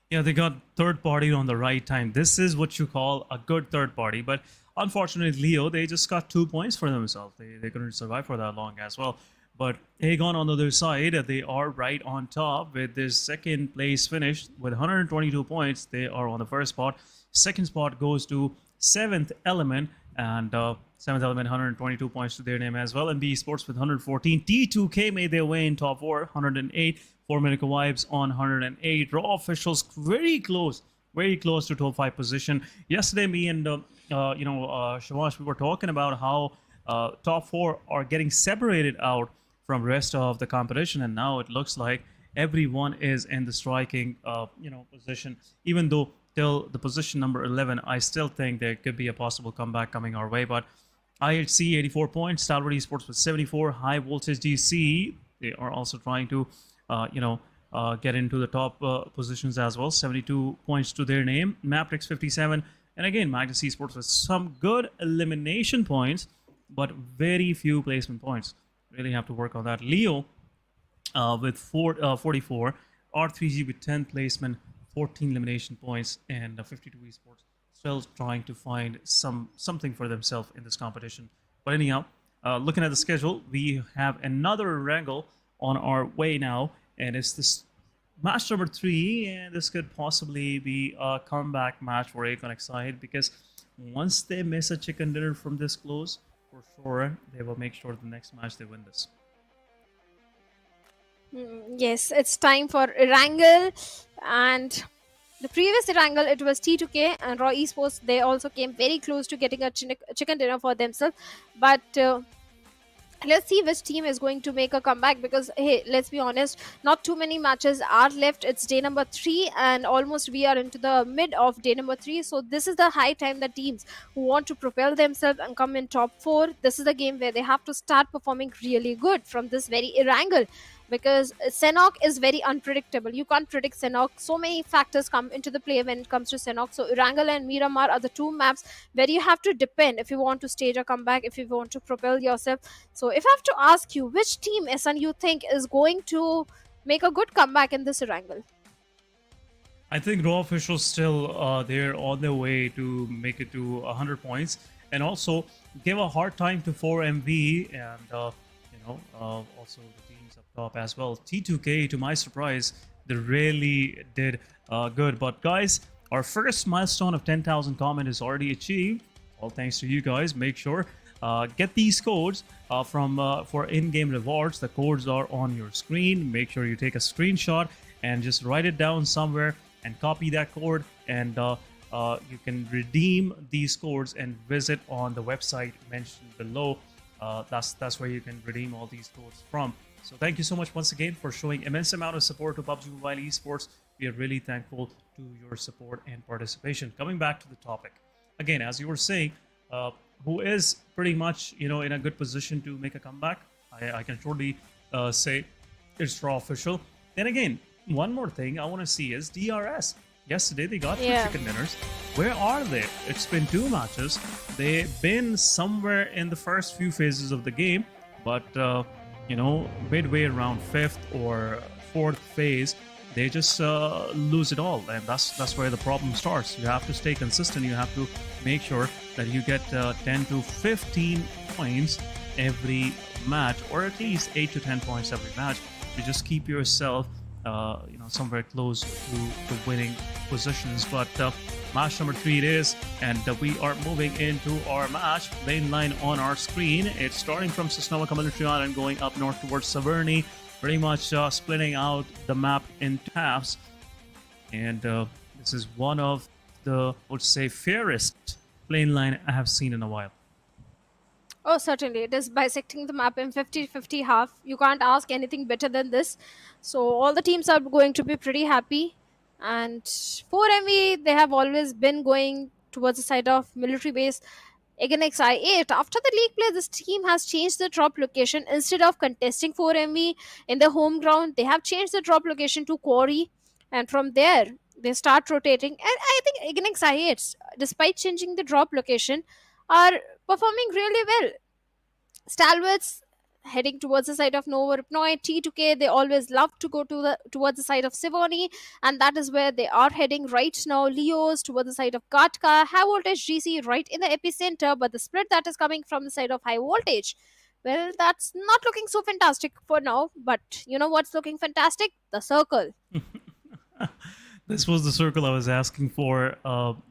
Yeah, they got third party on the right time. This is what you call a good third party. But unfortunately, Leo, they just got 2 points for themselves. They couldn't survive for that long as well. But Aegon on the other side, they are right on top with this second place finish with 122 points. They are on the first spot. Second spot goes to Seventh Element, and Seventh Element 122 points to their name as well. NBeSports with 114. T2K made their way in top 4, 108. 4 Minute Vibes on 108. Raw officials very close to top 5 position. Yesterday, me and Shavash, we were talking about how top 4 are getting separated out from rest of the competition, and now it looks like everyone is in the striking position. Even though till the position number 11, I still think there could be a possible comeback coming our way. But IHC 84 points, Stalwart Esports with 74, High Voltage DC, they are also trying to get into the top positions as well. 72 points to their name. Mabetex 57, and again Magnus Esports with some good elimination points, but very few placement points. Really have to work on that. Leo with 44, R3G with 10 placement, 14 elimination points, and 52 Esports still trying to find something for themselves in this competition. But anyhow, looking at the schedule, we have another Erangel on our way now, and it's this match number 3, and this could possibly be a comeback match for Aegon Exide, because once they miss a chicken dinner from this close, for sure they will make sure the next match they win this. Yes, it's time for Erangel, and the previous Erangel, it was T2K and Raw Esports. They also came very close to getting a chicken dinner for themselves, but let's see which team is going to make a comeback, because hey, let's be honest, not too many matches are left. It's day number 3, and almost we are into the mid of day number 3. So this is the high time that teams who want to propel themselves and come in top 4, this is the game where they have to start performing really good from this very Erangel, because Sanhok is very unpredictable. You can't predict Sanhok. So many factors come into the play when it comes to Sanhok. So Erangel and Miramar are the two maps where you have to depend if you want to stage a comeback, if you want to propel yourself. So if I have to ask you, which team, Esan, you think is going to make a good comeback in this Erangel? I think Raw officials still they're on their way to make it to 100 points, and also give a hard time to 4MV, and also the teams up top as well. T2K, to my surprise, they really did good. But guys, our first milestone of 10,000 comment is already achieved. All thanks to you guys. Make sure get these codes for in-game rewards. The codes are on your screen. Make sure you take a screenshot and just write it down somewhere and copy that code, and you can redeem these codes and visit on the website mentioned below. That's where you can redeem all these codes from. So thank you so much once again for showing immense amount of support to PUBG Mobile Esports. We are really thankful to your support and participation. Coming back to the topic, again, as you were saying, who is pretty much in a good position to make a comeback? I can surely say it's Raw official. Then again, one more thing I want to see is DRS. Yesterday they got 2 chicken dinners. Where are they? It's been 2 matches. They've been somewhere in the first few phases of the game, but midway around 5th or 4th phase, they just lose it all, and that's where the problem starts. You have to stay consistent. You have to make sure that you get 10 to 15 points every match, or at least 8 to 10 points every match. You just keep yourself somewhere close to the winning positions. But match number 3 it is, and we are moving into our match. Lane line on our screen. It's starting from Sosnova Military Island, going up north towards Severny, pretty much splitting out the map into halves. And this is one of the, I would say, fairest lane line I have seen in a while. Oh, certainly. It is bisecting the map in 50-50 half. You can't ask anything better than this. So all the teams are going to be pretty happy. And 4MV, they have always been going towards the side of military base. Against I8, after the league play, this team has changed the drop location. Instead of contesting 4MV in the home ground, they have changed the drop location to Quarry, and from there they start rotating. And I think against I8, despite changing the drop location, are performing really well. Stalwarts heading towards the side of Novoripnoi, T2K, they always love to go towards the side of Sivoni, and that is where they are heading right now. Leos towards the side of Katka, high voltage GC right in the epicenter, but the split that is coming from the side of high voltage, well, that's not looking so fantastic for now. But you know what's looking fantastic? The circle. This was the circle I was asking for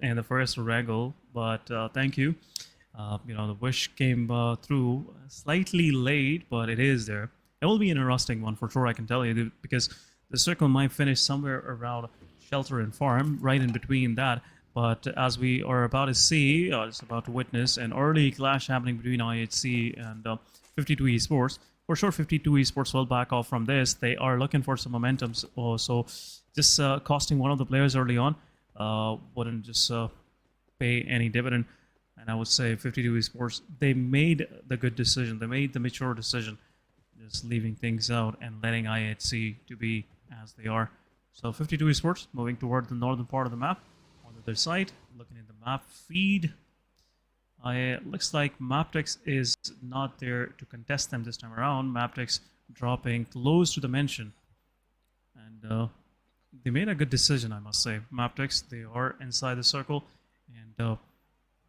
in the first Erangel, but thank you. The wish came through slightly late, but it is there. It will be an interesting one for sure, I can tell you, because the circle might finish somewhere around shelter and farm, right in between that. But as we are about to see, just about to witness an early clash happening between IHC and 52 Esports. For sure, 52 Esports will back off from this. They are looking for some momentum, so just costing one of the players early on wouldn't just pay any dividend. And I would say 52 Esports, they made the good decision. They made the mature decision, just leaving things out and letting IHC to be as they are. So 52 Esports moving toward the northern part of the map. On the other side, looking at the map feed, it looks like Mabetex is not there to contest them this time around. Mabetex dropping close to the mention. And they made a good decision, I must say. Mabetex, they are inside the circle. And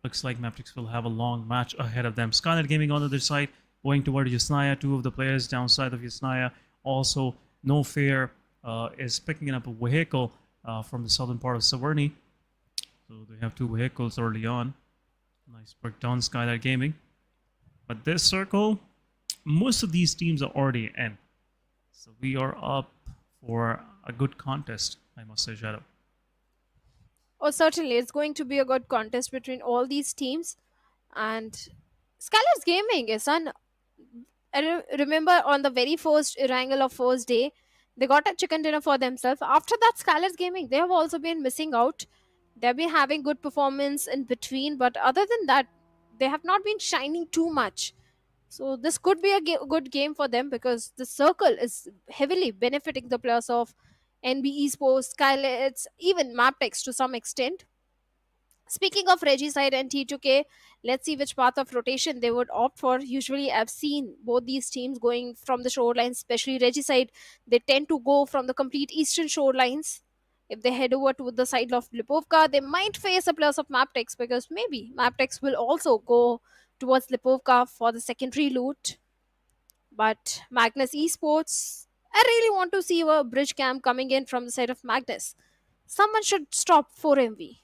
looks like Mabetex will have a long match ahead of them. SKYLIGHTZ Gaming on the other side, going toward Yasnaya. Two of the players downside of Yasnaya. Also, No Fair is picking up a vehicle from the southern part of Saverny. So they have two vehicles early on. Nice work done, SKYLIGHTZ Gaming. But this circle, most of these teams are already in. So we are up for a good contest, I must say, Shadow. Oh, certainly. It's going to be a good contest between all these teams. And SKYLIGHTZ Gaming is on. I remember on the very first Erangel of first day, they got a chicken dinner for themselves. After that, SKYLIGHTZ Gaming, they have also been missing out. They've been having good performance in between, but other than that, they have not been shining too much. So this could be a good game for them, because the circle is heavily benefiting the players of NBeSports, SKYLIGHTZ, even Mabetex to some extent. Speaking of Regicide and T2K, let's see which path of rotation they would opt for. Usually, I've seen both these teams going from the shorelines, especially Regicide. They tend to go from the complete eastern shorelines. If they head over to the side of Lipovka, they might face a plus of Mabetex, because maybe Mabetex will also go towards Lipovka for the secondary loot. But Magnus Esports, I really want to see a bridge camp coming in from the side of Magnus. Someone should stop 4MV.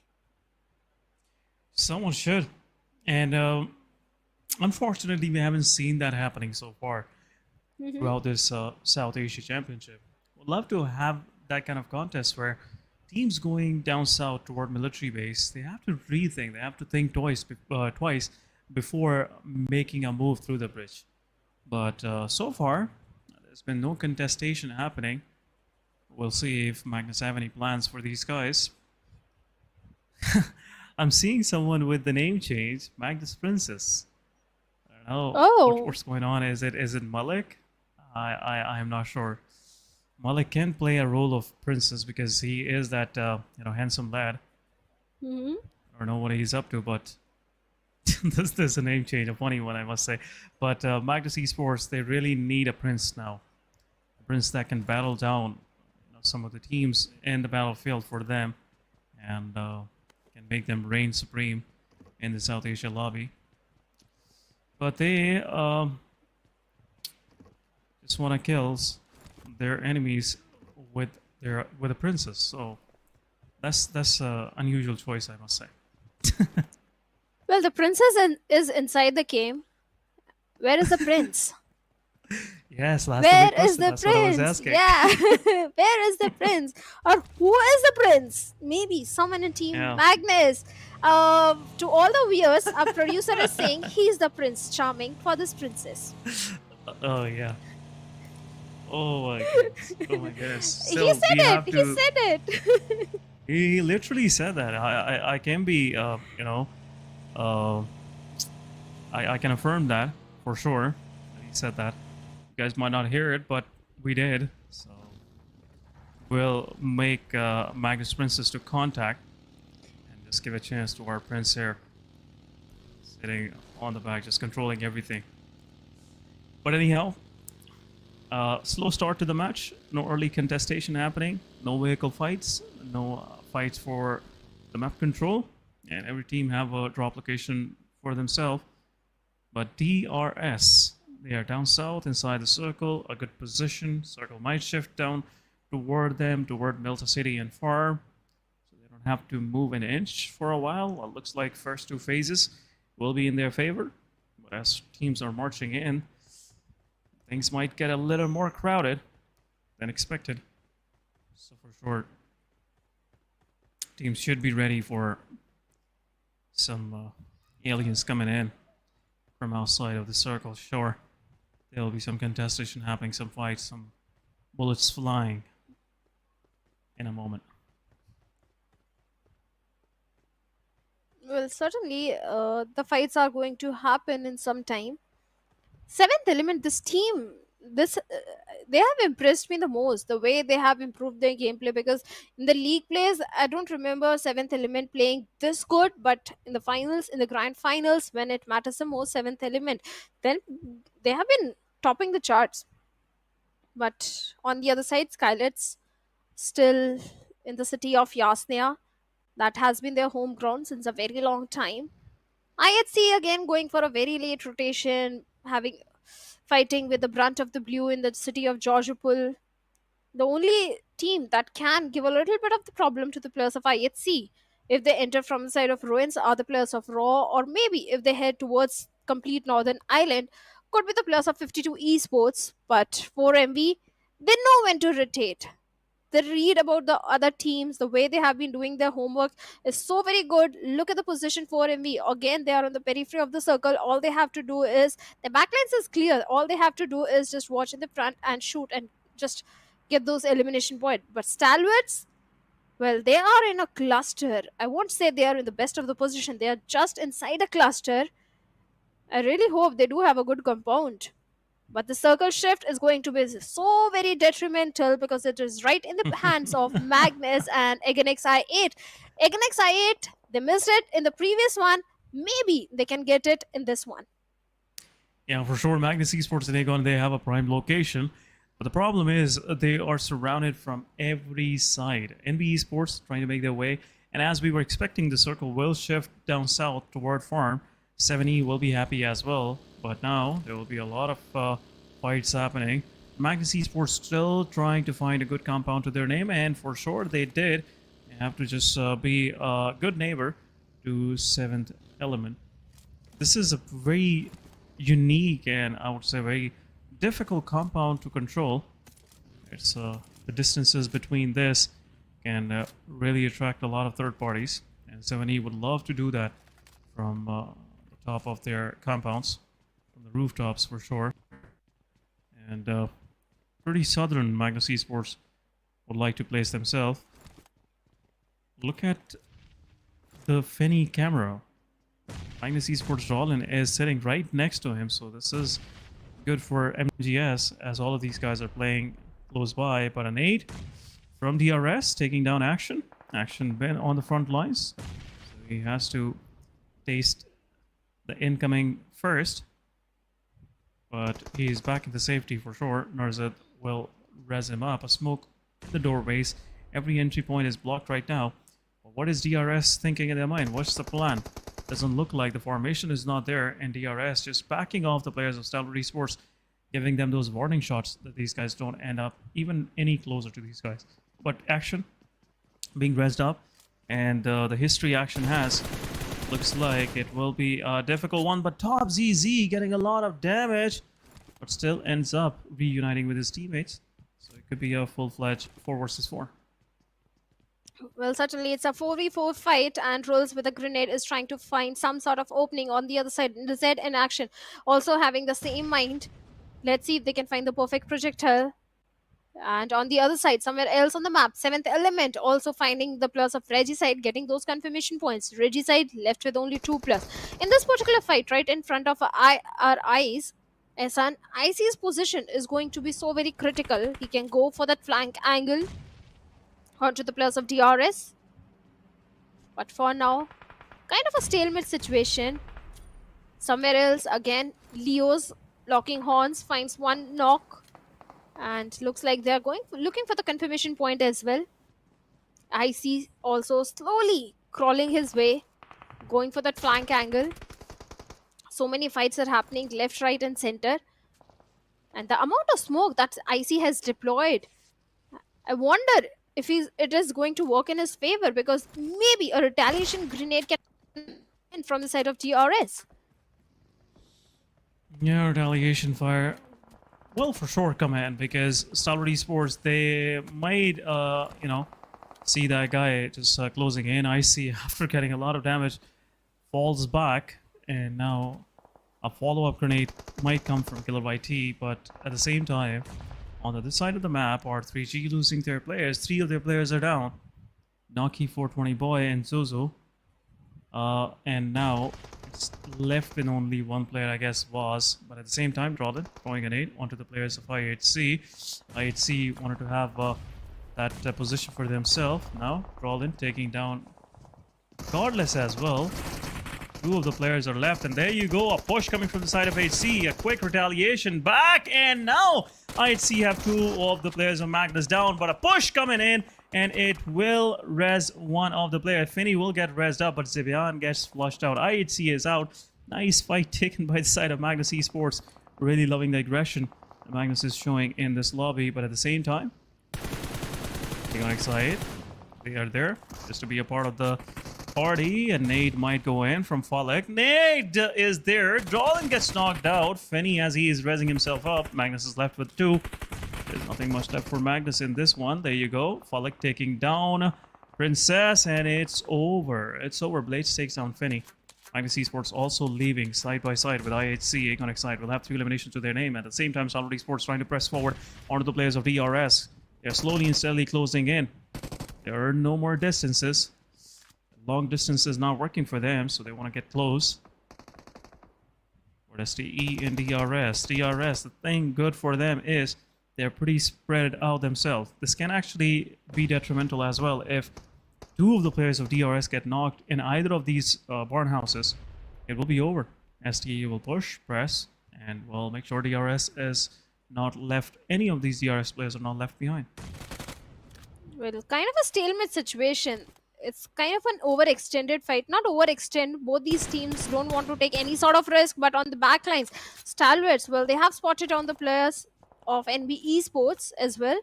Someone should. And unfortunately, we haven't seen that happening so far throughout this South Asia Championship. Would love to have that kind of contest where teams going down south toward military base, they have to rethink, they have to think twice before making a move through the bridge. But so far, there's been no contestation happening. We'll see if Magnus have any plans for these guys. I'm seeing someone with the name change, Magnus Princess. I don't know what's going on. Is it Malik? I am not sure. Malik can play a role of princess because he is that handsome lad. I don't know what he's up to, but this is a name change, a funny one, I must say. But Magnus Esports, they really need a prince now, a prince that can battle down some of the teams in the battlefield for them, and can make them reign supreme in the South Asia lobby. But they just want to kill their enemies with a princess. So that's an unusual choice, I must say. Well, the princess is inside the game. Where is the prince? Yes, where is the prince? Yeah, where is the prince? Or who is the prince? Maybe someone in Team Magnus. To all the viewers, our producer is saying he's the Prince Charming for this princess. Oh yeah. Oh my goodness. Oh my goodness. He Still, said we have it. He to. said it. He literally said that. I can be, uh, I can affirm that for sure. He said that. You guys might not hear it, but we did. So we'll make Magnus Princess to contact and just give a chance to our prince here, sitting on the back, just controlling everything. But anyhow, slow start to the match. No early contestation happening. No vehicle fights. No fights for the map control. And every team have a drop location for themselves. But DRS, they are down south inside the circle. A good position. Circle might shift down toward them, toward Milta City and Farm. So they don't have to move an inch for a while. Well, it looks like first two phases will be in their favor. But as teams are marching in, things might get a little more crowded than expected. So for sure, teams should be ready for some aliens coming in from outside of the circle. Sure, there'll be some contestation happening, some fights, some bullets flying in a moment. Well, certainly, the fights are going to happen in some time. Seventh Element, this team, this they have impressed me the most. The way they have improved their gameplay, because in the league plays, I don't remember Seventh Element playing this good. But in the finals, in the grand finals, when it matters the most, Seventh Element, then they have been topping the charts. But on the other side, SKYLIGHTZ still in the city of Yasnia. That has been their home ground since a very long time. IHC again going for a very late rotation, having fighting with the brunt of the blue in the city of Georgopol. The only team that can give a little bit of the problem to the players of IHC if they enter from the side of Ruins are the players of Raw, or maybe if they head towards complete Northern Island, could be the players of 52 Esports. But for MV, they know when to rotate. They read about the other teams, the way they have been doing their homework is so very good. Look at the position for MV. Again, they are on the periphery of the circle. All they have to do is, the backlines is clear. All they have to do is just watch in the front and shoot and just get those elimination points. But Stalwarts, well, they are in a cluster. I won't say they are in the best of the position. They are just inside a cluster. I really hope they do have a good compound. But the circle shift is going to be so very detrimental because it is right in the hands of Magnus and Egenix I8. Egenix I8, they missed it in the previous one. Maybe they can get it in this one. Yeah, for sure, Magnus Esports and Aegon, they have a prime location. But the problem is they are surrounded from every side. NBeSports trying to make their way. And as we were expecting, the circle will shift down south toward farm. 7E will be happy as well. But now there will be a lot of fights happening. Magnus Esports still trying to find a good compound to their name. And for sure they did. They have to just be a good neighbor to 7th Element. This is a very unique and I would say very difficult compound to control. It's the distances between this can really attract a lot of third parties, and 7E would love to do that from the top of their compounds, from the rooftops for sure. And pretty southern Magnus Esports would like to place themselves. Look at the Fenny camera. Magnus Esports Rollin is sitting right next to him, so this is good for MGS as all of these guys are playing close by. But an 8 from DRS taking down Action. Action been on the front lines, so he has to taste the incoming first. But he's back in the safety for sure. Narzad will res him up. A smoke in the doorways. Every entry point is blocked right now. But what is DRS thinking in their mind? What's the plan? Doesn't look like the formation is not there, and DRS just backing off the players of Stalwart Esports, giving them those warning shots that these guys don't end up even any closer to these guys. But Action being rezzed up, and the history Action has looks like it will be a difficult one. But Top ZZ getting a lot of damage, but still ends up reuniting with his teammates. So it could be a full-fledged 4 versus 4. Well, certainly it's a 4v4 fight, and Rolls with a grenade is trying to find some sort of opening on the other side. The Z in Action also having the same mind. Let's see if they can find the perfect projectile. And on the other side, somewhere else on the map, 7th Element also finding the plus of Regicide, getting those confirmation points. Regicide left with only 2 plus. In this particular fight, right in front of our eyes, Ehsan, IC's position is going to be so very critical. He can go for that flank angle onto the plus of DRS. But for now, kind of a stalemate situation. Somewhere else, again, Leo's locking horns finds one knock. And looks like they're looking for the confirmation point as well. IC also slowly crawling his way, going for that flank angle. So many fights are happening left, right, and center. And the amount of smoke that IC has deployed, I wonder if it is going to work in his favor, because maybe a retaliation grenade can in from the side of DRS. Yeah, retaliation fire will for sure come in, because Stalwart Esports, they might, see that guy just closing in. IC, after getting a lot of damage, falls back, and now a follow-up grenade might come from KillerYT, but at the same time, on the other side of the map, are 3G losing their players. 3 of their players are down. Naki, 420 Boy, and Zozo. And now it's left with only one player, I guess, was. But at the same time, Drawlin throwing a nade onto the players of IHC. IHC wanted to have that position for themselves. Now, Drawlin taking down Godless as well. 2 of the players are left, and there you go, a push coming from the side of HC, a quick retaliation back, and now IHC have 2 of the players of Magnus down, but a push coming in, and it will res one of the players. Finny will get resed up, but Zibian gets flushed out. IHC is out. Nice fight taken by the side of Magnus Esports. Really loving the aggression that Magnus is showing in this lobby, but at the same time, they got excited. They are there just to be a part of the party, and Nade might go in from Falek. Nade is there. Drawlin gets knocked out. Finny, as he is resing himself up. Magnus is left with 2. There's nothing much left for Magnus in this one. There you go. Falek taking down Princess, and it's over. It's over. Blades takes down Finny. Magnus Esports also leaving side by side with IHC. Iconic side will have 3 eliminations to their name. At the same time, Stalwart Esports trying to press forward onto the players of DRS. They're slowly and steadily closing in. There are no more distances. Long distance is not working for them, so they want to get close. For STE and DRS. DRS, the thing good for them is they're pretty spread out themselves. This can actually be detrimental as well if 2 of the players of DRS get knocked in either of these barn houses. It will be over. STE will push, press, and will make sure DRS is not left. Any of these DRS players are not left behind. Well, kind of a stalemate situation. It's kind of an overextended fight. Not overextend. Both these teams don't want to take any sort of risk. But on the back lines, Stalwarts, well, they have spotted on the players of NBeSports as well.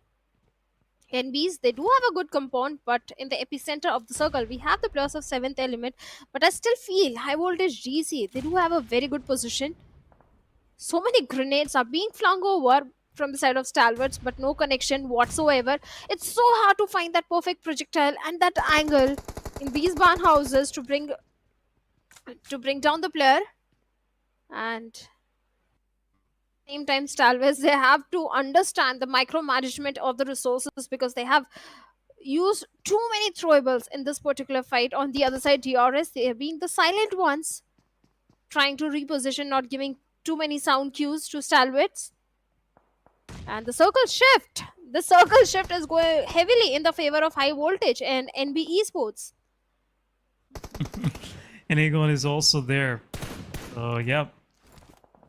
NBs, they do have a good compound, but in the epicenter of the circle, we have the players of 7th Element. But I still feel High Voltage GC, they do have a very good position. So many grenades are being flung over from the side of Stalwarts, but no connection whatsoever. It's so hard to find that perfect projectile and that angle in these barn houses to bring down the player. And at the same time, Stalwarts, they have to understand the micromanagement of the resources, because they have used too many throwables in this particular fight. On the other side, DRS, they are being the silent ones, trying to reposition, not giving too many sound cues to Stalwarts. And the circle shift. The circle shift is going heavily in the favor of High Voltage and NBeSports. And Aegon is also there. So, yeah,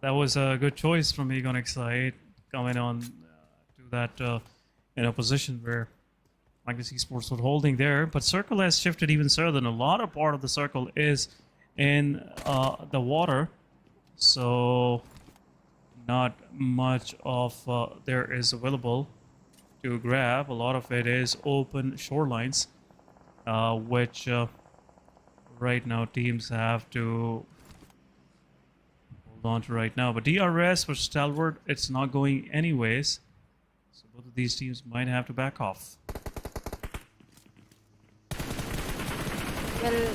that was a good choice from Aegon Excite coming on to that in a position where Magnus Esports was holding there. But circle has shifted even further, and a lot of part of the circle is in the water. So not much of there is available to grab. A lot of it is open shorelines, which right now teams have to hold on to right now. But DRS for Stalwart, it's not going anyways, so both of these teams might have to back off. Well,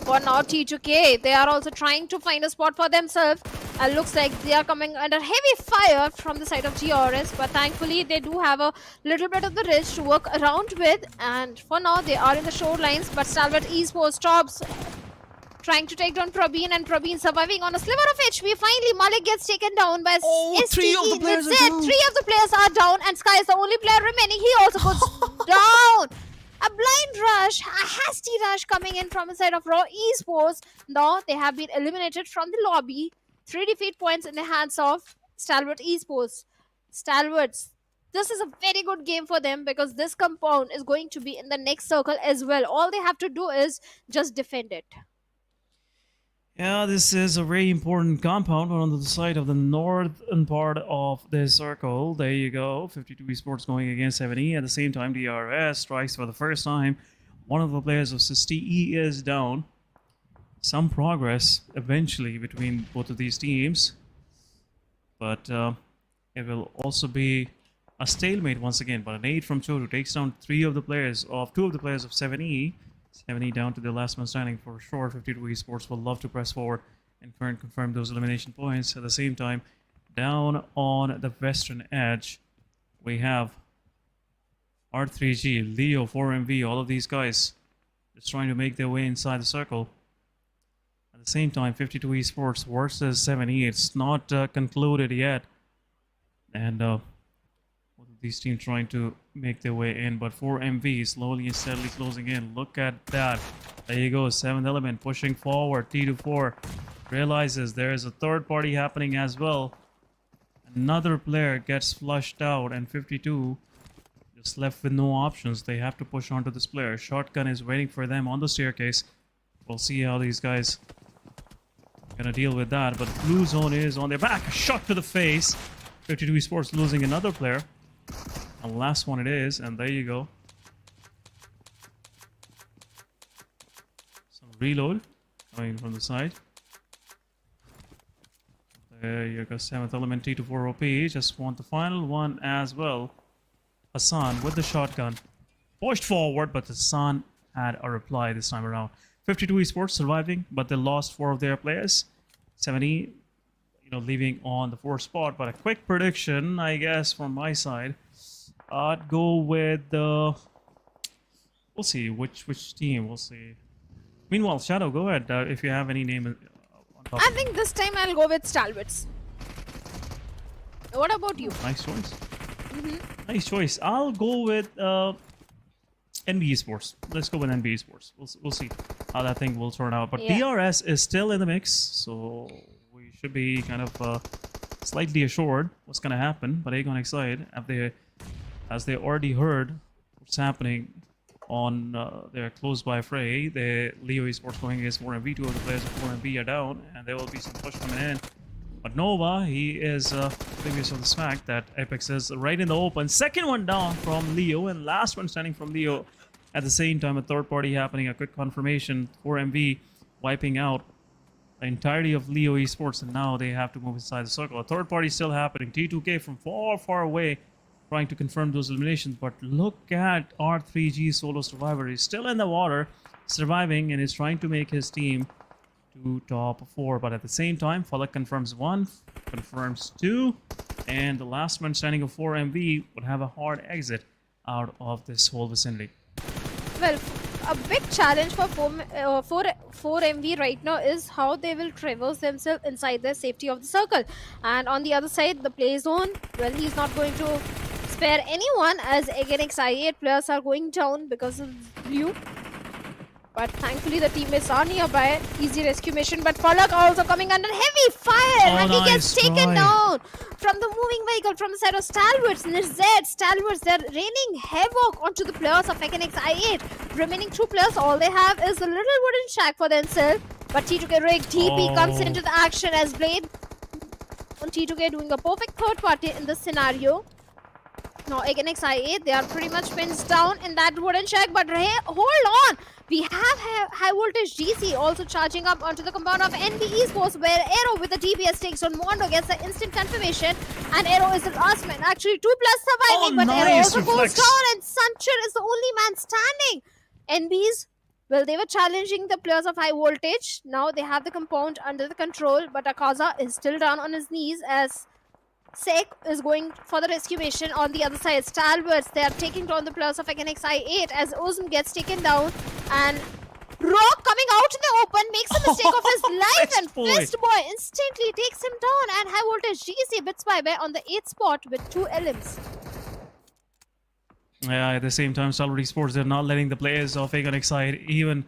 for now, T2K, they are also trying to find a spot for themselves. Looks like they are coming under heavy fire from the side of DRS, but thankfully they do have a little bit of the ridge to work around with, and for now they are in the shorelines, but Stalwart Esports stops trying to take down Pubgm, and Pubgm surviving on a sliver of HP. Finally, Malik gets taken down by STE. Three of the players are down. 3 of the players are down, and Sky is the only player remaining. He also goes down. A blind rush, a hasty rush coming in from the side of Raw Esports. Now they have been eliminated from the lobby. 3 defeat points in the hands of Stalwart Esports. Stalwarts, this is a very good game for them because this compound is going to be in the next circle as well. All they have to do is just defend it. Yeah, this is a very important compound on the side of the northern part of the circle. There you go. 52 Esports going against 70. At the same time, DRS strikes for the first time. One of the players of STE is down. Some progress eventually between both of these teams. But it will also be a stalemate once again. But an 8 from Chotu takes down 2 of the players of 70. 70 down to the last man standing for sure. 52 Esports will love to press forward and confirm those elimination points. At the same time, down on the western edge, we have R3G, Leo, 4MV, all of these guys just trying to make their way inside the circle. At the same time, 52 Esports versus 70. It's not concluded yet. And both of these teams trying to make their way in, but 4MV slowly and steadily closing in. Look at that. There you go. 7th element pushing forward. T24 realizes there is a third party happening as well. Another player gets flushed out, and 52 just left with no options. They have to push onto this player. Shotgun is waiting for them on the staircase. We'll see how these guys are gonna deal with that, but blue zone is on their back. A shot to the face. 52 Esports losing another player. And last one it is, and there you go. Some reload coming from the side. There you go, 7th element T24 OP. Just want the final one as well. Hassan with the shotgun. Pushed forward, but Hassan had a reply this time around. 52 Esports surviving, but they lost 4 of their players. 70, leaving on the 4th spot. But a quick prediction, I guess, from my side. I'd go with the... We'll see which team. We'll see. Meanwhile, Shadow, go ahead if you have any name on top. I think this time I'll go with Stalwarts. What about you? Nice choice. Nice choice. I'll go with NBeSports. Let's go with NBeSports. We'll see how that thing will turn out. But Yeah. DRS is still in the mix, so we should be kind of slightly assured what's going to happen. But Aegon Exide, as they already heard what's happening on their close-by fray, the Leo Esports going against 4MV. 2 of the players of 4MV are down, and there will be some push coming in. But Nova, he is oblivious of this fact that Apex is right in the open. Second one down from Leo, and last one standing from Leo. At the same time, a third party happening, a quick confirmation. 4MV wiping out the entirety of Leo Esports, and now they have to move inside the circle. A third party still happening. T2K from far away trying to confirm those eliminations. But look at R3G Solo Survivor. He's still in the water, surviving, and is trying to make his team to top 4. But at the same time, Falak confirms 1, confirms 2, and the last man standing of 4MV would have a hard exit out of this whole vicinity. Well, a big challenge for 4MV right now is how they will traverse themselves inside the safety of the circle. And on the other side, the play zone, well, he's not going to spare anyone, as again XI8 players are going down because of blue. But thankfully the teammates are nearby. Easy rescue mission, but Falak also coming under heavy fire, and he gets taken down from the moving vehicle from the side of Stalwarts. Stalwarts, they're raining havoc onto the players of I8. Remaining 2 players, all they have is a little wooden shack for themselves. But T2K Rig TP comes into the action as Blade on T2K doing a perfect third party in this scenario. Now again XI8, they are pretty much pinned down in that wooden shack, but hey, hold on! We have high voltage GC also charging up onto the compound of NBeSports, where Aero with the DPS takes on Mondo gets the instant confirmation, and Aero is the last man. Actually 2+ surviving, but Aero also goes down, and Sanchar is the only man standing. NBs Well, they were challenging the players of high voltage. Now they have the compound under the control, but Akaza is still down on his knees as Sept is going for the rescue mission on the other side. Stalwarts, they are taking down the players of XI8 as Uzm gets taken down, and Rock coming out in the open makes a mistake of his life, and Fistboy instantly takes him down, and high voltage GC bits by bit on the 8th spot with 2 LMs. Yeah, at the same time, Stalwart Esports, they're not letting the players of XI even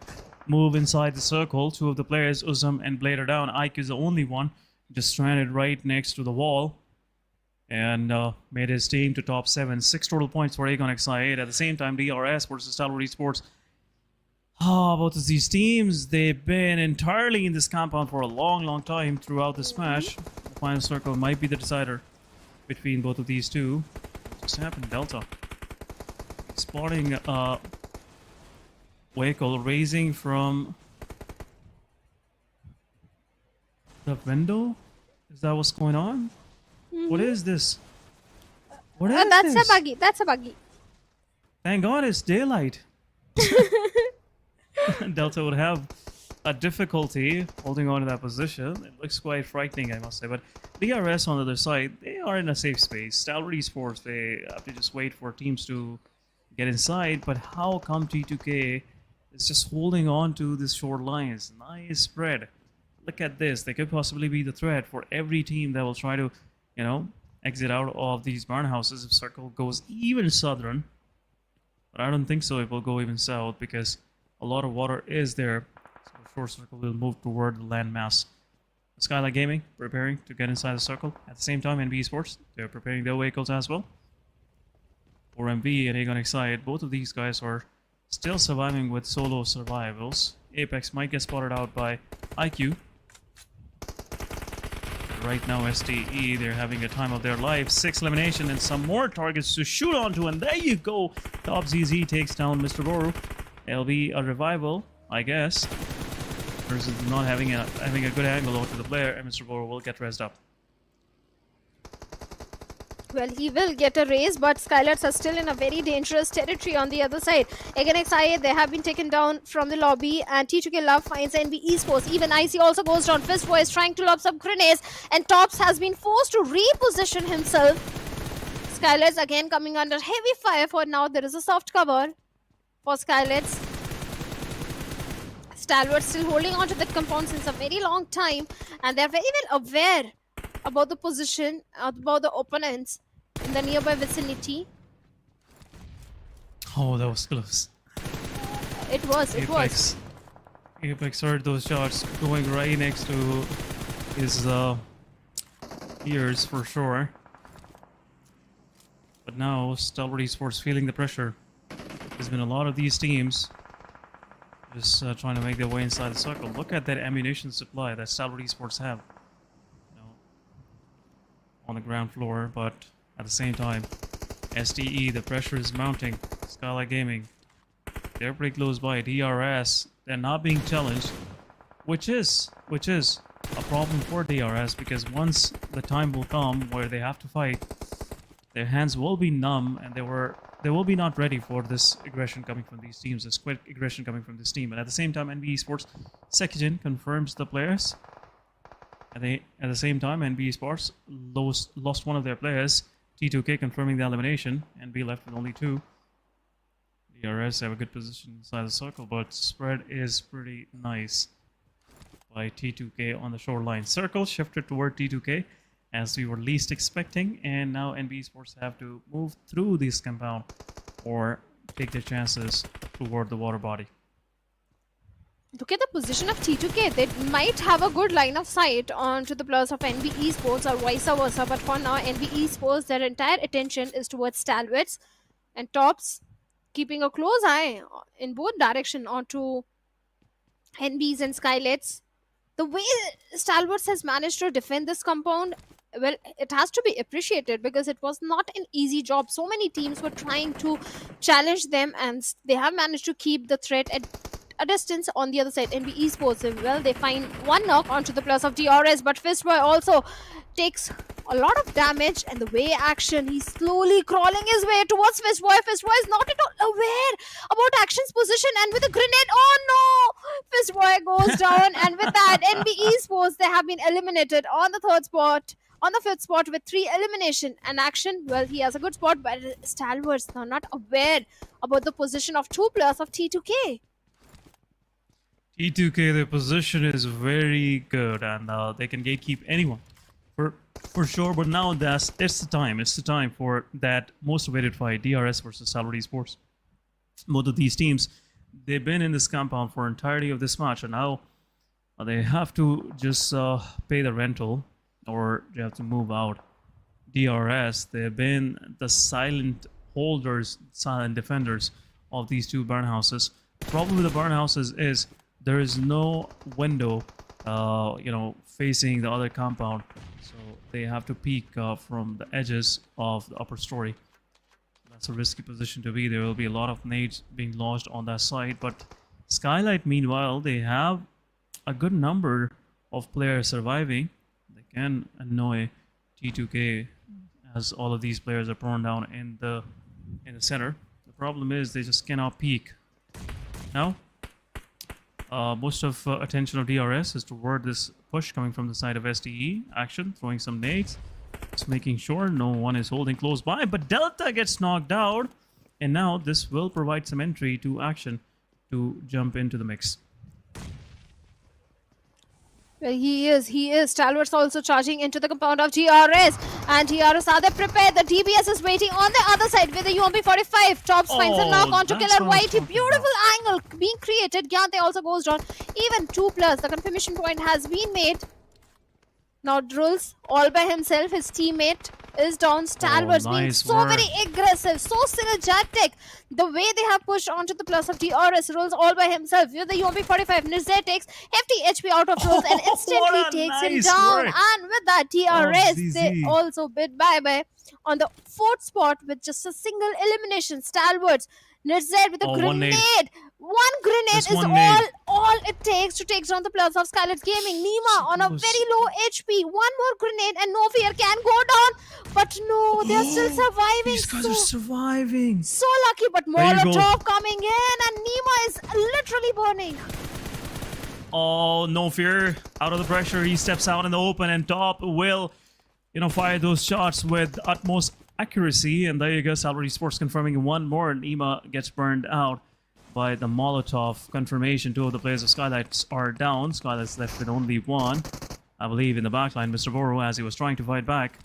move inside the circle. 2 of the players, Uzm and Blade, are down. IQ is the only one just stranded right next to the wall, and made his team to top 7. 6 total points for Aegon XI8. At the same time, DRS versus Stalwart Esports. Both of these teams, they've been entirely in this compound for a long time throughout this match. The final circle might be the decider between both of these two. What just happened? Delta spotting a vehicle raising from the window. Is that what's going on? What is this? What is That's this? a buggy. That's a buggy. Thank God it's daylight. Delta would have a difficulty holding on to that position. It looks quite frightening, I must say. But DRS on the other side, they are in a safe space. Stalwart Esports, they have to just wait for teams to get inside. But how come T2K is just holding on to this short lines? Nice spread. Look at this. They could possibly be the threat for every team that will try to, you know, exit out of these barn houses if circle goes even southern. But I don't think so. It will go even south because a lot of water is there. So the short circle will move toward the landmass. SKYLIGHTZ Gaming preparing to get inside the circle. At the same time, NBeSports, they're preparing their vehicles as well. For MB and Aegon XI8, both of these guys are still surviving with solo survivals. Apex might get spotted out by IQ. Right now, STE, they're having a time of their life. 6 elimination and some more targets to shoot onto, and there you go. Top ZZ takes down Mr. Boru. It'll be a revival, I guess. Versus not having a good angle over to the player, and Mr. Boru will get rezzed up. Well, he will get a raise, but SKYLIGHTZ are still in a very dangerous territory on the other side. Again, XIA, they have been taken down from the lobby, and T2K Love finds NBeSports. Even IC also goes down. Fistboy is trying to lob some grenades, and Tops has been forced to reposition himself. SKYLIGHTZ again coming under heavy fire for now. There is a soft cover for SKYLIGHTZ. Stalwart still holding on to that compound since a very long time, and they're very well aware about the position, about the opponents in the nearby vicinity. Oh, that was close. It was. Apex heard those shots going right next to his ears for sure. But now, Stalwart Esports feeling the pressure. There's been a lot of these teams just trying to make their way inside the circle. Look at that ammunition supply that Stalwart Esports have, you know, on the ground floor. But at the same time, STE, the pressure is mounting. SKYLIGHTZ Gaming, they're pretty close by. DRS, they're not being challenged, which is a problem for DRS, because once the time will come where they have to fight, their hands will be numb, and they will be not ready for this aggression coming from these teams, this quick aggression coming from this team. And at the same time, NBeSports Sekijin confirms the players. At the same time, NBeSports lost one of their players. T2K confirming the elimination, and be left with only 2. DRS have a good position inside the circle, but spread is pretty nice by T2K on the shoreline. Circle shifted toward T2K as we were least expecting, and now NBeSports have to move through this compound or take their chances toward the water body. Look at the position of T2K. They might have a good line of sight onto the players of NBeSports or vice versa, but for now, NBeSports, their entire attention is towards Stalwarts, and Tops keeping a close eye in both directions onto NBs and SKYLIGHTZ. The way Stalwarts has managed to defend this compound, well, it has to be appreciated, because it was not an easy job. So many teams were trying to challenge them, and they have managed to keep the threat at a distance on the other side. NBeSports, well, they find one knock onto the plus of DRS, but Fistboy also takes a lot of damage, and the way action, he's slowly crawling his way towards Fistboy. Fistboy is not at all aware about action's position, and with a grenade, oh no! Fistboy goes down, and with that, NBeSports, they have been eliminated on the third spot. On the fifth spot with 3 elimination, and action, well, he has a good spot, but Stalwarts are not aware about the position of 2 players of T2K. T2K, their position is very good, and they can gatekeep anyone for sure. But now it's the time for that most awaited fight, DRS versus Stalwart Esports. Both of these teams, they've been in this compound for entirety of this match, and now they have to just pay the rental, or they have to move out. DRS, they've been the silent holders, silent defenders of these 2 burn houses. The problem with the burn houses is there is no window, facing the other compound, so they have to peek from the edges of the upper story. That's a risky position to be. There will be a lot of nades being launched on that side, but SKYLIGHTZ, meanwhile, they have a good number of players surviving. They can annoy T2K as all of these players are prone down in the center. The problem is they just cannot peek. Now, most of attention of DRS is toward this push coming from the side of STE. Action, throwing some nades, just making sure no one is holding close by. But Delta gets knocked out, and now this will provide some entry to Action to jump into the mix. Well, he is. Stalwart's also charging into the compound of DRS. And DRS, are they prepared? The DBS is waiting on the other side with the UMP-45. Tops finds a knock onto Killer Whitey. Beautiful angle being created. Gyante also goes down. Even 2 players. The confirmation point has been made. Now Drulls, all by himself. His teammate is down. Stalwart's being so very aggressive, so synergetic. The way they have pushed onto the plus of DRS, Rolls all by himself with the UMP-45. Nizze takes hefty HP out of Rolls and instantly takes him down. And with that, DRS, they also bid bye-bye on the 4th spot with just a single elimination. Stalwarts, Nizze with a grenade. One grenade is all it takes to take down the players of SKYLIGHTZ Gaming. Nima on a very low HP. One more grenade and No Fear can go down. But no, they're still surviving. These guys are surviving. So lucky, but Molotov coming in and Nima is literally burning. Oh, No Fear out of the pressure. He steps out in the open, and Top will, fire those shots with utmost accuracy. And there you go, Stalwart Esports confirming one more. Nima gets burned out by the Molotov confirmation. 2 of the players of SKYLIGHTZ are down. SKYLIGHTZ left with only 1, I believe, in the backline. Mr. Boro, as he was trying to fight back,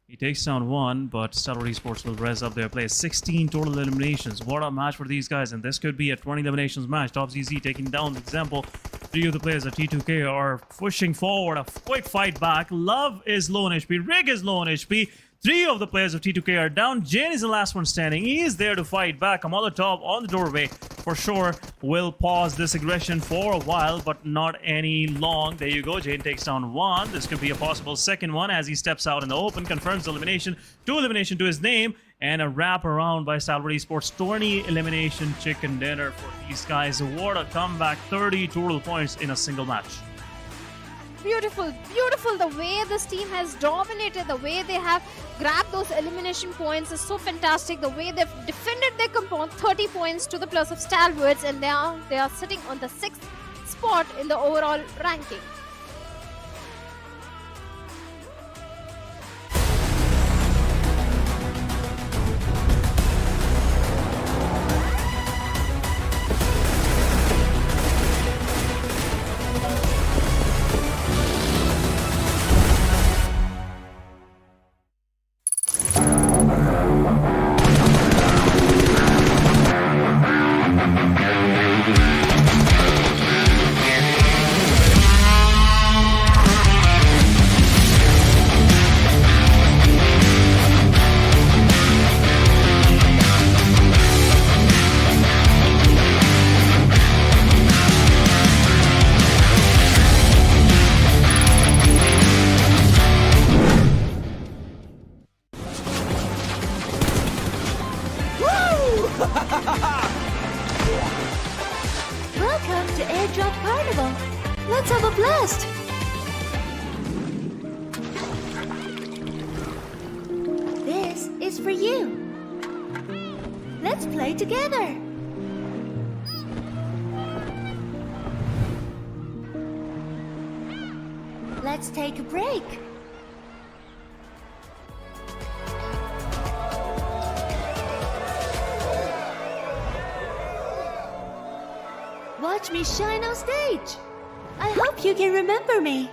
he takes down 1, but Stalwart Esports will res up their play. 16 total eliminations. What a match for these guys, and this could be a 20 eliminations match. Top ZZ taking down the example. 3 of the players of T2K are pushing forward. A quick fight back. Love is low on HP. Rig is low on HP. 3 of the players of T2K are down. Jane is the last one standing. He is there to fight back. A Molotov on the doorway for sure will pause this aggression for a while, but not any long. There you go. Jane takes down 1. This could be a possible second one as he steps out in the open, confirms the elimination. 2 elimination to his name, and a wrap around by Stalwart Esports. 20 elimination chicken dinner for these guys. What a comeback. 30 total points in a single match. Beautiful, beautiful. The way this team has dominated, the way they have grabbed those elimination points is so fantastic. The way they've defended their compound, 30 points to the plus of Stalwarts, and now they are sitting on the 6th spot in the overall ranking. Welcome to Airdrop Carnival. Let's have a blast! just for you. Let's play together. Let's take a break. Watch me shine on stage. I hope you can remember me.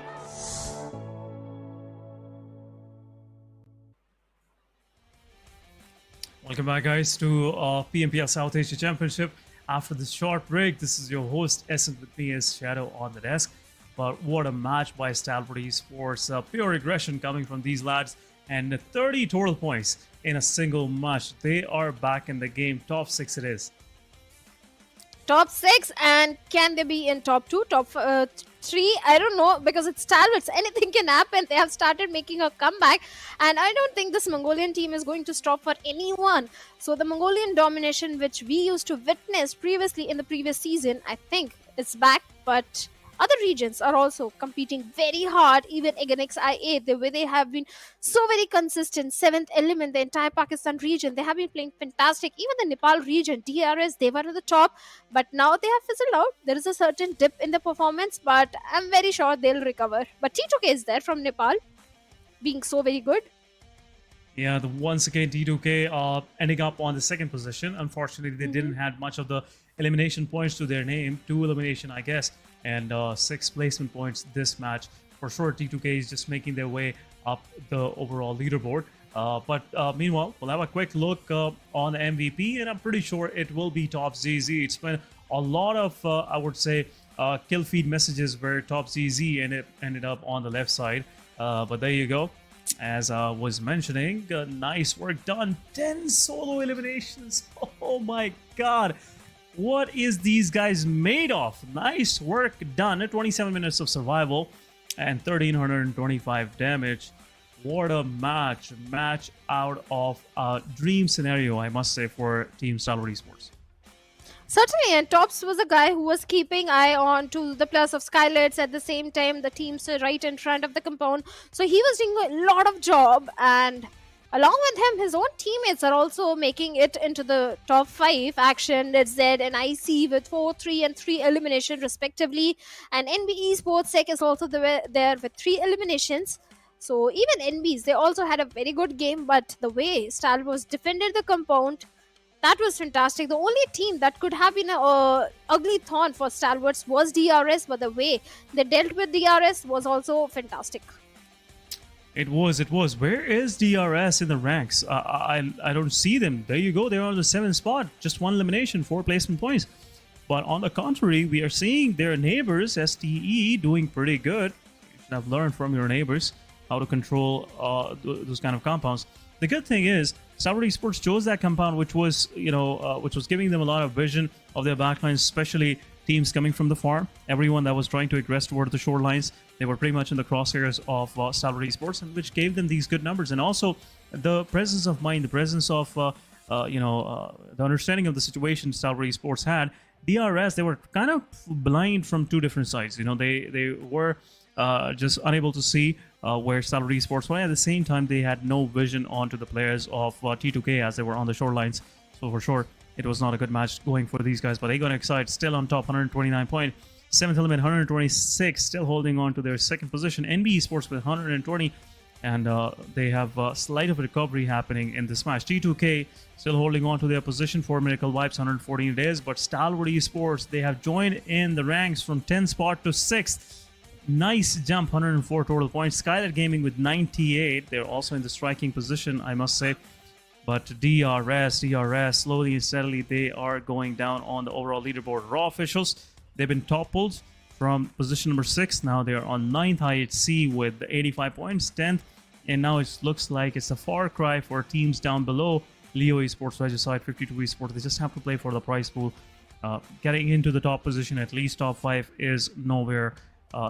Welcome back, guys, to PMPL South Asia Championship. After this short break, this is your host, Essence, with me is Shadow on the desk. But what a match by Stalwart Esports. Pure aggression coming from these lads. And 30 total points in a single match. They are back in the game. Top 6 it is. Top 6, and can they be in top 2, top 3? I don't know, because it's Stalwarts. Anything can happen. They have started making a comeback, and I don't think this Mongolian team is going to stop for anyone. So the Mongolian domination, which we used to witness previously in the previous season, I think it's back. But other regions are also competing very hard, even against IA. The way they have been so very consistent. 7th element, the entire Pakistan region, they have been playing fantastic. Even the Nepal region, DRS, they were at the top, but now they have fizzled out. There is a certain dip in the performance, but I'm very sure they'll recover. But T2K is there from Nepal, being so very good. Yeah, once again, T2K ending up on the second position. Unfortunately, they didn't have much of the elimination points to their name. 2 elimination, I guess, and 6 placement points this match. For sure, T2K is just making their way up the overall leaderboard. But meanwhile, we'll have a quick look on the MVP, and I'm pretty sure it will be Top ZZ. It's been a lot of, I would say, kill feed messages where Top ZZ ended up on the left side. But there you go. As I was mentioning, nice work done. 10 solo eliminations. Oh my god. What is these guys made of? Nice work done. 27 minutes of survival and 1325 damage. What a match. Match out of a dream scenario, I must say, for Team Stalwart Esports. Certainly, and Tops was a guy who was keeping eye on to the plus of SKYLIGHTZ. At the same time, the teams are right in front of the compound. So he was doing a lot of job, and along with him, his own teammates are also making it into the top 5. Action, Z, and IC with 4, 3, and 3 elimination respectively. And NBeSports SEC is also there with 3 eliminations. So even NBs, they also had a very good game, but the way Stalwart defended the compound, that was fantastic. The only team that could have been an ugly thorn for Stalwarts was DRS, but the way they dealt with DRS was also fantastic. It was. Where is DRS in the ranks? I don't see them. There you go. They're on the 7th spot. Just 1 elimination, 4 placement points. But on the contrary, we are seeing their neighbors, STE, doing pretty good. You should have learned from your neighbors how to control those kind of compounds. The good thing is, Stalwart Esports chose that compound, which was, which was giving them a lot of vision of their backlines, especially teams coming from the farm. Everyone that was trying to egress toward the shorelines, they were pretty much in the crosshairs of Stalwart Esports, and which gave them these good numbers. And also, the presence of mind, the presence of, the understanding of the situation Stalwart Esports had. DRS, they were kind of blind from 2 different sides. They were just unable to see where Stalwart Esports were. At the same time, they had no vision onto the players of T2K as they were on the shorelines. So for sure, it was not a good match going for these guys. But Aegon Excite still on top, 129 point. 7th element, 126, still holding on to their 2nd position. NBeSports with 120, and they have a slight of a recovery happening in this match. T2K still holding on to their position for Miracle Vibes, 114 days. But Stalwart Esports, they have joined in the ranks from 10th spot to 6th. Nice jump, 104 total points. SKYLIGHTZ Gaming with 98. They're also in the striking position, I must say. But DRS, slowly and steadily, they are going down on the overall leaderboard. Raw officials, they've been toppled from position number 6. Now they are on 9th IHC with 85 points, 10th. And now it looks like it's a far cry for teams down below. Leo Esports, Regicide, 52 Esports. They just have to play for the prize pool. Getting into the top position, at least top 5, is nowhere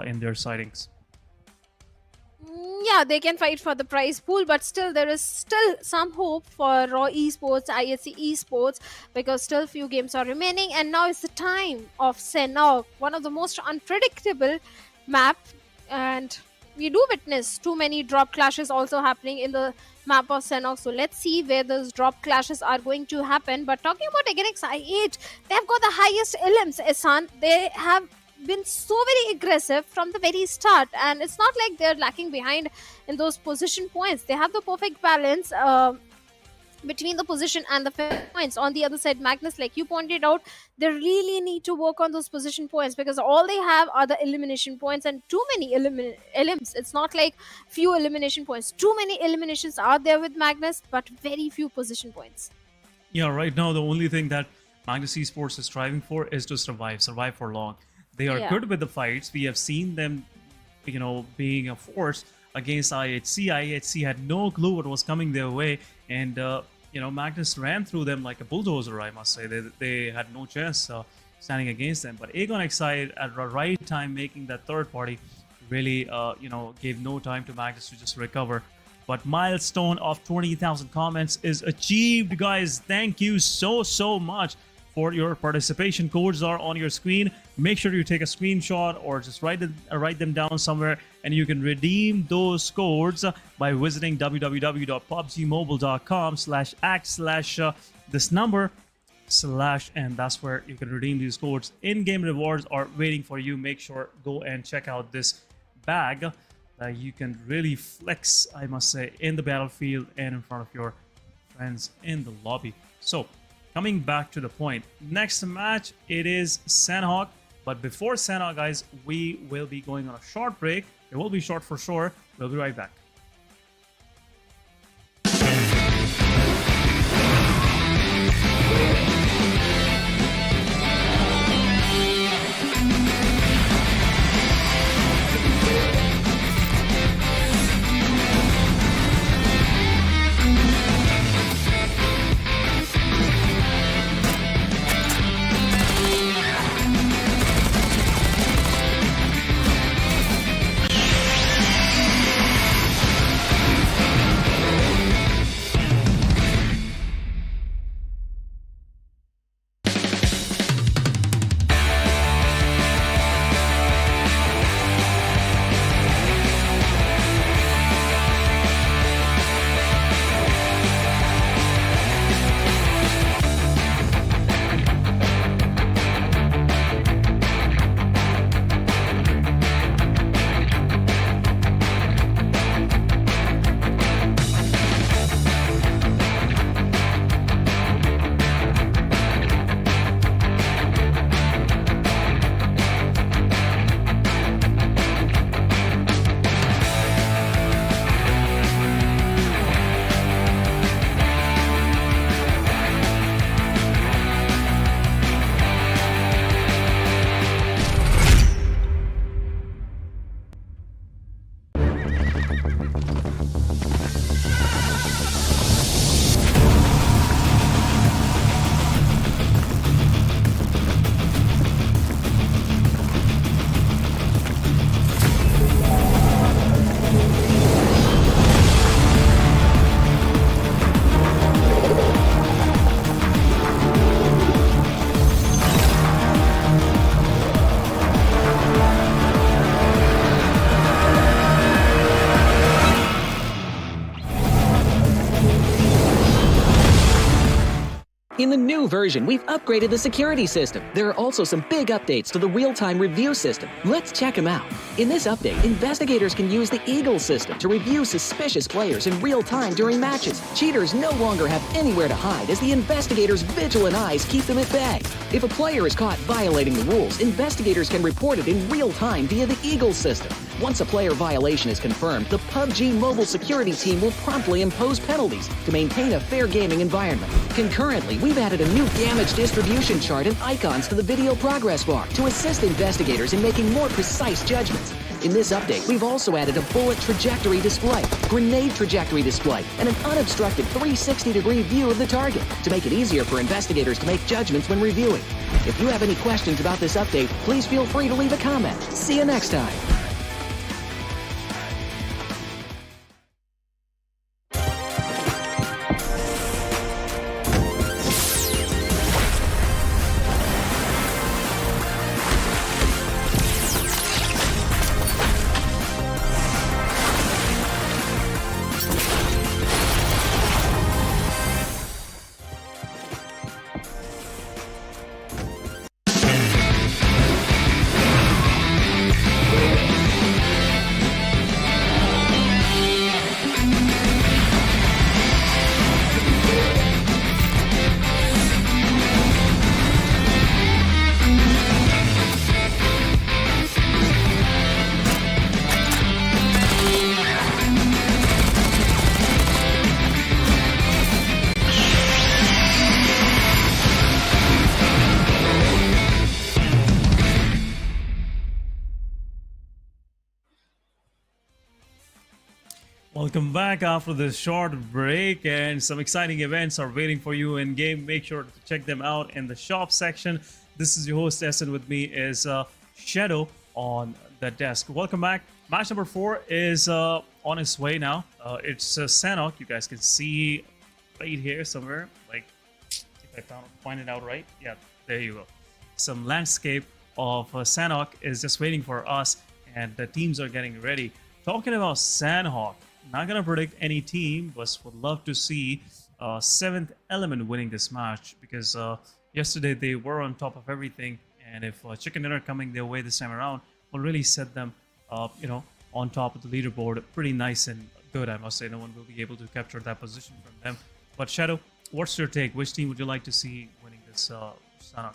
in their sightings. Yeah, they can fight for the prize pool, but still there is still some hope for Raw Esports, ISC Esports, because still few games are remaining, and now is the time of Sanhok, one of the most unpredictable map, and we do witness too many drop clashes also happening in the map of Sanhok. So let's see where those drop clashes are going to happen. But talking about Against I8, they've got the highest elims, Ehsan. They have been so very aggressive from the very start, and it's not like they're lacking behind in those position points. They have the perfect balance between the position and the points. On the other side, Magnus, like you pointed out, they really need to work on those position points, because all they have are the elimination points, and too many elims. It's not like few elimination points. Too many eliminations are there with Magnus, but very few position points. Yeah, right now the only thing that Magnus Esports is striving for is to survive for long. They are good with the fights. We have seen them, being a force against IHC. IHC had no clue what was coming their way, and Magnus ran through them like a bulldozer, I must say. They had no chance standing against them. But Agon at the right time, making that third party, really gave no time to Magnus to just recover. But milestone of 20,000 comments is achieved, guys. Thank you so much for your participation. Codes are on your screen. Make sure you take a screenshot or just write them down somewhere, and you can redeem those codes by visiting www.pubgmobile.com/act/ this number / and that's where you can redeem these codes. In-game rewards are waiting for you. Make sure go and check out this bag that you can really flex, I must say, in the battlefield and in front of your friends in the lobby. So coming back to the point, next match, it is Sanhok. But before Sanhok, guys, we will be going on a short break. It will be short for sure. We'll be right back. In the new version, we've upgraded the security system. There are also some big updates to the real-time review system. Let's check them out. In this update, investigators can use the Eagle system to review suspicious players in real time during matches. Cheaters no longer have anywhere to hide as the investigators' vigilant eyes keep them at bay. If a player is caught violating the rules, investigators can report it in real time via the Eagle system. Once a player violation is confirmed, the Pubgmobile security team will promptly impose penalties to maintain a fair gaming environment. Concurrently, we've added a new damage distribution chart and icons to the video progress bar to assist investigators in making more precise judgments. In this update, we've also added a bullet trajectory display, grenade trajectory display, and an unobstructed 360-degree view of the target to make it easier for investigators to make judgments when reviewing. If you have any questions about this update, please feel free to leave a comment. See you next time. Welcome back after this short break, and some exciting events are waiting for you in game. Make sure to check them out in the shop section. This is your host Essen. With me is Shadow on the desk. Welcome back. Match number 4 is on its way now. It's Sanhok. You guys can see right here somewhere. Like, if I find it out right, yeah, there you go. Some landscape of Sanhok is just waiting for us, and the teams are getting ready. Talking about Sanhok, not gonna predict any team, but would love to see Seventh Element winning this match, because yesterday they were on top of everything, and if Chicken Dinner coming their way this time around will really set them, on top of the leaderboard. Pretty nice and good, I must say. No one will be able to capture that position from them. But Shadow, what's your take? Which team would you like to see winning this Sanhok?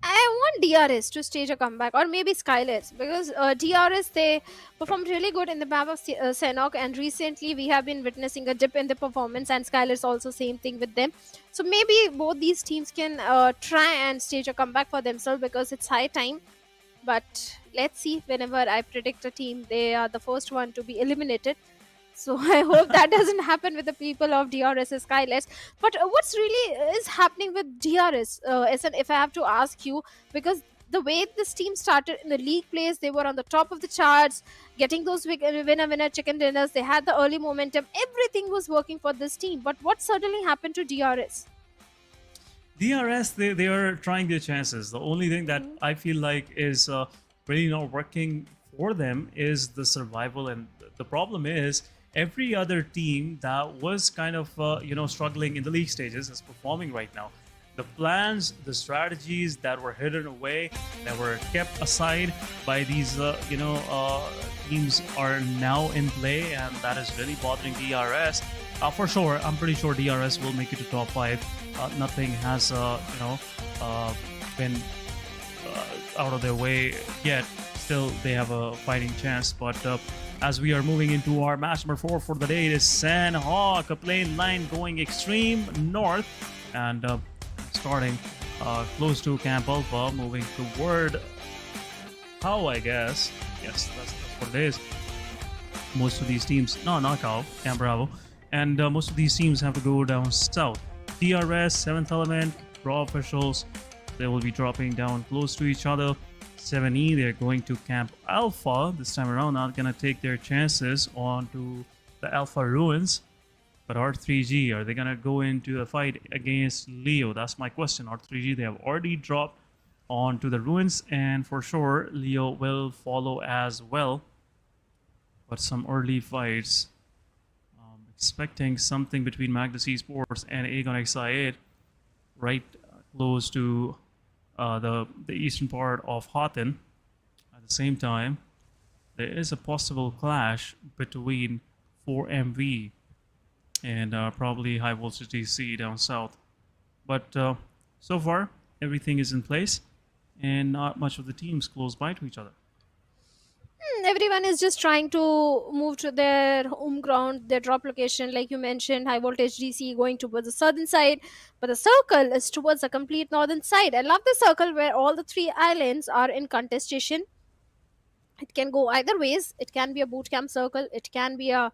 I want DRS to stage a comeback, or maybe SKYLIGHTZ, because DRS, they performed really good in the map of Sanhok, and recently we have been witnessing a dip in the performance, and SKYLIGHTZ also same thing with them. So maybe both these teams can try and stage a comeback for themselves, because it's high time. But let's see, whenever I predict a team, they are the first one to be eliminated. So I hope that doesn't happen with the people of DRS SKYLIGHTZ. But what's really is happening with DRS, SN, if I have to ask you, because the way this team started in the league plays, they were on the top of the charts, getting those winner chicken dinners. They had the early momentum. Everything was working for this team. But what suddenly happened to DRS? DRS, they are trying their chances. The only thing that I feel like is really not working for them is the survival. And the problem is, every other team that was kind of struggling in the league stages is performing right now. The plans, the strategies that were hidden away, that were kept aside by these teams are now in play, and that is really bothering DRS. For sure, I'm pretty sure DRS will make it to top 5. Nothing has been out of their way yet. Still, they have a fighting chance, but as we are moving into our match number 4 for the day, it is Sanhok, a plain line going extreme north, and starting close to Camp Alpha, moving toward Cow, I guess. Yes, that's what it is. Most of these teams, no, not Cow, Camp Bravo, and most of these teams have to go down south. DRS, 7th Element, Raw officials, they will be dropping down close to each other. 7E, they're going to Camp Alpha this time around, not gonna take their chances onto the Alpha Ruins. But R3G, are they gonna go into a fight against Leo? That's my question. R3G, they have already dropped onto the Ruins, and for sure Leo will follow as well. But some early fights, expecting something between Magnus Esports and Aegon XI8 right close to the eastern part of Hotten. At the same time, there is a possible clash between 4MV and probably High Voltage DC down south. But so far, everything is in place, and not much of the teams close by to each other. Everyone is just trying to move to their home ground, their drop location. Like you mentioned, High Voltage DC going towards the southern side, but the circle is towards the complete northern side. I love the circle where all the 3 islands are in contestation. It can go either ways. It can be a boot camp circle, it can be a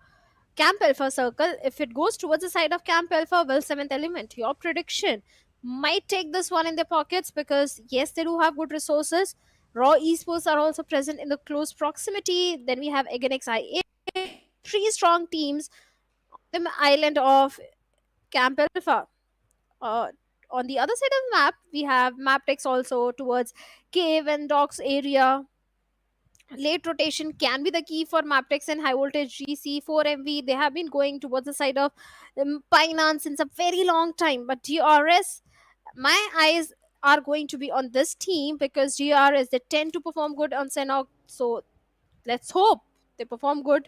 Camp Alpha circle. If it goes towards the side of Camp Alpha, well, 7th Element, your prediction might take this one in their pockets, because yes, they do have good resources. Raw Esports are also present in the close proximity. Then we have Aegon XI8, 3 strong teams on the island of Camp Alpha. On the other side of the map, we have Mabetex also towards Cave and Docks area. Late rotation can be the key for Mabetex and High Voltage GC. 4MV, they have been going towards the side of Painan since a very long time. But DRS, my eyes are going to be on this team, because DRS, they tend to perform good on Sanhok. So let's hope they perform good.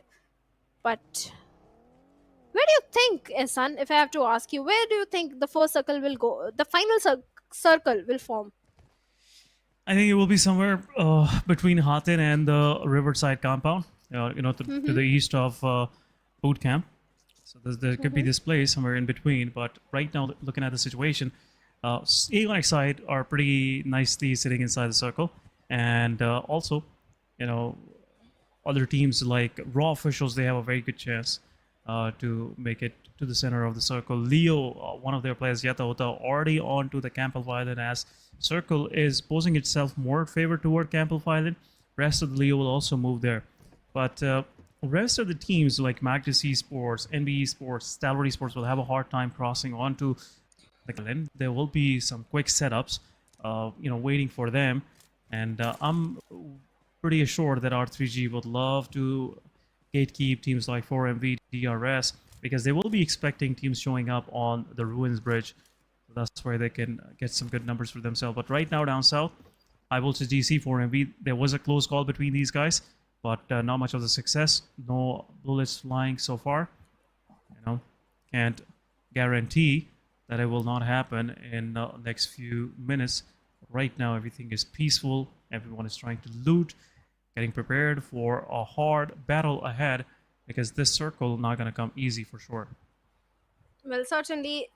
But where do you think, Ehsan, if I have to ask you, where do you think the first circle will go, the final circle will form? I think it will be somewhere between Hotten and the Riverside compound, to the east of Boot Camp. So there could be this place somewhere in between. But right now, looking at the situation, Aegon side are pretty nicely sitting inside the circle, and also, other teams like Raw Officials, they have a very good chance to make it to the center of the circle. Leo, one of their players, Yatahota, already onto the Camp Alpha Island, as Circle is posing itself more favor toward Camp Alpha Island. Rest of the Leo will also move there. But rest of the teams like Magnus Esports, NBeSports, Stalwart Esports will have a hard time crossing onto the island. There will be some quick setups, waiting for them. And I'm pretty assured that R3G would love to gatekeep teams like 4MV, DRS, because they will be expecting teams showing up on the Ruins Bridge. So that's where they can get some good numbers for themselves. But right now down south, HIGHVOLTAGE DC, 4MV, there was a close call between these guys, but not much of the success. No bullets flying so far. Can't guarantee that it will not happen in the next few minutes. Right now, everything is peaceful. Everyone is trying to loot, getting prepared for a hard battle ahead, because this circle not going to come easy for sure. Well, certainly,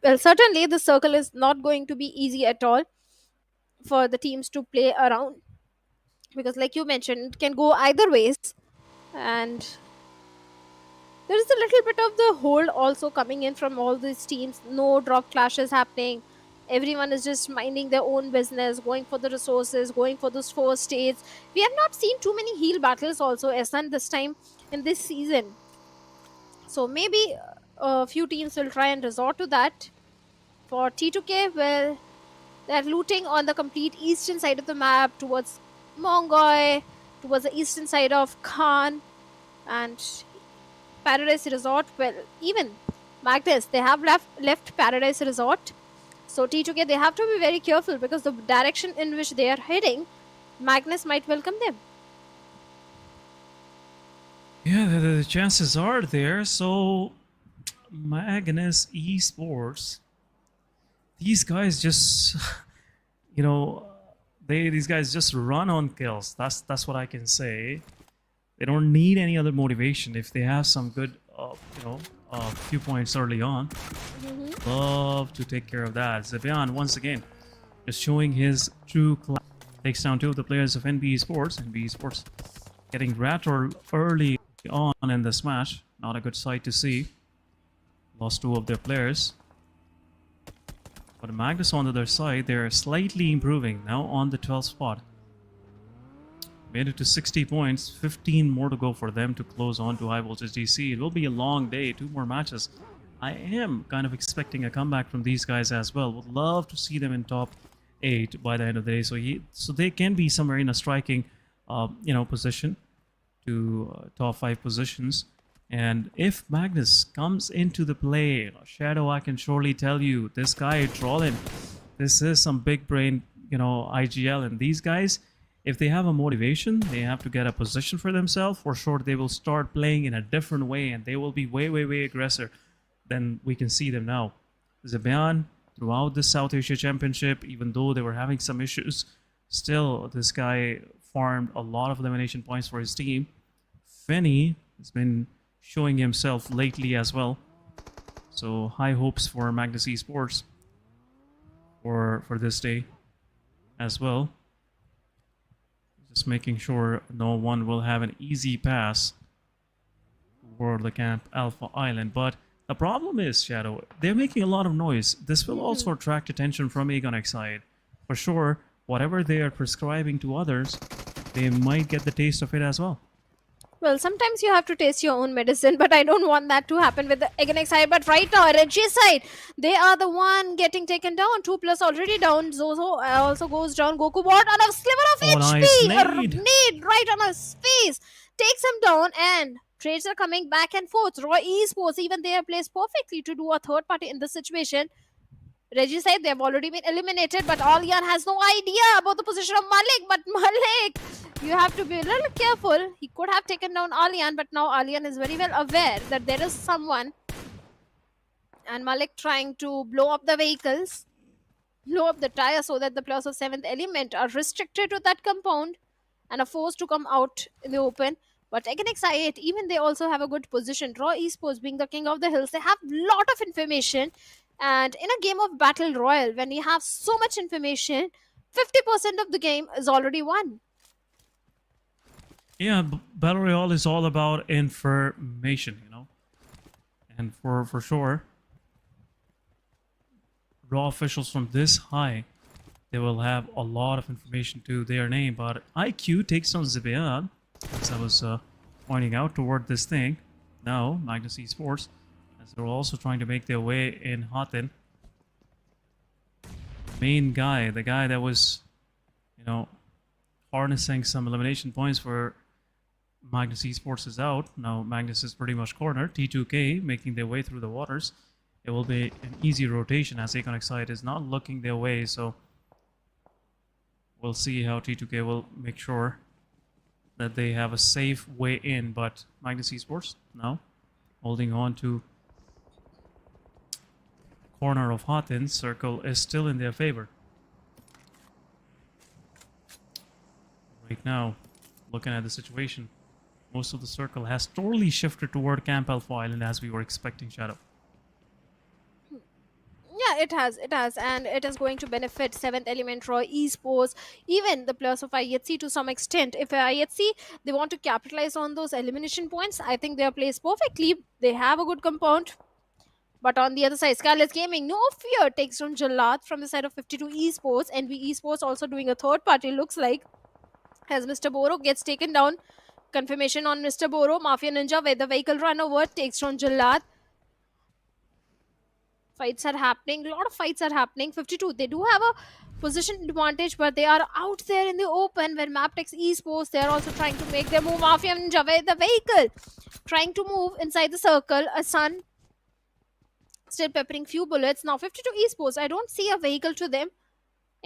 the circle is not going to be easy at all for the teams to play around, because, like you mentioned, it can go either ways, and there is a little bit of the hold also coming in from all these teams. No drop clashes happening. Everyone is just minding their own business, going for the resources, going for those 4 states. We have not seen too many heal battles also, Esan, this time in this season. So maybe a few teams will try and resort to that. For T2K, well, they're looting on the complete eastern side of the map towards Mongoy, towards the eastern side of Khan and Paradise Resort. Well, even Magnus, they have left Paradise Resort. So T2K, they have to be very careful, because the direction in which they are heading, Magnus might welcome them. Yeah, the chances are there. So Magnus Esports, these guys just, these guys just run on kills. That's what I can say. They don't need any other motivation. If they have some good, few points early on, love to take care of that. Zebian, once again, just showing his true class. Takes down 2 of the players of NBeSports. NBeSports getting rattled early on in this match. Not a good sight to see. Lost 2 of their players. But Magnus on the other side, they're slightly improving. Now on the 12th spot. Made it to 60 points. 15 more to go for them to close on to HIGHVOLTAGE DC. It will be a long day. 2 more matches. I am kind of expecting a comeback from these guys as well. Would love to see them in top 8 by the end of the day. So they can be somewhere in a striking, position to top 5 positions. And if Magnus comes into the play, Shadow, I can surely tell you, this guy Trollin, this is some big brain, IGL, and these guys, if they have a motivation, they have to get a position for themselves. For sure, they will start playing in a different way, and they will be way, way, way aggressive than we can see them now. Zebian, throughout the South Asia Championship, even though they were having some issues, still this guy farmed a lot of elimination points for his team. Fenny has been showing himself lately as well. So high hopes for Magnus Esports for this day as well. Just making sure no one will have an easy pass toward the Camp Alpha Island. But the problem is, Shadow, they're making a lot of noise. This will also attract attention from Agonix side. For sure, whatever they are prescribing to others, they might get the taste of it as well. Well, sometimes you have to taste your own medicine, but I don't want that to happen with the Agonix side. But right now, Reggie's side, they are the one getting taken down. 2+ already down. Zozo also goes down. Goku bot on a sliver of HP. Nice nade right on his face. Takes him down, and trades are coming back and forth. Roy Esports, even they are placed perfectly to do a third party in this situation. Reggie said they have already been eliminated, but Alian has no idea about the position of Malik. But Malik, you have to be a little careful. He could have taken down Alian, but now Alian is very well aware that there is someone. And Malik trying to blow up the vehicles, blow up the tire, so that the players of 7th element are restricted to that compound and are forced to come out in the open. But Agonix I8, even they also have a good position. Raw Esports being the king of the hills, they have a lot of information. And in a game of Battle Royale, when you have so much information, 50% of the game is already won. Yeah, Battle Royale is all about information, you know. And for sure, raw officials from this high, they will have a lot of information to their name. But IQ takes on Zibean, as I was pointing out toward this thing. Now, Magnus Esports, as they're also trying to make their way in Hotten. Main guy, the guy that was, you know, harnessing some elimination points for Magnus Esports is out. Now Magnus is pretty much cornered. T2K making their way through the waters. It will be an easy rotation as HIGHVOLTAGE is not looking their way, so we'll see how T2K will make sure that they have a safe way in. But Magnus Esports now holding on to corner of Hotten. Circle is still in their favor. Right now, looking at the situation, most of the circle has totally shifted toward Camp Alpha Island as we were expecting, Shadow. Yeah, it has, and it is going to benefit 7th Element, Raw Esports, even the players of IHC to some extent. If IHC, they want to capitalize on those elimination points, I think they are placed perfectly. They have a good compound. But on the other side, SKYLIGHTZ Gaming, no fear, takes on Jalad from the side of 52 Esports. NBeSports also doing a third party, looks like, as Mr. Boro gets taken down. Confirmation on Mr. Boro. Mafia Ninja, where the vehicle run over, takes on Jalad. Fights are happening. A lot of fights are happening. 52, they do have a position advantage, but they are out there in the open where Mabetex Esports, they are also trying to make their move. Mafia Ninja, where the vehicle trying to move inside the circle. A Sun still peppering few bullets. Now 52 Esports, I don't see a vehicle to them.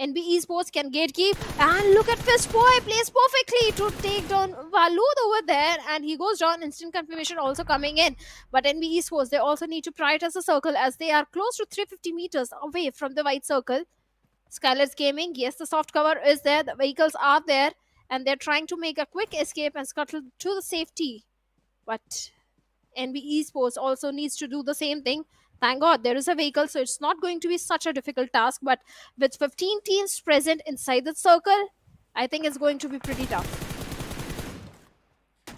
NBeSports can gatekeep, and look at Fistboy plays perfectly to take down Walud over there, and he goes down. Instant confirmation also coming in, but NBeSports, they also need to prioritize the circle as they are close to 350 meters away from the white circle. SKYLIGHTZ Gaming, yes, the soft cover is there, the vehicles are there, and they're trying to make a quick escape and scuttle to the safety, but NBeSports also needs to do the same thing. Thank God there is a vehicle, so it's not going to be such a difficult task. But with 15 teams present inside the circle, I think it's going to be pretty tough.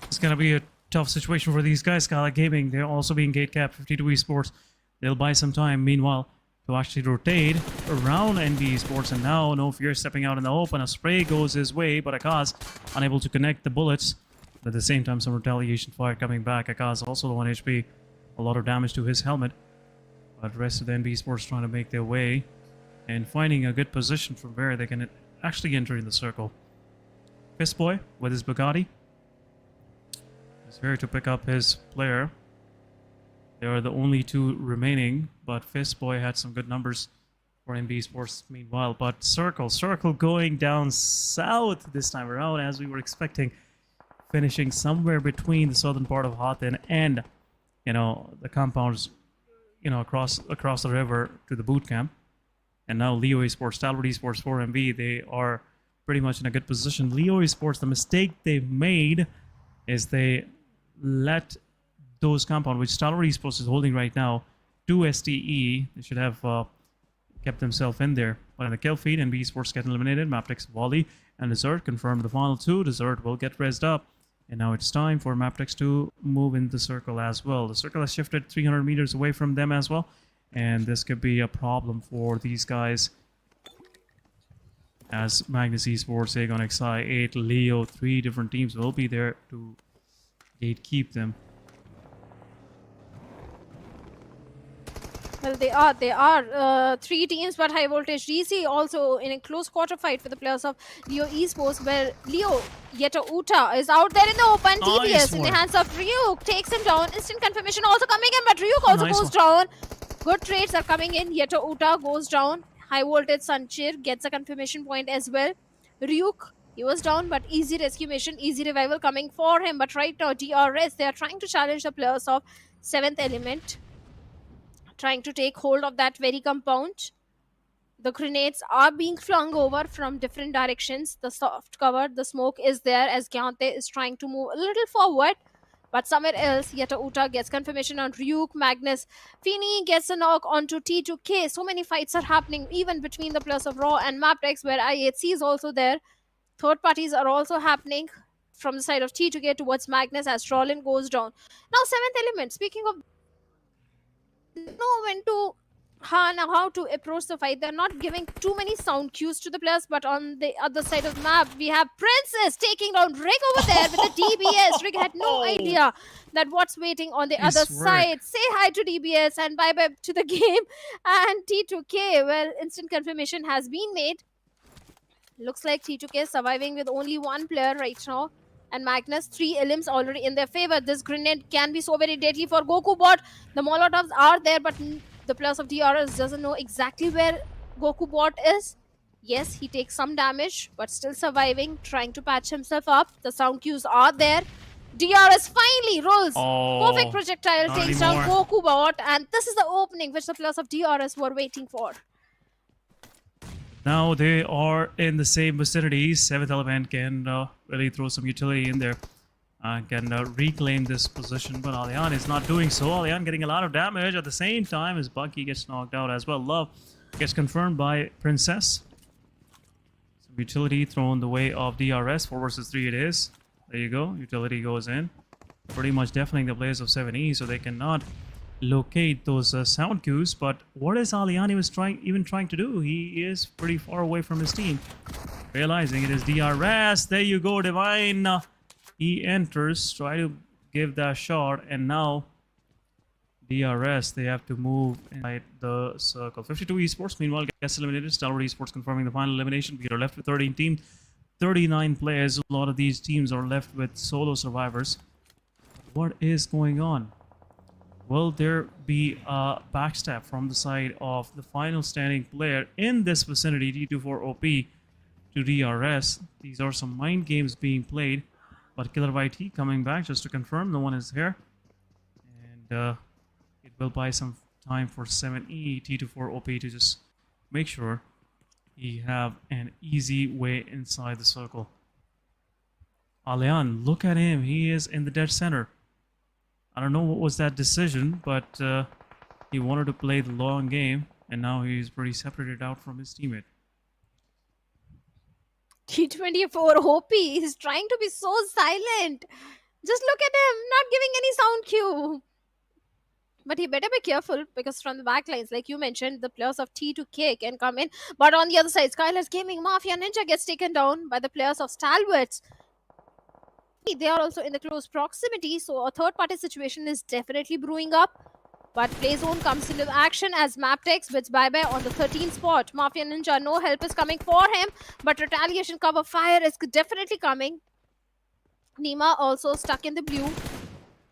It's going to be a tough situation for these guys. SKYLIGHTZ Gaming, they're also being gate capped. 52 Esports, they'll buy some time, meanwhile, to actually rotate around NBeSports. And now, no fear stepping out in the open. A spray goes his way, but Akaz unable to connect the bullets. But at the same time, some retaliation fire coming back. Akaz also 1 HP. A lot of damage to his helmet. But the rest of the NBeSports trying to make their way and finding a good position from where they can actually enter in the circle. Fistboy with his Bugatti is here to pick up his player. They are the only two remaining, but Fistboy had some good numbers for NBeSports meanwhile. But Circle going down south this time around as we were expecting, finishing somewhere between the southern part of Hotten and, you know, the compounds, you know, across the river to the boot camp. And now Leo Esports, Stalwart Esports, 4MV, they are pretty much in a good position. Leo Esports, the mistake they made is they let those compound, which Stalwart Esports is holding right now, to STE. They should have kept themselves in there. But in the kill feed, NBeSports get eliminated. Mabetex, Volley, and Desert confirmed the final two. Desert will get rezzed up. And now it's time for Mabetex to move in the circle as well. The circle has shifted 300 meters away from them as well. And this could be a problem for these guys. As Magnus Esports, Aegon XI, 8, Leo, 3 different teams will be there to gatekeep them. Well, they are 3 teams, but HIGHVOLTAGE DC also in a close quarter fight for the players of Leo Esports, where Leo Yeto Uta is out there in the open. Nice TBS in the hands of Ryuk takes him down. Instant confirmation also coming in, but Ryuk also goes down. Good trades are coming in. Yeto Uta goes down. HIGHVOLTAGE Sanchir gets a confirmation point as well. Ryuk, he was down, but easy rescue mission, easy revival coming for him. But right now, DRS, they are trying to challenge the players of 7th Element, trying to take hold of that very compound. The grenades are being flung over from different directions. The soft cover, the smoke is there as Gyante is trying to move a little forward. But somewhere else, Yeto Uta gets confirmation on Ryuk. Magnus Fini gets a knock onto T2K. So many fights are happening even between the players of Raw and Mabetex, where IHC is also there. Third parties are also happening. from the side of T2K towards Magnus as Trollin goes down. Now, 7th element, speaking of, know when to how to approach the fight. They're not giving too many sound cues to the players, but on the other side of the map, we have Princess taking down Rick over there with the DBS. Rick had no idea that what's waiting on the other side. Say hi to DBS and bye-bye to the game. And T2K, well, instant confirmation has been made. Looks like T2K is surviving with only one player right now. And Magnus, 3 elims already in their favor. This grenade can be so very deadly for Goku Bot. The Molotovs are there, but the players of DRS doesn't know exactly where Goku Bot is. Yes, he takes some damage, but still surviving, trying to patch himself up. The sound cues are there. DRS finally rolls. Perfect projectile takes down Goku Bot, and this is the opening which the players of DRS were waiting for. Now they are in the same vicinity. 7th element can really throw some utility in there. Can reclaim this position, but Alian is not doing so. Alian getting a lot of damage at the same time as Bucky gets knocked out as well. Love gets confirmed by Princess. Some utility thrown the way of DRS. 4 versus 3 it is. There you go. Utility goes in. Pretty much deafening the players of 7E, so they cannot locate those sound cues. But what is Alian even trying to do? He is pretty far away from his team. Realizing it is DRS. There you go, Divine. He enters, try to give that shot, and now DRS, they have to move inside the circle. 52 Esports, meanwhile, gets eliminated. Stalwart Esports confirming the final elimination. We are left with 13 teams, 39 players. A lot of these teams are left with solo survivors. What is going on? Will there be a backstab from the side of the final standing player in this vicinity, T24OP to DRS? These are some mind games being played. But Killer YT coming back just to confirm no one is here. And it will buy some time for 7E, T24OP to just make sure he have an easy way inside the circle. Alian, look at him. He is in the dead center. I don't know what was that decision, but he wanted to play the long game. And now he's pretty separated out from his teammate. T24 OP is trying to be so silent. Just look at him, not giving any sound cue. But he better be careful because from the backlines, like you mentioned, the players of T2K can come in. But on the other side, SKYLIGHTZ Gaming Mafia Ninja gets taken down by the players of Stalwart. They are also in the close proximity, so a third-party situation is definitely brewing up. But play zone comes into action as Mabetex bids bye-bye on the 13th spot. Mafia Ninja, no help is coming for him, but retaliation cover fire is definitely coming. Nima also stuck in the blue.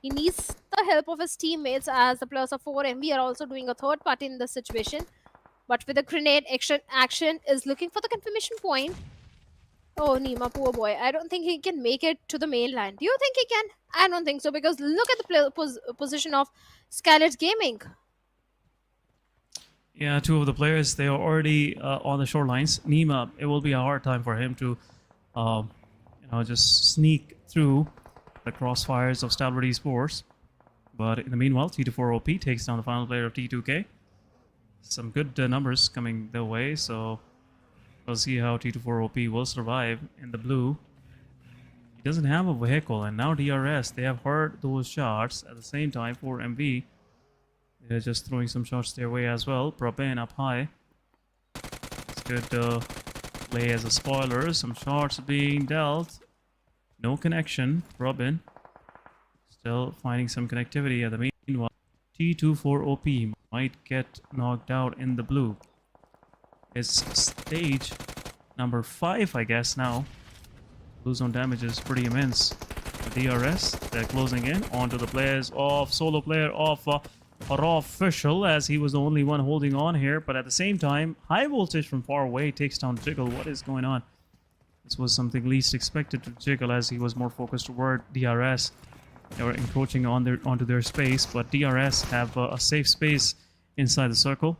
He needs the help of his teammates as the players of 4MB are also doing a third party in this situation. But with a grenade, action is looking for the confirmation point. Oh, Nima, poor boy. I don't think he can make it to the mainland. Do you think he can? I don't think so, because look at the position of SKYLIGHTZ Gaming. Yeah, 2 of the players, they are already on the shorelines. Nima, it will be a hard time for him to just sneak through the crossfires of Stalwart Esports. But in the meanwhile, T24OP takes down the final player of T2K. Some good numbers coming their way, so we'll see how T24OP will survive in the blue. He doesn't have a vehicle, and now DRS, they have heard those shots. At the same time, 4MV, they're just throwing some shots their way as well. Probin up high. It's good play as a spoiler. Some shots being dealt. No connection. Probin still finding some connectivity at the meanwhile. T24OP might get knocked out in the blue. It's stage number 5, I guess, now. Blue zone damage is pretty immense. The DRS, they're closing in onto the players of solo player of Raw Official, as he was the only one holding on here. But at the same time, High Voltage from far away takes down Jiggle. What is going on? This was something least expected to Jiggle, as he was more focused toward DRS. They were encroaching onto their space, but DRS have a safe space inside the circle.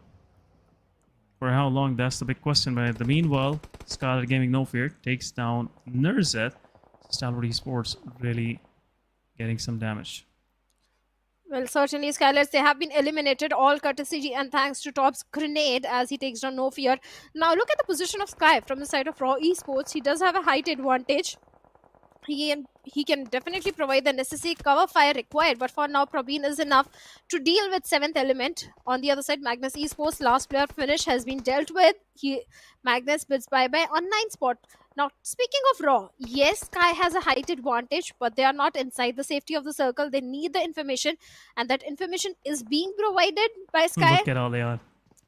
For how long, that's the big question. But in the meanwhile, SKYLIGHTZ Gaming No Fear takes down Nerzet. Stalwart Esports really getting some damage. Well, certainly, SKYLIGHTZ, they have been eliminated, all courtesy and thanks to Top's grenade as he takes down No Fear. Now, look at the position of Sky from the side of Raw Esports. He does have a height advantage. he can definitely provide the necessary cover fire required, but for now Probeen is enough to deal with 7th element. On the other side, Magnus Esports last player finish has been dealt with. Magnus bids bye-bye on 9th spot. Now, speaking of Raw, yes, Sky has a height advantage, but they are not inside the safety of the circle. They need the information, and that information is being provided by Sky. Look at Aliyah.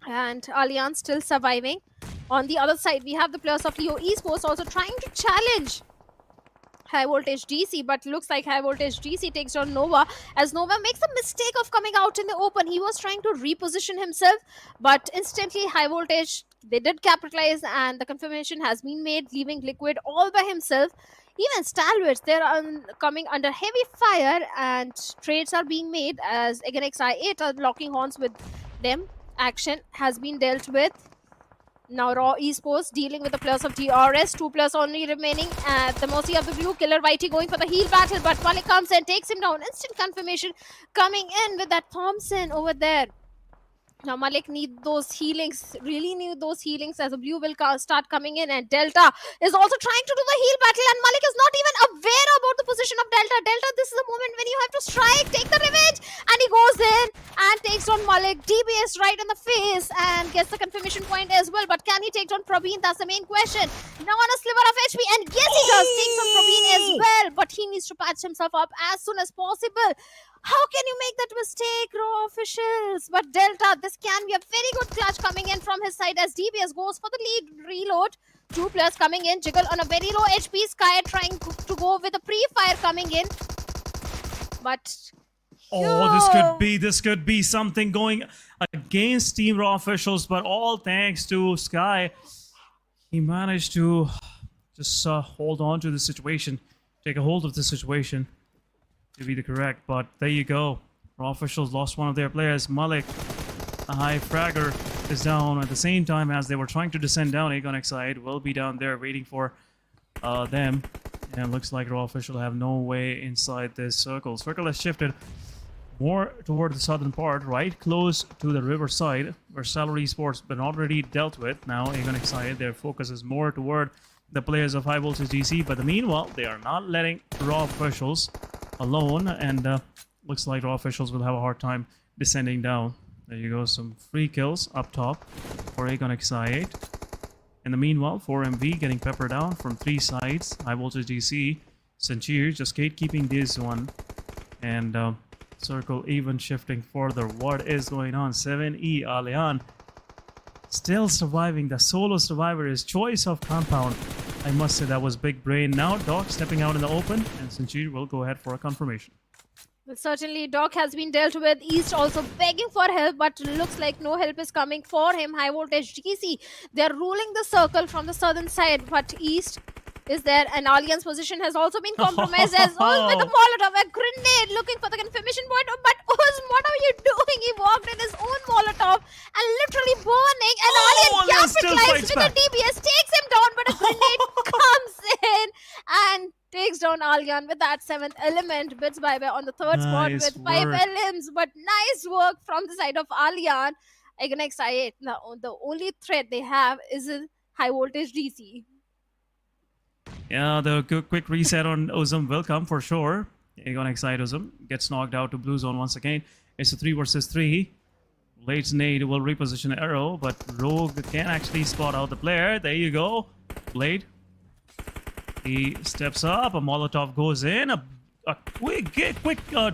And Allianz still surviving. On the other side, we have the players of Leo Esports also trying to challenge High Voltage DC, but looks like High Voltage DC takes down Nova, as Nova makes the mistake of coming out in the open. He was trying to reposition himself, but instantly High Voltage, they did capitalize, and the confirmation has been made, leaving Liquid all by himself. Even Stalwart, they're coming under heavy fire, and trades are being made as again XI8 are locking horns with them. Action has been dealt with. Now Raw Esports dealing with the players of DRS. 2 players only remaining at the mercy of the blue. Killer Whitey going for the heal battle, but Malik comes and takes him down. Instant confirmation coming in with that Thompson over there. Now Malik need those healings, really need those healings, as the blue will start coming in, and Delta is also trying to do the heal battle, and Malik is not even aware about the position of Delta. Delta, this is the moment when you have to strike, take the revenge, and he goes in and takes down Malik. DBS right in the face and gets the confirmation point as well, but can he take down Probeen? That's the main question. Now on a sliver of HP, and yes he does, takes on Probeen as well, but he needs to patch himself up as soon as possible. How can you make that mistake, Raw officials? But Delta, this can be a very good clutch coming in from his side as DBS goes for the lead reload. 2 players coming in, Jiggle on a very low HP, Sky trying to go with a pre-fire coming in. But Oh, this could be something going against Team Raw officials, but all thanks to Sky. He managed to just hold on to the situation, take a hold of the situation to be the correct, but there you go. Raw officials lost one of their players. Malik, a high fragger, is down at the same time as they were trying to descend down. Aegon Xide will be down there waiting for them. And it looks like Raw officials have no way inside this circle. Circle has shifted more toward the southern part, right close to the riverside, where Stalwart Esports been already dealt with. Now Aegon Xide, their focus is more toward the players of High Voltage DC, but meanwhile, they are not letting Raw officials alone, and looks like Raw officials will have a hard time descending down. There you go, some free kills up top for Aegon XI8. In the meanwhile, 4MV getting peppered down from 3 sides. High Voltage DC, Sanchir just gatekeeping this one, and circle even shifting further. What is going on? 7E Alian still surviving. The solo survivor is choice of compound. I must say that was big brain. Now Doc stepping out in the open, and Sanchir will go ahead for a confirmation. Well, certainly Doc has been dealt with. East also begging for help, but looks like no help is coming for him. High Voltage DC, they're ruling the circle from the southern side, but East is there. An Alliance position has also been compromised as well with a Molotov, a grenade looking for the confirmation point. But Oz, what are you doing? He walked in his own Molotov and literally burning. And Alliance capitalized with the DBS, takes him down, but a grenade comes in and takes down Alyan with that 7th element. Bids bye-bye on the 3rd spot with 5 LMs, but nice work from the side of Alyan. Again, XI8. Now, the only threat they have is in High Voltage DC. Yeah, the quick reset on Ozum will come for sure. Aegon Xide Ozum gets knocked out to blue zone once again. It's a 3 versus 3. Blade's nade will reposition Arrow, but Rogue can actually spot out the player. There you go. Blade. He steps up. A Molotov goes in. A quick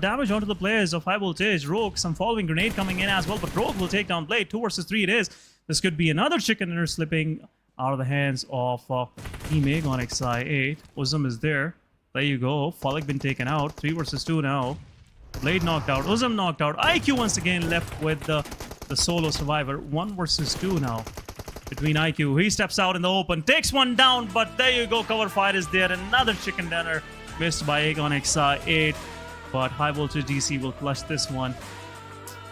damage onto the players of High Voltage. Rogue, some following grenade coming in as well, but Rogue will take down Blade. 2 versus 3 it is. This could be another chicken dinner slipping out of the hands of Team Aegon XI8. Ozum is there. There you go. Falik been taken out. 3 versus 2 now. Blade knocked out. Ozum knocked out. IQ once again left with the solo survivor. 1 versus 2 now between IQ. He steps out in the open. Takes one down, but there you go. Cover fire is there. Another chicken dinner missed by Aegon XI8. But High Voltage DC will clutch this one.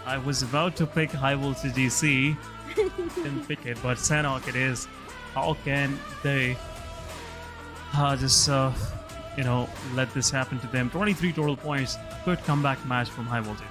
I was about to pick High Voltage DC. Didn't pick it, but Sanhok it is. How can they just, let this happen to them? 23 total points. Good comeback match from High Voltage.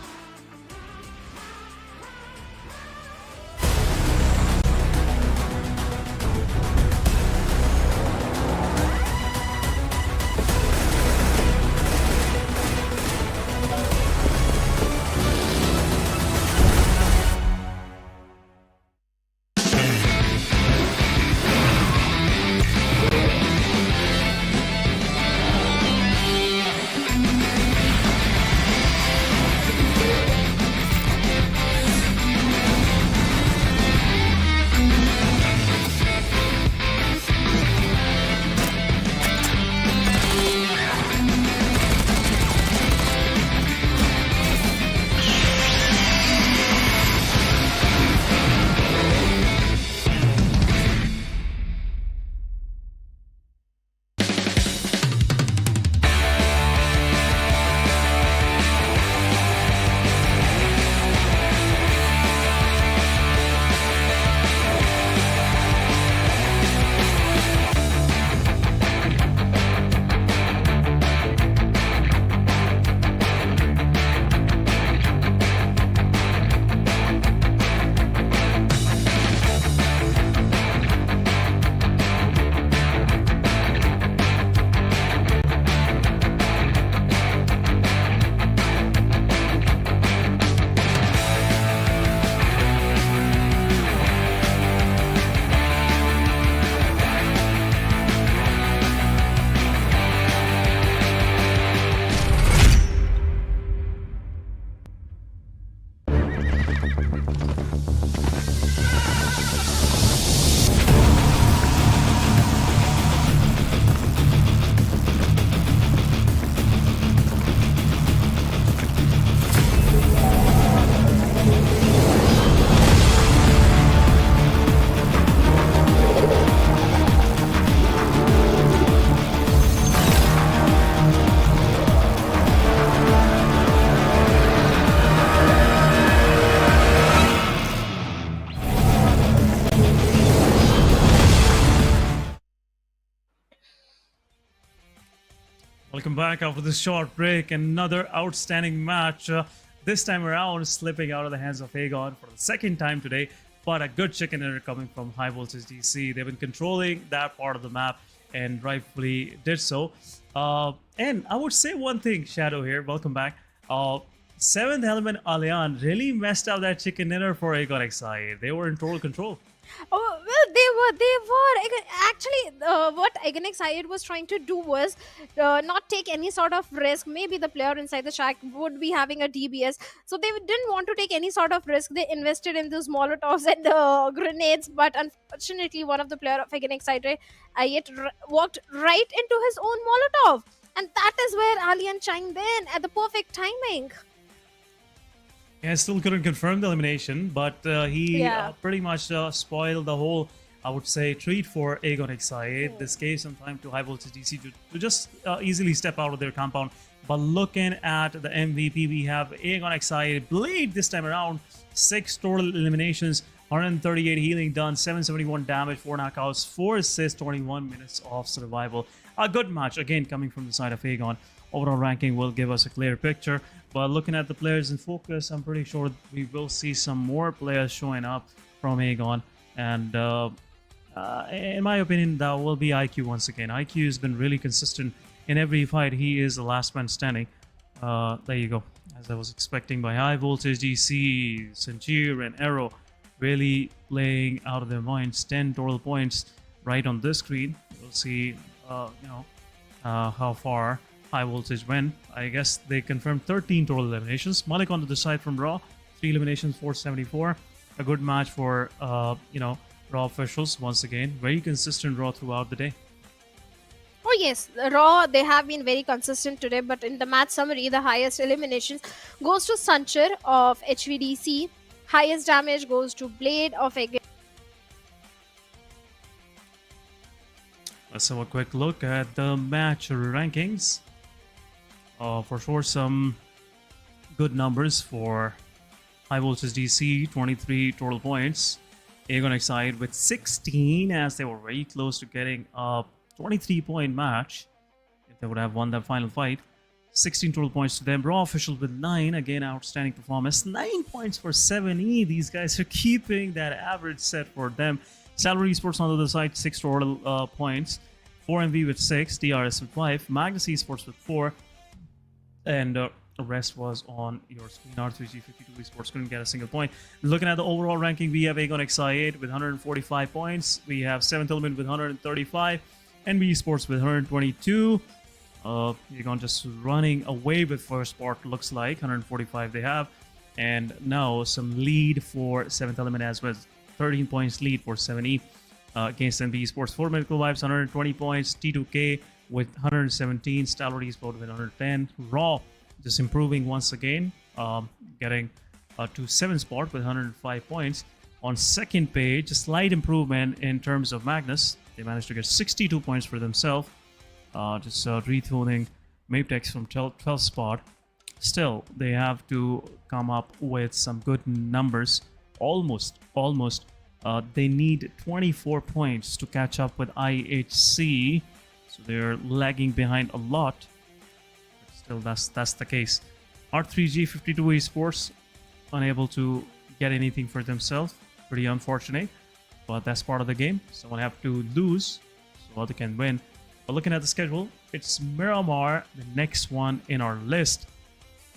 Welcome back after this short break. Another outstanding match. This time around, slipping out of the hands of Aegon for the second time today. But a good chicken dinner coming from High Voltage DC. They've been controlling that part of the map and rightfully did so. And I would say one thing, Shadow here. Welcome back. Seventh Element Allian really messed up that chicken dinner for Aegon XI. They were in total control. Oh well, they were actually. What Aegon XI was trying to do was not take any sort of risk. Maybe the player inside the shack would be having a DBS, so they didn't want to take any sort of risk. They invested in those molotovs and the grenades, but unfortunately, one of the player of Aegon XI walked right into his own molotov, and that is where Allian chimed in at the perfect timing. Yeah, I still couldn't confirm the elimination, but he pretty much spoiled the whole, I would say, treat for Aegon XI. This gave some time to High Voltage DC to just easily step out of their compound. But looking at the MVP, we have Aegon XI Blade this time around. 6 total eliminations, 138 healing done, 771 damage, 4 knockouts, 4 assists, 21 minutes of survival. A good match, again, coming from the side of Aegon. Overall ranking will give us a clear picture. But looking at the players in focus, I'm pretty sure we will see some more players showing up from Aegon. And in my opinion, that will be IQ once again. IQ has been really consistent in every fight. He is the last man standing. There you go. As I was expecting by High Voltage DC, Sanjir and Arrow really playing out of their minds. 10 total points right on this screen. We'll see, how far High Voltage win. I guess they confirmed 13 total eliminations. Malik on the side from Raw, 3 eliminations, 474. A good match for Raw officials once again. Very consistent Raw throughout the day. Oh yes, Raw, they have been very consistent today, but in the match summary, the highest eliminations goes to Sanchar of HVDC. Highest damage goes to Blade of Aegon. Let's have a quick look at the match rankings. For sure, some good numbers for High Voltage DC, 23 total points. Aegon XI with 16, as they were very close to getting a 23-point match if they would have won that final fight. 16 total points to them. Raw officials with 9, again, outstanding performance. 9 points for 7E. These guys are keeping that average set for them. Stalwart Esports on the other side, 6 total points. 4MV with 6, DRS with 5, Magnus Esports with 4. And the rest was on your screen. R3G52 Esports couldn't get a single point. Looking at the overall ranking, we have Aegon XI8 with 145 points. We have 7th Element with 135. NBeSports with 122. Aegon just running away with first spot, looks like. 145 they have. And now some lead for 7th Element as well. 13 points lead for 7E against NBeSports. 4 Medical Vibes, 120 points. T2K with 117, Stalwart Esports with 110. Raw just improving once again, getting to 7th spot with 105 points. On second page, a slight improvement in terms of Magnus. They managed to get 62 points for themselves, just rethroning Mabetex from 12th spot. Still, they have to come up with some good numbers. Almost. They need 24 points to catch up with IHC. So they're lagging behind a lot. But still, that's the case. R3G52 Esports unable to get anything for themselves. Pretty unfortunate. But that's part of the game. Someone have to lose so other can win. But looking at the schedule, it's Miramar, the next one in our list.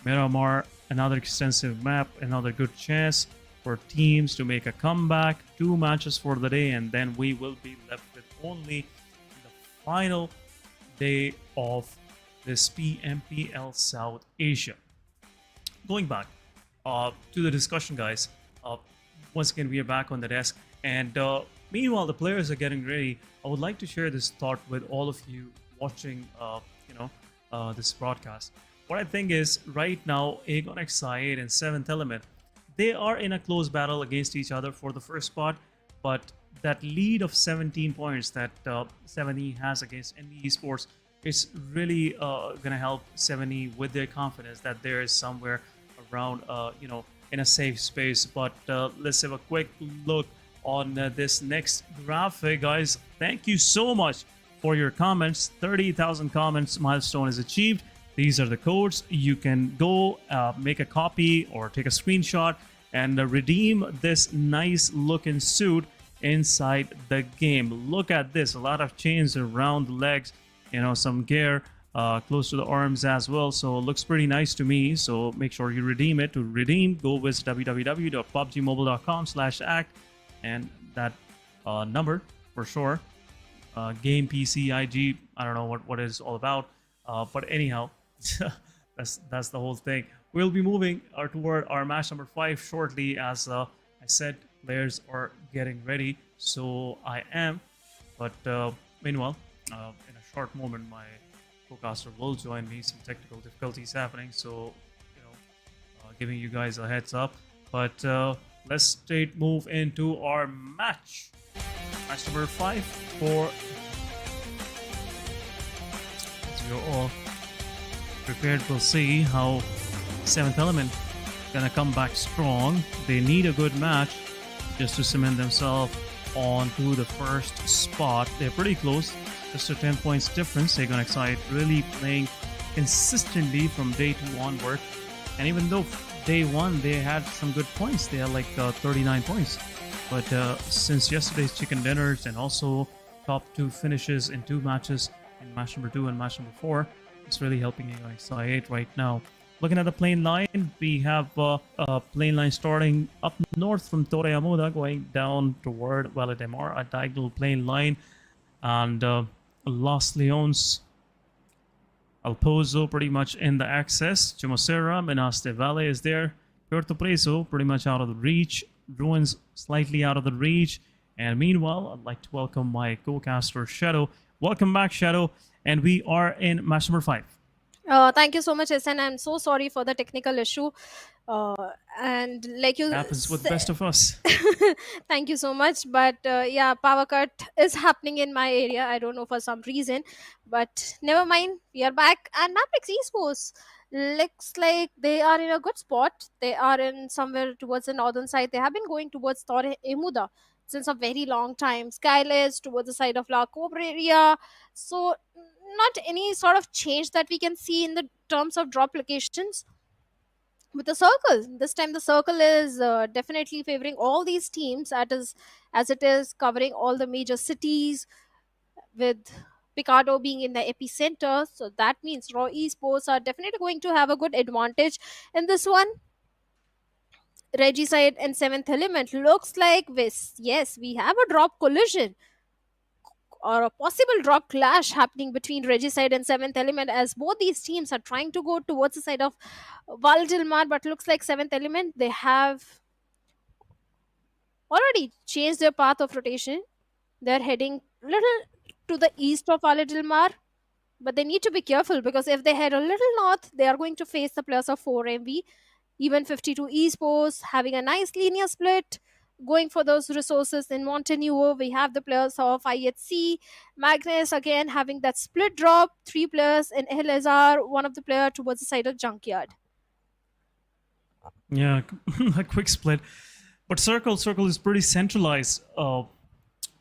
Miramar, another extensive map, another good chance for teams to make a comeback. 2 matches for the day, and then we will be left with only final day of this PMPL South Asia. Going back to the discussion, guys. Once again, we are back on the desk, and meanwhile the players are getting ready. I would like to share this thought with all of you watching this broadcast. What I think is right now Aegon XI8 and 7th Element, they are in a close battle against each other for the first spot, but that lead of 17 points that 7E has against NBeSports is really going to help 7E with their confidence that there is somewhere around, in a safe space. But let's have a quick look on this next graphic, guys. Thank you so much for your comments. 30,000 comments milestone is achieved. These are the codes. You can go make a copy or take a screenshot and redeem this nice looking suit inside the game. Look at this, a lot of chains around the legs, some gear close to the arms as well, so it looks pretty nice to me. So make sure you redeem it. To redeem, go visit www.pubgmobile.com/act and that number for sure. Game PC IG, I don't know what it's all about, but anyhow, that's the whole thing. We'll be moving toward our match number 5 shortly. As I said, players are getting ready, so I am. But meanwhile, in a short moment, my co-caster will join me. Some technical difficulties happening, so giving you guys a heads up. But let's straight move into our match. Match number 5 for. As you're all prepared, we'll see how Seventh Element gonna come back strong. They need a good match just to cement themselves onto the first spot. They're pretty close, just a 10 points difference. They're gonna excite really playing consistently from day 2 onward. And even though day 1 they had some good points, they had like 39 points. But since yesterday's chicken dinners and also top 2 finishes in 2 matches, in match number 2 and match number 4, it's really helping Xi8 right now. Looking at the plane line, we have a plane line starting up north from Torre Amuda, going down toward Valedemar, a diagonal plane line. And Los Leones, Alpozo pretty much in the access. Chumacera, Minas de Valle is there. Puerto Preso pretty much out of the reach. Ruins slightly out of the reach. And meanwhile, I'd like to welcome my co-caster Shadow. Welcome back, Shadow. And we are in match number 5. Thank you so much, SN. I'm so sorry for the technical issue. And like you happens with the best of us. Thank you so much. But yeah, power cut is happening in my area. I don't know for some reason, but never mind. We are back, and Mabetex Esports looks like they are in a good spot. They are in somewhere towards the northern side. They have been going towards Torre Emuda since a very long time. SKYLIGHTZ towards the side of La Cobra area. So not any sort of change that we can see in the terms of drop locations. With the circle, this time the circle is definitely favoring all these teams, as it is covering all the major cities, with Picardo being in the epicenter. So that means Raw Esports are definitely going to have a good advantage in this one. Regicide and Seventh Element looks like this. Yes, we have a drop collision or a possible drop clash happening between Regicide and Seventh Element, as both these teams are trying to go towards the side of Valdilmar, but looks like Seventh Element, they have already changed their path of rotation. They're heading little to the east of Valdilmar, but they need to be careful, because if they head a little north, they are going to face the players of 4MV. Even 52 Esports having a nice linear split, going for those resources in Montenegro. We have the players of IHC. Magnus again having that split drop. 3 players in LSR, one of the player towards the side of Junkyard. Yeah, a quick split. But Circle is pretty centralized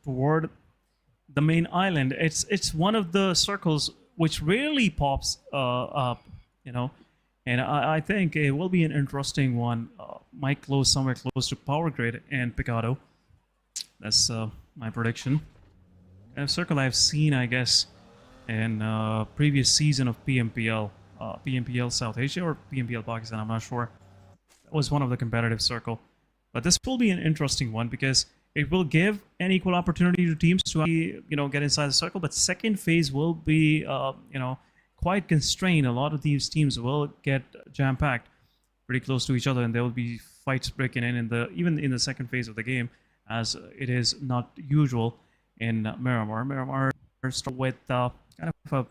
toward the main island. It's one of the circles which rarely pops up, And I think it will be an interesting one. Might close somewhere close to Power Grid and Picado. That's my prediction. A circle I've seen, I guess, in previous season of PMPL. PMPL South Asia or PMPL Pakistan, I'm not sure. That was one of the competitive circle. But this will be an interesting one, because it will give an equal opportunity to teams to get inside the circle. But second phase will be, quite constrained. A lot of these teams will get jam-packed pretty close to each other, and there will be fights breaking in even in the second phase of the game, as it is not usual in Miramar. Miramar starts with kind of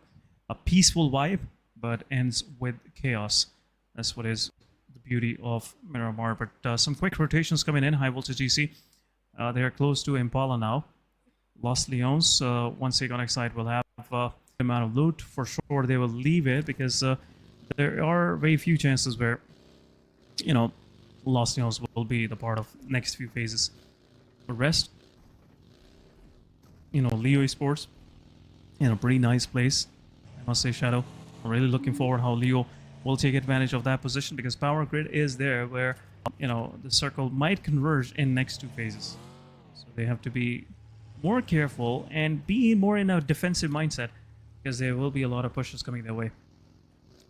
a peaceful vibe, but ends with chaos. That's what is the beauty of Miramar. But some quick rotations coming in. High voltage GC. They are close to Impala now. Los Leones, once they connect side, will have amount of loot. For sure they will leave it, because there are very few chances where Los Leones will be the part of next few phases. The rest, Leo Esports pretty nice place, I must say, Shadow. I'm really looking forward how Leo will take advantage of that position, because power grid is there where, the circle might converge in next two phases. So they have to be more careful and be more in a defensive mindset, because there will be a lot of pushes coming their way.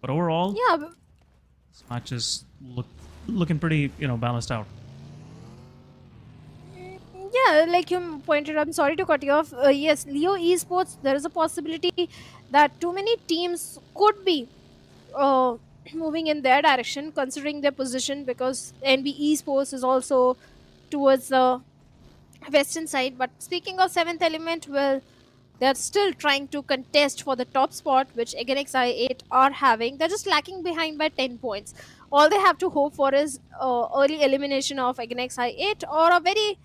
But overall, Yeah, this match is looking pretty, balanced out. yeah, like you pointed, I'm sorry to cut you off. Yes, Leo Esports, there is a possibility that too many teams could be uh, moving in their direction, considering their position, because NBeSports is also towards the western side. But speaking of seventh element, well, they're still trying to contest for the top spot, which again XI8 are having. They're just lacking behind by 10 points. All they have to hope for is early elimination of again XI8 or a very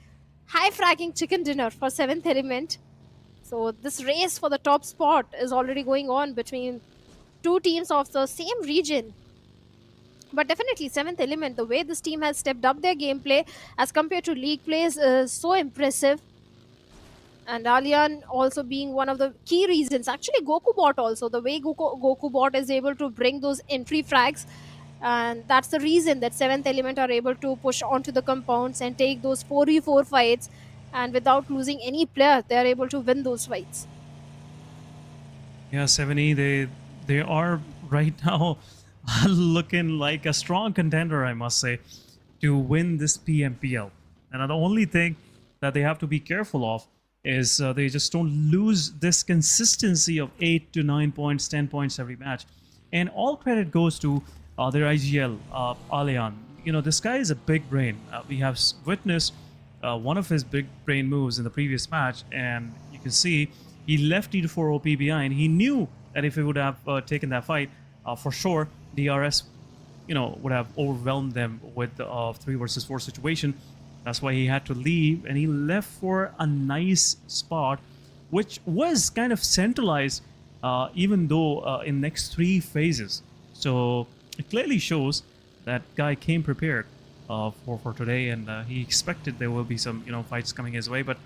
high fracking chicken dinner for seventh element. So this race for the top spot is already going on between two teams of the same region. But definitely, seventh element, the way this team has stepped up their gameplay as compared to league plays is so impressive. And Alian also being one of the key reasons. Actually, Goku Bot also, the way Goku Bot is able to bring those entry frags. And that's the reason that seventh element are able to push onto the compounds and take those 4v4 fights. And without losing any player, they are able to win those fights. Yeah, 7E, they are right now looking like a strong contender, I must say, to win this PMPL. And the only thing that they have to be careful of is they just don't lose this consistency of 8 to 9 points, 10 points every match. And all credit goes to their IGL, Alian. This guy is a big brain. We have witnessed one of his big brain moves in the previous match, and you can see he left D4 OP behind. He knew that if he would have taken that fight, for sure, DRS, would have overwhelmed them with the 3 versus 4 situation. That's why he had to leave, and he left for a nice spot, which was kind of centralized, even though in next 3 phases. So it clearly shows that guy came prepared for today, and he expected there will be some fights coming his way. But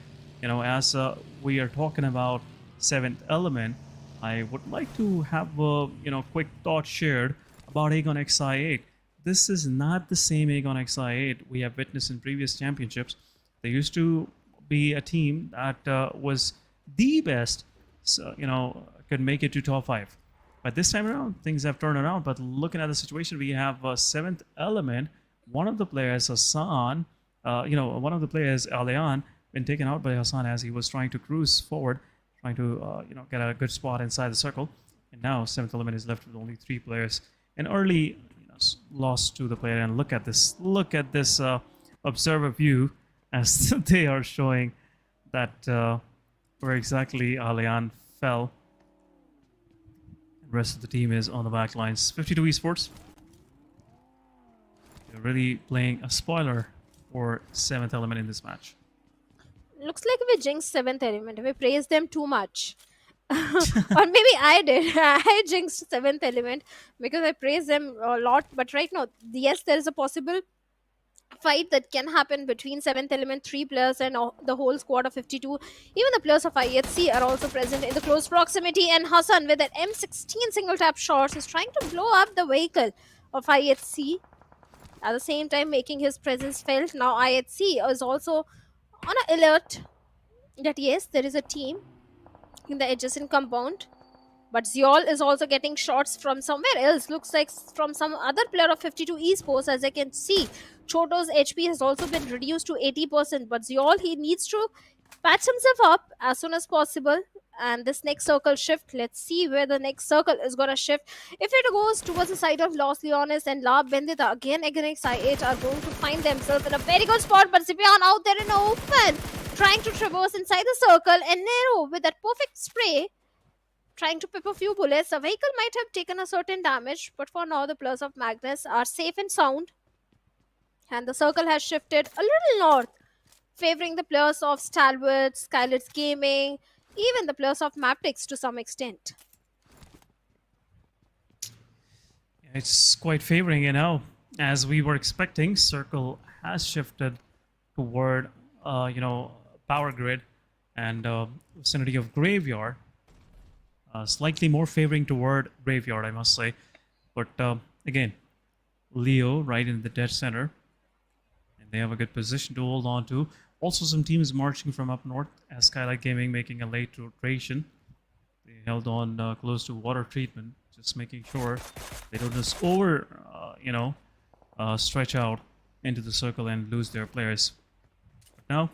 as we are talking about seventh element, I would like to have a quick thought shared about Aegon XI8. This is not the same Aegon XI8 we have witnessed in previous championships. There used to be a team that was the best, so, could make it to top 5. But this time around, things have turned around. But looking at the situation, we have a seventh element. One of the players, Hassan, one of the players, Alian, been taken out by Hassan as he was trying to cruise forward, trying to get a good spot inside the circle. And now seventh element is left with only 3 players. An early loss to the player. And look at this observer view as they are showing that where exactly Alian fell. The rest of the team is on the back lines. 52 Esports. They're really playing a spoiler for seventh element in this match. Looks like we jinxed seventh element. We praised them too much. Or maybe I did. I jinxed seventh element because I praised them a lot. But right now, yes, there is a possible fight that can happen between seventh element 3 players and the whole squad of 52. Even the players of IHC are also present in the close proximity, and Hassan with that M16 single tap shots is trying to blow up the vehicle of IHC, at the same time making his presence felt. Now IHC is also on an alert that yes, there is a team in the adjacent compound. But Ziol is also getting shots from somewhere else. Looks like from some other player of 52 Esports, as I can see. Choto's HP has also been reduced to 80%. But Ziol, he needs to patch himself up as soon as possible. And this next circle shift, let's see where the next circle is going to shift. If it goes towards the side of Los Leones and La Bendita, again XI8 are going to find themselves in a very good spot. But Zipian out there in the open, trying to traverse inside the circle. And Nero with that perfect spray, trying to pip a few bullets. A vehicle might have taken a certain damage, but for now the players of Magnus are safe and sound. And the circle has shifted a little north, favoring the players of Stalwart, SKYLIGHTZ Gaming, even the players of Mabetex to some extent. It's quite favoring, as we were expecting. Circle has shifted toward, power grid and vicinity of graveyard. Slightly more favoring toward Graveyard, I must say. But again, Leo right in the dead center. And they have a good position to hold on to. Also, some teams marching from up north, as SKYLIGHTZ Gaming making a late rotation. They held on close to water treatment, just making sure they don't just stretch out into the circle and lose their players. But now,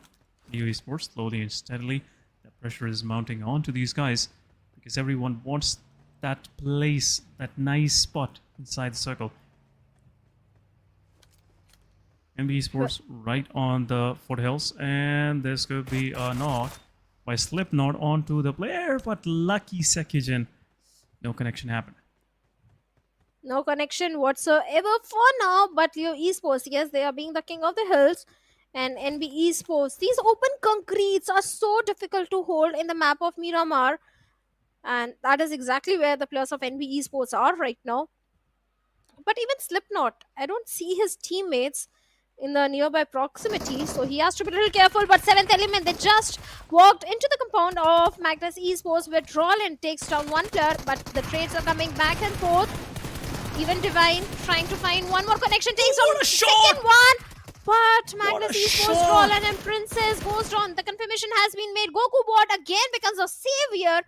Esports slowly and steadily, the pressure is mounting onto these guys because everyone wants that place, that nice spot inside the circle. NBeSports right on the foothills, and this could be a knock by Slipknot onto the player, but lucky Sekijin. No connection happened. No connection whatsoever for now, but Leo Esports, yes, they are being the king of the hills. And NBeSports, these open concretes are so difficult to hold in the map of Miramar. And that is exactly where the players of NBeSports are right now. But even Slipknot, I don't see his teammates in the nearby proximity, so he has to be a little careful. But 7th Element, they just walked into the compound of Magnus Esports, where Roland takes down one player, but the trades are coming back and forth. Even Divine trying to find one more connection, takes down the second one. But Magnus Esports, Roland and Princess goes down. The confirmation has been made. Goku Bot again becomes a savior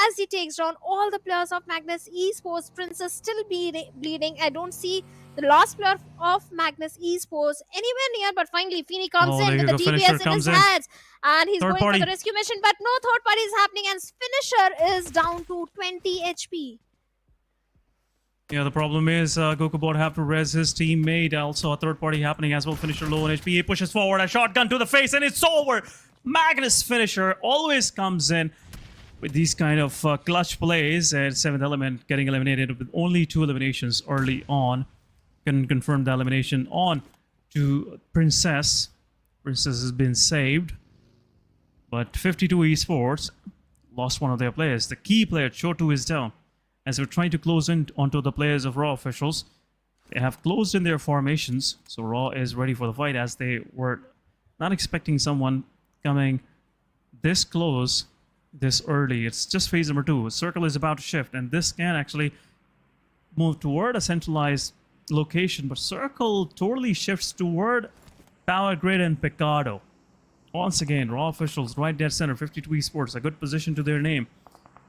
as he takes down all the players of Magnus Esports. Princess still bleeding. I don't see the last player of Magnus Esports anywhere near, but finally Feeney comes in with the DBS in his hands. And he's going for the rescue mission, but no third party is happening, and Finisher is down to 20 HP. Yeah, the problem is GokuBot have to res his teammate. Also, a third party happening as well. Finisher low on HP. He pushes forward. A shotgun to the face, and it's over. Magnus Finisher always comes in with these kind of clutch plays. And 7th Element getting eliminated with only 2 eliminations early on. Can confirm the elimination on to Princess. Princess has been saved. But 52 Esports lost one of their players. The key player, Chotu, is down. As we're trying to close in onto the players of Raw officials, they have closed in their formations, so Raw is ready for the fight, as they were not expecting someone coming this close this early. It's just phase number 2. Circle is about to shift, and this can actually move toward a centralized location, but Circle totally shifts toward Power Grid and Picardo. Once again, Raw officials right dead center, 52 Esports, a good position to their name.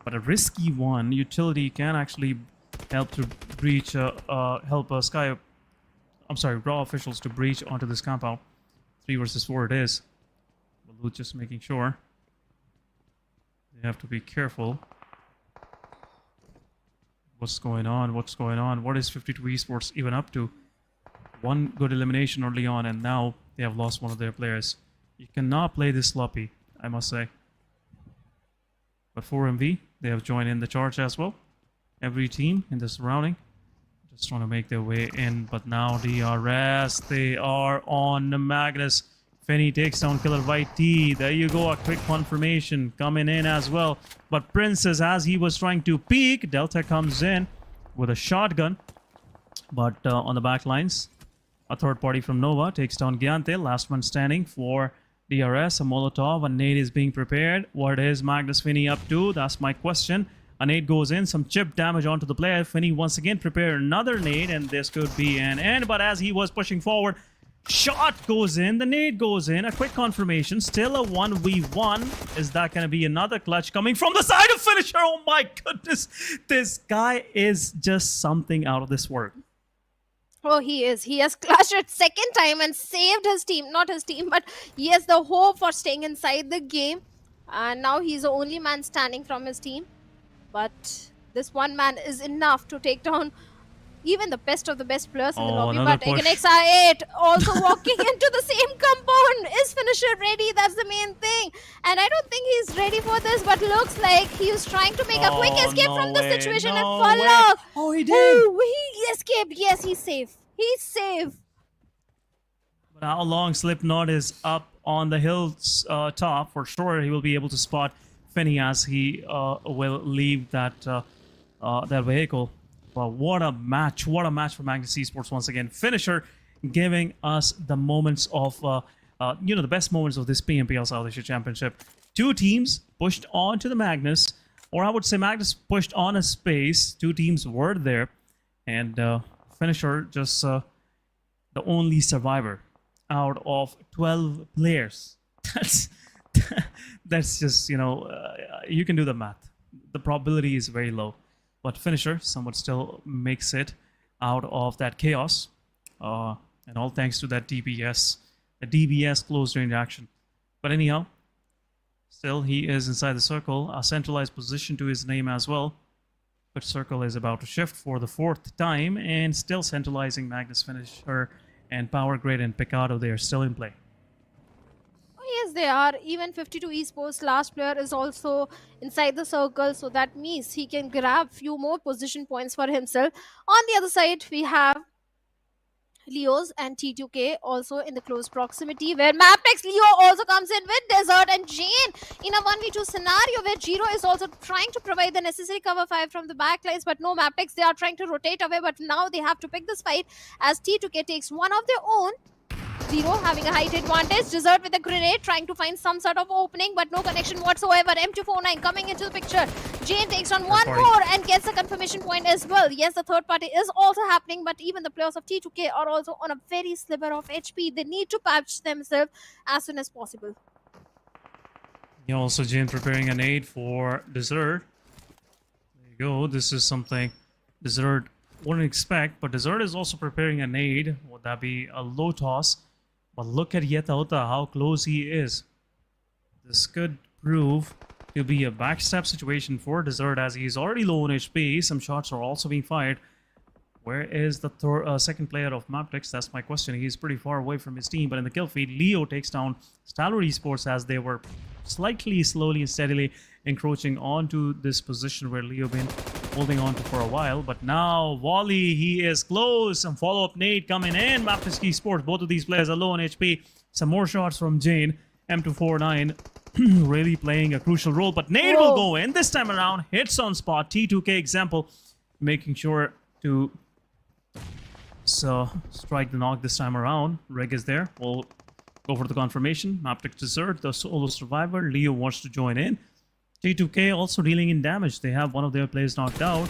But a risky one. Utility can actually help to breach, Raw officials to breach onto this compound. 3 versus 4 it is. Balut just making sure. They have to be careful. What's going on? What's going on? What is 52 Esports even up to? One good elimination early on, and now they have lost one of their players. You cannot play this sloppy, I must say. But 4MV, they have joined in the charge as well. Every team in the surrounding just trying to make their way in. But now DRS, they are on Magnus. Fenny takes down Killer White T. There you go, a quick confirmation coming in as well. But Princess, as he was trying to peek, Delta comes in with a shotgun. But on the back lines, a third party from Nova takes down Gyante. Last one standing for DRS. A Molotov, a nade is being prepared. What is Magnus Finney up to? That's my question. A nade goes in, some chip damage onto the player. Finney once again prepared another nade, and this could be an end. But as he was pushing forward, shot goes in, the nade goes in. A quick confirmation, still a 1v1. Is that going to be another clutch coming from the side of Finisher? Oh my goodness, this guy is just something out of this world. Oh, he is. He has clutched it second time and saved his team. Not his team, but he has the hope for staying inside the game. And now he's the only man standing from his team. But this one man is enough to take down even the best of the best players in the lobby. But XI8 also walking into the same compound. Is Finisher ready? That's the main thing. And I don't think he's ready for this, but looks like he was trying to make a quick escape from this situation and follow. Oh, he did. Ooh, he escaped. Yes, he's safe. He's safe. But how long Slipknot is up on the hill's top, for sure he will be able to spot Finney as he will leave that that vehicle. But what a match for Magnus Esports once again. Finisher giving us the moments of, the best moments of this PMPL South Asia Championship. 2 teams pushed on to the Magnus. or I would say Magnus pushed on a space. Two teams were there, and Finisher just the only survivor out of 12 players. That's just, you can do the math. The probability is very low, but Finisher somewhat still makes it out of that chaos, and all thanks to that DBS, the DBS close range action. But anyhow, still he is inside the circle, a centralized position to his name as well. But circle is about to shift for the 4th time, and still centralizing Magnus Finisher and Power Grid and Picado. They are still in play. Oh, yes, they are. Even 52 Esports last player is also inside the circle, so that means he can grab few more position points for himself. On the other side, we have Leo's and T2K also in the close proximity, where Mabetex Leo also comes in with Desert and Jane in a 1v2 scenario where Giro is also trying to provide the necessary cover fire from the backlines, but no, Mabetex, they are trying to rotate away, but now they have to pick this fight as T2K takes one of their own. Zero having a height advantage. Desert with a grenade trying to find some sort of opening, but no connection whatsoever. M249 coming into the picture. Jane takes on one more and gets a confirmation point as well. Yes, the third party is also happening, but even the players of T2K are also on a very sliver of HP. They need to patch themselves as soon as possible. Yeah, also Jane preparing an aid for Desert. There you go. This is something Desert wouldn't expect, but Desert is also preparing an aid. Would that be a low toss? But look at Yetauta, how close he is. This could prove to be a backstab situation for Desert, as he's already low on HP. Some shots are also being fired. Where is the second player of Mabetex? That's my question. He's pretty far away from his team, but in the kill feed, Leo takes down Stalwart Esports as they were slightly, slowly and steadily encroaching onto this position where Leo been holding on to for a while. But now Volley, he is close. Some follow-up nade coming in. Magnus Esports, both of these players are low on HP. Some more shots from Jane. M249 really playing a crucial role, but nade will go in this time around. Hits on spot. T2K example making sure to strike the knock this time around. Reg is there. We'll go for the confirmation. Mabetex Desert, the solo survivor. Leo wants to join in. T2K also dealing in damage. They have one of their players knocked out,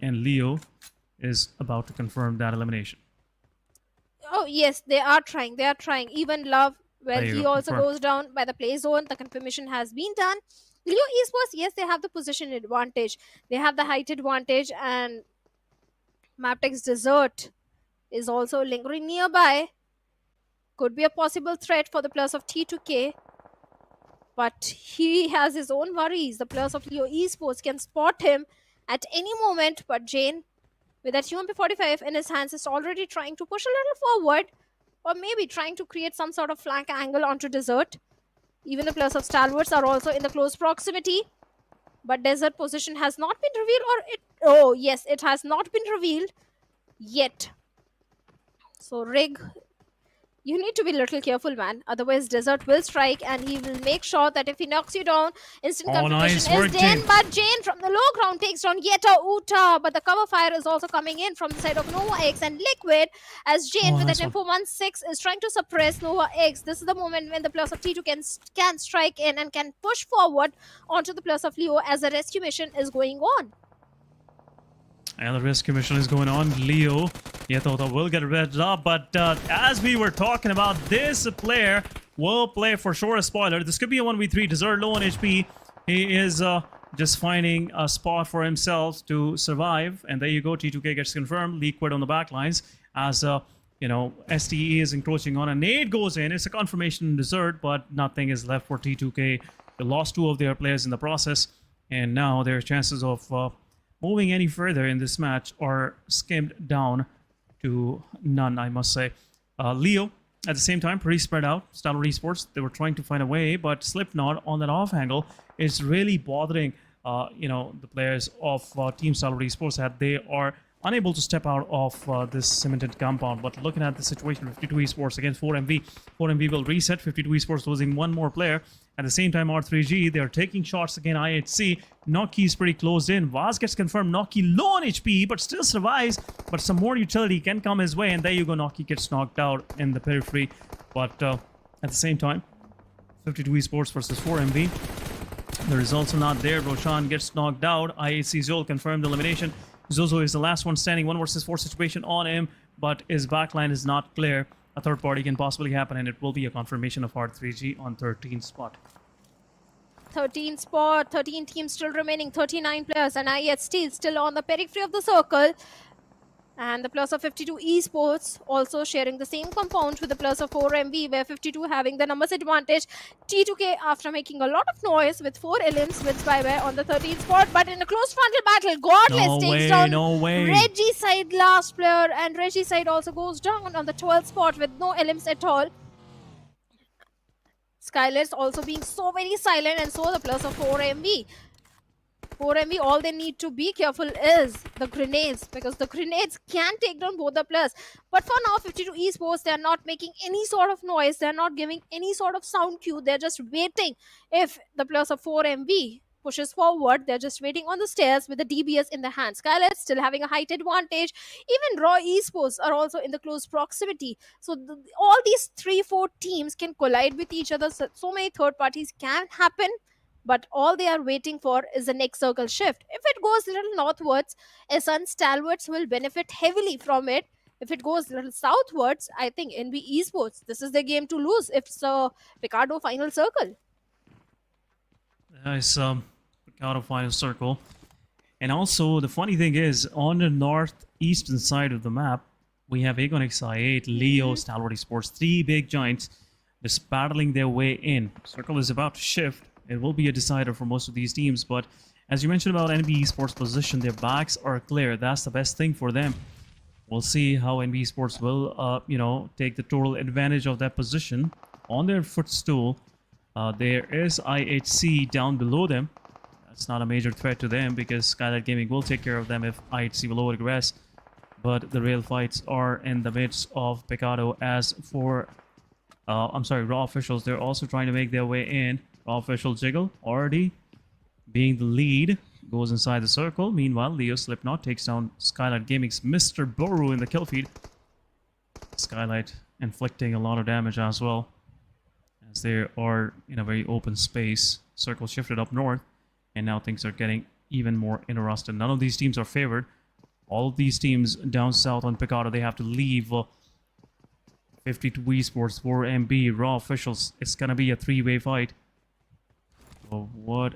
and Leo is about to confirm that elimination. Oh yes, they are trying. They are trying. Even Love, well, he also goes down by the play zone. The confirmation has been done. Leo Esports, yes, they have the position advantage. They have the height advantage, and Mabetex Desert is also lingering nearby. Could be a possible threat for the players of T2K. But he has his own worries. The players of Leo Esports can spot him at any moment. But Jane, with that UMP45 in his hands, is already trying to push a little forward, or maybe trying to create some sort of flank angle onto Desert. Even the players of Stalwarts are also in the close proximity. But Desert position has not been revealed, or it... Oh, yes, it has not been revealed yet. So, Rig, you need to be a little careful, man. Otherwise, Desert will strike, and he will make sure that if he knocks you down, instant confirmation is Jane. But Jane from the low ground takes down Yetauta. But the cover fire is also coming in from the side of Nova X and Liquid, as Jane with an Info-16 is trying to suppress Nova X. This is the moment when the players of T2 can strike in and can push forward onto the players of Leo as the rescue mission is going on. And the rescue mission is going on. Leo, Yetauta will get red up, but as we were talking about, this player will play for sure a spoiler. This could be a 1v3. Desert low on HP. He is just finding a spot for himself to survive. And there you go. T2K gets confirmed. Liquid on the back lines as, STE is encroaching on. A nade goes in. It's a confirmation in Desert, but nothing is left for T2K. They lost two of their players in the process. And now their chances of moving any further in this match are skimmed down to none, I must say. Leo, at the same time, pretty spread out. Stalwart Esports, they were trying to find a way, but Slipknot on that off angle is really bothering, the players of Team Stalwart Esports, that they are unable to step out of this cemented compound. But looking at the situation, 52 Esports against 4MV. 4MV will reset. 52 Esports losing one more player. At the same time, R3G, they're taking shots again. IHC. Noki is pretty closed in. Vaz gets confirmed. Noki low on HP, but still survives. But some more utility can come his way. And there you go. Noki gets knocked out in the periphery. But at the same time, 52 Esports versus 4MV. The results are not there. Roshan gets knocked out. IHC Zol confirmed elimination. Zozo is the last one standing. 1 versus 4 situation on him, but his backline is not clear. A third party can possibly happen, and it will be a confirmation of R3G on 13th spot. 13 spot, 13 teams still remaining, 39 players, and IHT still on the periphery of the circle. And the plus of 52 Esports also sharing the same compound with the plus of 4 MV, where 52 having the numbers advantage. T2K, after making a lot of noise with 4 elims, wins by way on the 13th spot. But in a close frontal battle, Godless takes down Reggie side last player, and Reggie side also goes down on the 12th spot with no elims at all. SKYLIGHTZ also being so very silent, and so the plus of 4 MV. 4 MV, all they need to be careful is the grenades, because the grenades can take down both the players. But for now, 52 Esports, they're not making any sort of noise. They're not giving any sort of sound cue. They're just waiting. If the plus of 4 MV pushes forward, they're just waiting on the stairs with the DBS in their hand. SKYLIGHTZ still having a height advantage. Even Raw Esports are also in the close proximity. So all these 3-4 teams can collide with each other. So many third parties can happen. But all they are waiting for is the next circle shift. If it goes a little northwards, SN Stalwarts will benefit heavily from it. If it goes a little southwards, I think NBeSports, this is the game to lose if it's a Picardo final circle. Nice Picardo final circle. And also, the funny thing is, on the northeastern side of the map, we have Agonix 8, Leo, Stalwart Esports, 3 big giants just battling their way in. Circle is about to shift. It will be a decider for most of these teams, but as you mentioned about NBeSports position, their backs are clear. That's the best thing for them. We'll see how NBeSports will, take the total advantage of that position. On their footstool, there is IHC down below them. That's not a major threat to them because SKYLIGHTZ Gaming will take care of them if IHC will overaggress. But the real fights are in the midst of Picardo. As for, Raw officials, they're also trying to make their way in. Raw official Jiggle already being the lead, goes inside the circle. Meanwhile, Leo Slipknot takes down SKYLIGHTZ Gaming's Mr. Boru in the kill feed. SKYLIGHTZ inflicting a lot of damage as well, as they are in a very open space. Circle shifted up north, and now things are getting even more interesting. None of these teams are favored. All of these teams down south on Picardo, they have to leave 52 Esports, 4 MB, Raw officials. It's gonna be a 3-way fight. Well, what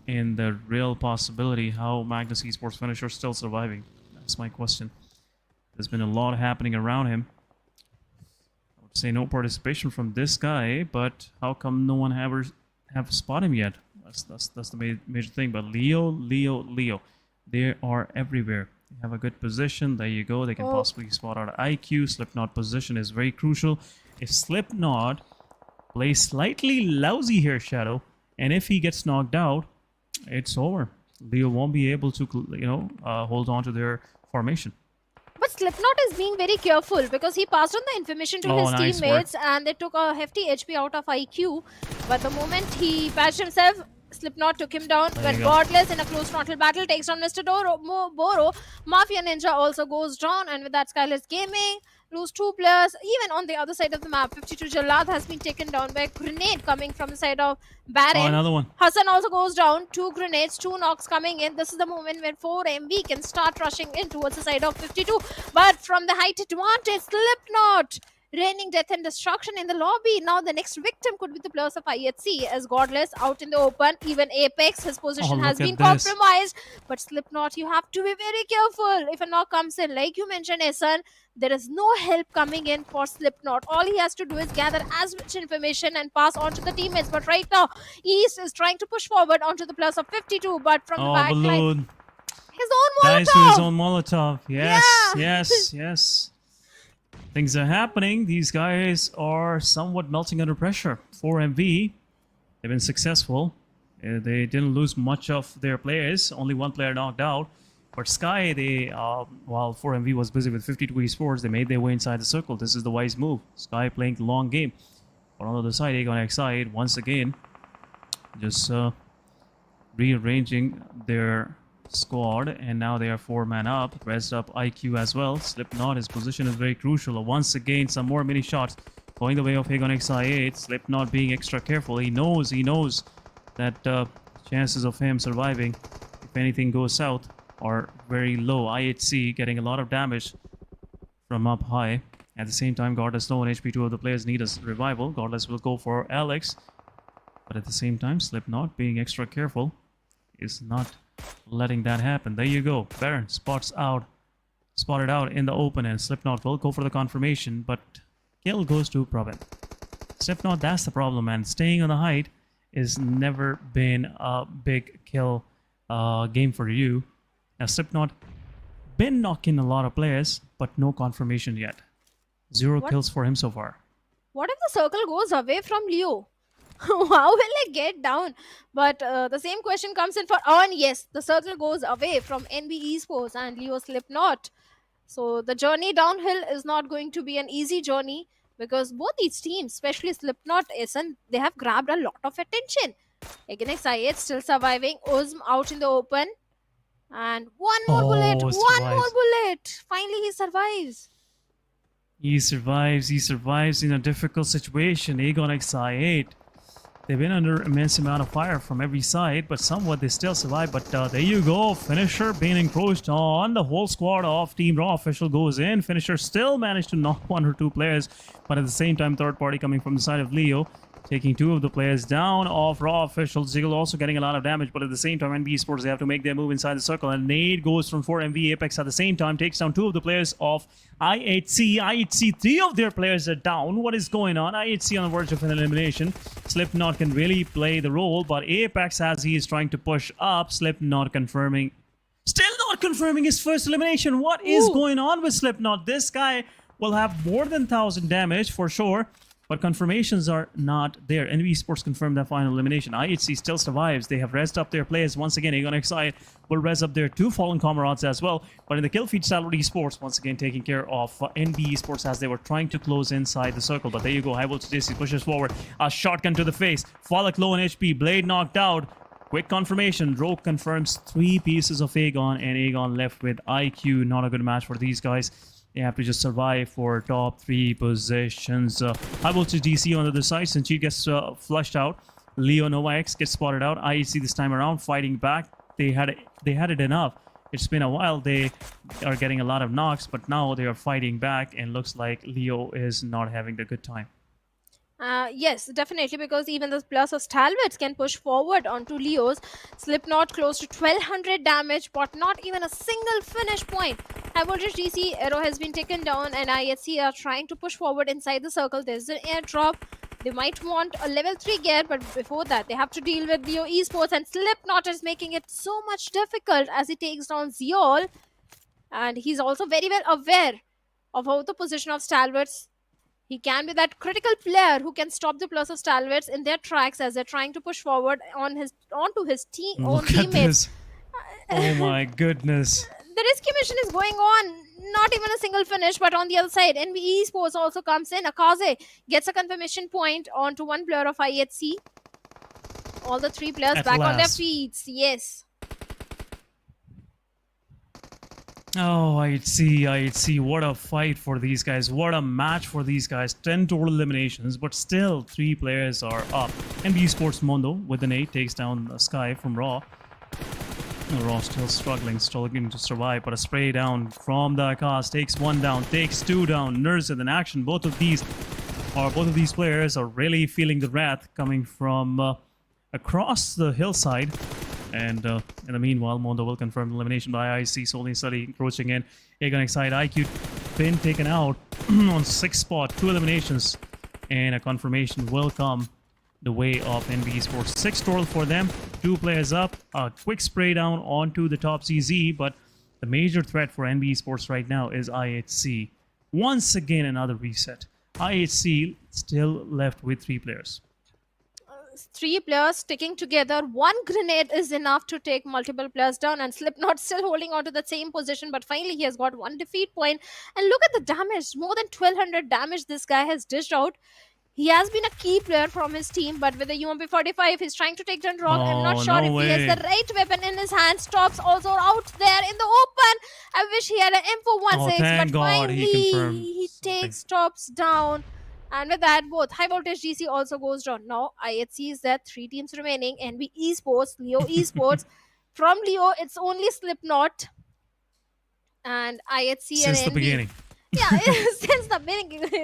in the real possibility? How Magnus Esports finisher still surviving? That's my question. There's been a lot happening around him. I would say no participation from this guy, but how come no one have spotted him yet? That's the major thing. But Leo, they are everywhere. They have a good position. There you go. They can possibly spot out IQ. Slipknot position is very crucial. If Slipknot plays slightly lousy here, Shadow, and if he gets knocked out, it's over. Leo won't be able to, hold on to their formation. But Slipknot is being very careful because he passed on the information to his teammates and they took a hefty HP out of IQ. But the moment he patched himself, Slipknot took him down. But Godless in a close frontal battle takes down Mr. Boro. Mafia Ninja also goes down, and with that SKYLIGHTZ Gaming lose 2 players. Even on the other side of the map, 52 Jalad has been taken down by a grenade coming from the side of Baron. Oh, another one. Hassan also goes down. 2 grenades, 2 knocks coming in. This is the moment when 4 MB can start rushing in towards the side of 52. But from the height advantage, Slipknot raining death and destruction in the lobby. Now the next victim could be the players of IHC, as Godless out in the open. Even Apex, his position has been compromised. But Slipknot, you have to be very careful. If a knock comes in, like you mentioned, Esan, there is no help coming in for Slipknot. All he has to do is gather as much information and pass on to the teammates. But right now, East is trying to push forward onto the plus of 52. But from the back line, his own Molotov. Guys, with his own Molotov. Yes, yes. Things are happening. These guys are somewhat melting under pressure. 4MV, they've been successful. They didn't lose much of their players. Only 1 player knocked out. But Sky, while 4MV was busy with 52 Esports, they made their way inside the circle. This is the wise move. Sky playing the long game. But on the other side, Agon Xide, once again, just rearranging their squad, and now they are 4-man up. Rest up IQ as well. Slipknot, his position is very crucial. Once again, some more mini shots going the way of Agon Xi8. Slipknot being extra careful. He knows that chances of him surviving if anything goes south are very low. IHC getting a lot of damage from up high. At the same time, Godless low on HP. Two of the players need a revival. Godless will go for Alex. But at the same time, Slipknot being extra careful is not letting that happen. There you go. Baron spotted out in the open, and Slipknot will go for the confirmation, but kill goes to Pravin. Slipknot, that's the problem, man. Staying on the height has never been a big kill game for you. Now, Slipknot been knocking a lot of players, but no confirmation yet. Zero kills for him so far. What if the circle goes away from Leo? How will I get down? But the same question comes in for and yes, the circle goes away from NBeSports and Leo Slipknot. So the journey downhill is not going to be an easy journey because both these teams, especially Slipknot, SN, they have grabbed a lot of attention. Again, Syed still surviving. Uzm out in the open. And one more bullet. One more bullet. Finally, he survives. He survives in a difficult situation. Aegon X8. They've been under immense amount of fire from every side, but somewhat they still survive. But there you go. Finisher being encroached on. The whole squad of Team Raw official goes in. Finisher still managed to knock one or two players, but at the same time, third party coming from the side of Leo, taking two of the players down of Raw officials. Ziggle also getting a lot of damage, but at the same time, NBeSports, they have to make their move inside the circle. And nade goes from 4MV Apex at the same time, takes down two of the players of IHC. IHC, three of their players are down. What is going on? IHC on the verge of an elimination. Slipknot can really play the role, but Apex, as he is trying to push up, Slipknot confirming. Still not confirming his first elimination. What is going on with Slipknot? This guy will have more than 1,000 damage for sure. But confirmations are not there. NBeSports confirmed that final elimination. IHC still survives. They have rezzed up their players. Once again, Aegon XI will res up their two fallen comrades as well. But in the kill feed, Stalwart Esports once again taking care of NBeSports as they were trying to close inside the circle. But there you go. HIGHVOLTAGE pushes forward. A shotgun to the face. Falak low on HP. Blade knocked out. Quick confirmation. Rogue confirms 3 pieces of Aegon. And Aegon left with IQ. Not a good match for these guys. They have to just survive for top 3 positions. HIGHVOLTAGE DC on the other side since he gets flushed out. Leo Nova X gets spotted out. IHC this time around fighting back. They had it enough. It's been a while. They are getting a lot of knocks, but now they are fighting back, and looks like Leo is not having a good time. Yes, definitely, because even the plus of Stalwarts can push forward onto Leo's. Slipknot close to 1200 damage, but not even a single finish point. HIGHVOLTAGE DC arrow has been taken down, and IHC are trying to push forward inside the circle. There's an airdrop. They might want a level 3 gear, but before that, they have to deal with Leo Esports, and Slipknot is making it so much difficult as he takes down Zeol. And he's also very well aware of how the position of Stalwarts. He can be that critical player who can stop the plus of Stalwarts in their tracks as they're trying to push forward onto his own teammates. Oh my goodness. The risky mission is going on. Not even a single finish, but on the other side, NBeSports also comes in. Akaze gets a confirmation point onto one player of IHC. All the 3 players back on their feet. Yes. Oh, IHC, what a fight for these guys. What a match for these guys. 10 total eliminations, but still 3 players are up. NBeSports Mondo with an 8 takes down Sky from Raw. Raw still struggling to survive, but a spray down from the Akash takes 1 down, takes 2 down. Nurse in action. Both of these players are really feeling the wrath coming from across the hillside. And in the meanwhile, Mondo will confirm elimination by IC. Solely Study encroaching in. Aegon Excite IQ been taken out on 6th spot. 2 eliminations. And a confirmation will come the way of NBeSports. 6 total for them. 2 players up. A quick spray down onto the top CZ. But the major threat for NBeSports right now is IHC. Once again, another reset. IHC still left with 3 players. 3 players sticking together. 1 grenade is enough to take multiple players down, and Slipknot still holding on to the same position, but finally he has got 1 defeat point. And look at the damage. More than 1200 damage this guy has dished out. He has been a key player from his team, but with the UMP45, he's trying to take down Rock. I'm not sure if he has the right weapon in his hand. Stops also out there in the open. I wish he had an M416, but finally he takes Stops down. And with that, both High Voltage GC also goes down. Now, IHC is there, 3 teams remaining. NB Esports, Leo Esports. From Leo, it's only Slipknot and IHC Since the and NB. beginning. Yeah, since the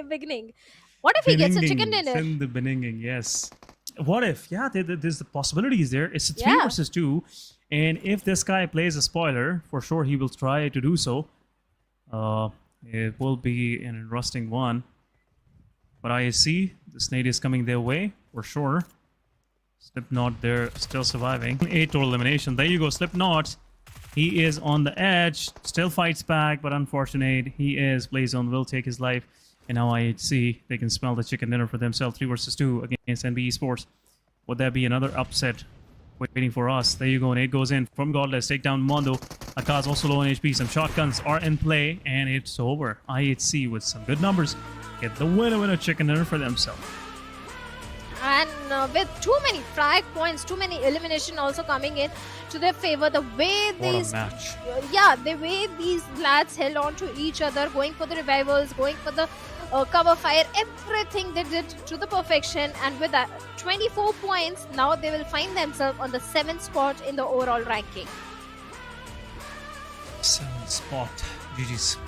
beginning. What if he gets a chicken dinner? In the beginning, yes. What if? Yeah, there's the possibilities there. It's a 3 Yeah. versus 2. And if this guy plays a spoiler, for sure he will try to do so. It will be an interesting one. But ISC, the snake is coming their way, for sure. Slipknot, they're still surviving. 8 total elimination. There you go, Slipknot. He is on the edge, still fights back, but unfortunate. He is, Blazon will take his life. And now IHC, they can smell the chicken dinner for themselves. 3 versus 2 against NBeSports. Would that be another upset waiting for us? There you go, and 8 goes in from Godless. Take down Mondo. Akash also low on HP. Some shotguns are in play, and it's over. IHC with some good numbers get the winner chicken dinner for themselves. And with too many frag points, too many elimination also coming in to their favor, the way What these a match. the way these lads held on to each other, going for the revivals, going for the cover fire, everything they did to the perfection. And with that 24 points, now they will find themselves on the 7th spot in the overall ranking. 7th spot. GG's.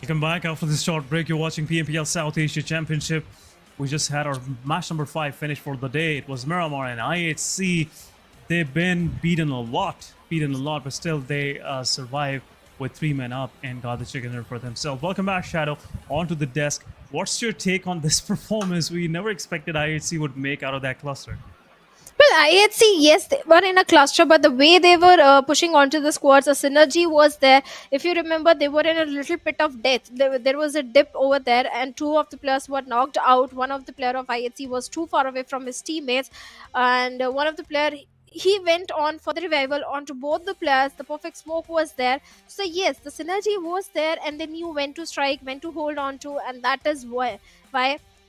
Welcome back after this short break. You're watching PMPL South Asia Championship. We just had our match number 5 finish for the day. It was Miramar and IHC. They've been beaten a lot, but still they survived with 3 men up and got the chicken dinner for themselves. Welcome back, Shadow, onto the desk. What's your take on this performance? We never expected IHC would make out of that cluster. Well, IHC, yes, they were in a cluster, but the way they were pushing onto the squads, the synergy was there. If you remember, they were in a little pit of death. There was a dip over there, and 2 of the players were knocked out. One of the player of IHC was too far away from his teammates, and one of the player, he went on for the revival onto both the players. The perfect smoke was there. So yes, the synergy was there, and they knew when to strike, when to hold on to, and that is why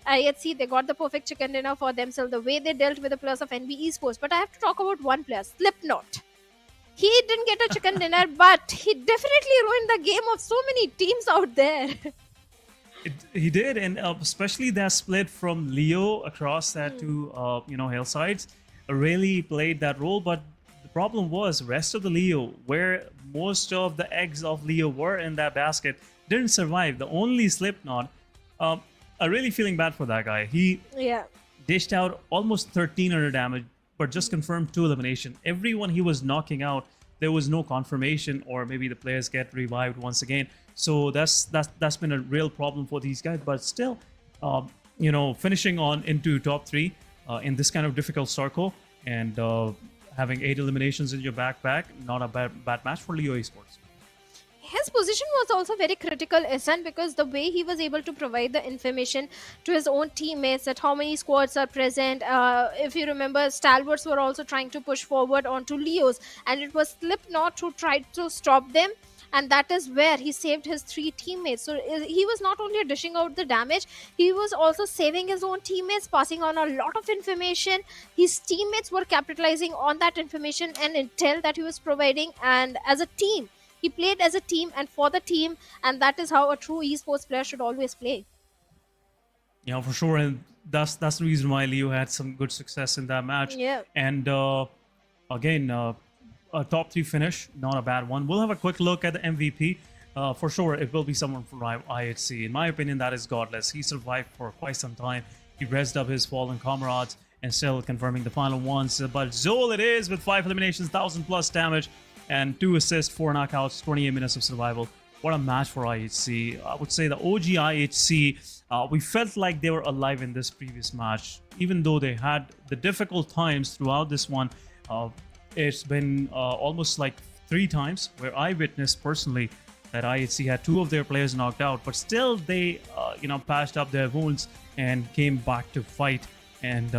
IHC, they got the perfect chicken dinner for themselves, the way they dealt with the players of NBeSports. But I have to talk about one player, Slipknot. He didn't get a chicken dinner, but he definitely ruined the game of so many teams out there. He did, and especially that split from Leo across that 2 hillsides really played that role. But the problem was rest of the Leo, where most of the eggs of Leo were in that basket, didn't survive. The only Slipknot, I'm really feeling bad for that guy. He dished out almost 1300 damage, but just confirmed 2 elimination. Everyone he was knocking out, there was no confirmation, or maybe the players get revived once again. So that's been a real problem for these guys. But still, finishing on into top 3 in this kind of difficult circle, and having 8 eliminations in your backpack, not a bad match for Leo Esports. His position was also very critical, SN, because the way he was able to provide the information to his own teammates that how many squads are present. If you remember, Stalwarts were also trying to push forward onto Leos, and it was Slipknot who tried to stop them. And that is where he saved his 3 teammates. So he was not only dishing out the damage, he was also saving his own teammates, passing on a lot of information. His teammates were capitalizing on that information and intel that he was providing. And as a team, he played as a team and for the team, and that is how a true esports player should always play. Yeah, for sure, and that's the reason why Leo had some good success in that match. Yeah. And again, a top 3 finish, not a bad one. We'll have a quick look at the MVP. for sure, it will be someone from IHC. In my opinion, that is Godless. He survived for quite some time. He rezzed up his fallen comrades and still confirming the final ones. But Zol it is with 5 eliminations, 1000 plus damage, and 2 assists, 4 knockouts, 28 minutes of survival. What a match for IHC. I would say the OG IHC, we felt like they were alive in this previous match. Even though they had the difficult times throughout this one, it's been almost like 3 times where I witnessed personally that IHC had 2 of their players knocked out, but still they, patched up their wounds and came back to fight and